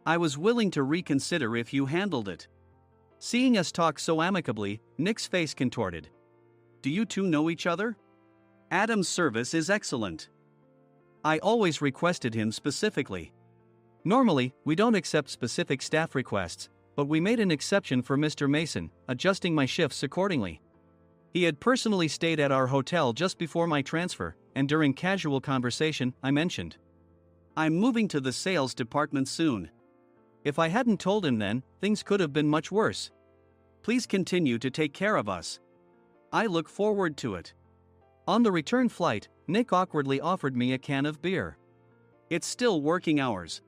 I was willing to reconsider if you handled it. Seeing us talk so amicably, Nick's face contorted. Do you two know each other? Adam's service is excellent. I always requested him specifically. Normally, we don't accept specific staff requests, but we made an exception for Mr. Mason, adjusting my shifts accordingly. He had personally stayed at our hotel just before my transfer, and during casual conversation, I mentioned, I'm moving to the sales department soon. If I hadn't told him then, things could have been much worse. Please continue to take care of us. I look forward to it. On the return flight, Nick awkwardly offered me a can of beer. It's still working hours.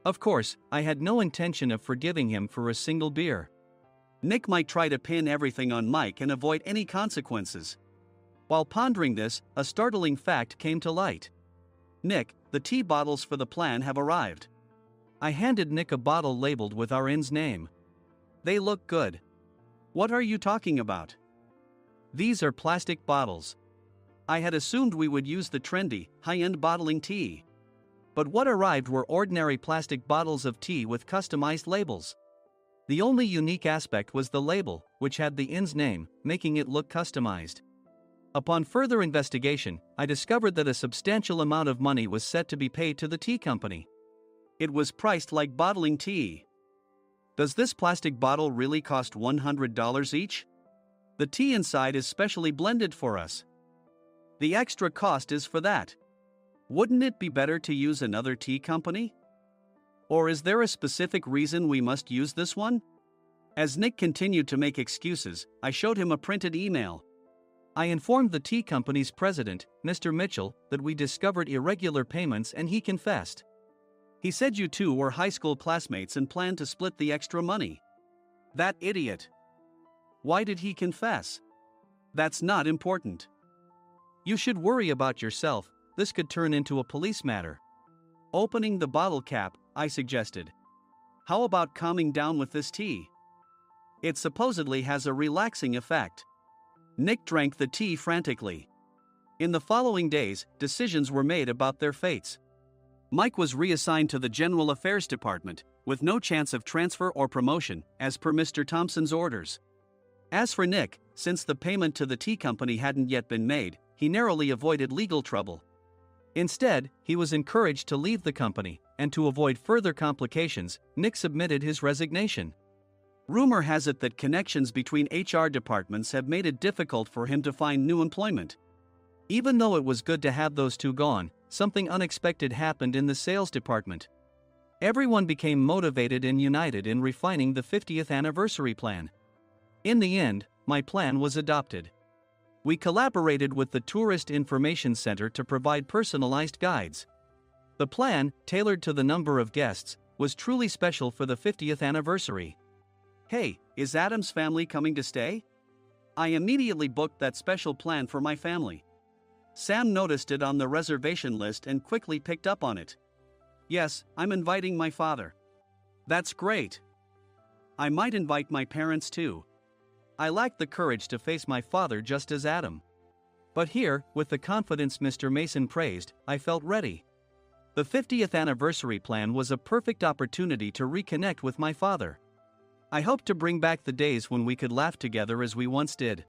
Of course, I had no intention of forgiving him for a single beer. Nick might try to pin everything on Mike and avoid any consequences. While pondering this, a startling fact came to light. Nick, the tea bottles for the plan have arrived. I handed Nick a bottle labeled with our inn's name. They look good. What are you talking about? These are plastic bottles. I had assumed we would use the trendy, high-end bottling tea. But what arrived were ordinary plastic bottles of tea with customized labels. The only unique aspect was the label, which had the inn's name, making it look customized. Upon further investigation, I discovered that a substantial amount of money was set to be paid to the tea company. It was priced like bottling tea. Does this plastic bottle really cost $100 each? The tea inside is specially blended for us. The extra cost is for that. Wouldn't it be better to use another tea company? Or is there a specific reason we must use this one? As Nick continued to make excuses, I showed him a printed email. I informed the tea company's president, Mr. Mitchell, that we discovered irregular payments and he confessed. He said you two were high school classmates and planned to split the extra money. That idiot. Why did he confess? That's not important. You should worry about yourself, this could turn into a police matter. Opening the bottle cap, I suggested. How about calming down with this tea? It supposedly has a relaxing effect. Nick drank the tea frantically. In the following days, decisions were made about their fates. Mike was reassigned to the General Affairs Department, with no chance of transfer or promotion, as per Mr. Thompson's orders. As for Nick, since the payment to the tea company hadn't yet been made, he narrowly avoided legal trouble. Instead, he was encouraged to leave the company, and to avoid further complications, Nick submitted his resignation. Rumor has it that connections between HR departments have made it difficult for him to find new employment. Even though it was good to have those two gone, something unexpected happened in the sales department. Everyone became motivated and united in refining the 50th anniversary plan. In the end, my plan was adopted. We collaborated with the Tourist Information Center to provide personalized guides. The plan, tailored to the number of guests, was truly special for the 50th anniversary. Hey, is Adam's family coming to stay? I immediately booked that special plan for my family. Sam noticed it on the reservation list and quickly picked up on it. Yes, I'm inviting my father. That's great. I might invite my parents too. I lacked the courage to face my father just as Adam. But here, with the confidence Mr. Mason praised, I felt ready. The 50th anniversary plan was a perfect opportunity to reconnect with my father. I hoped to bring back the days when we could laugh together as we once did.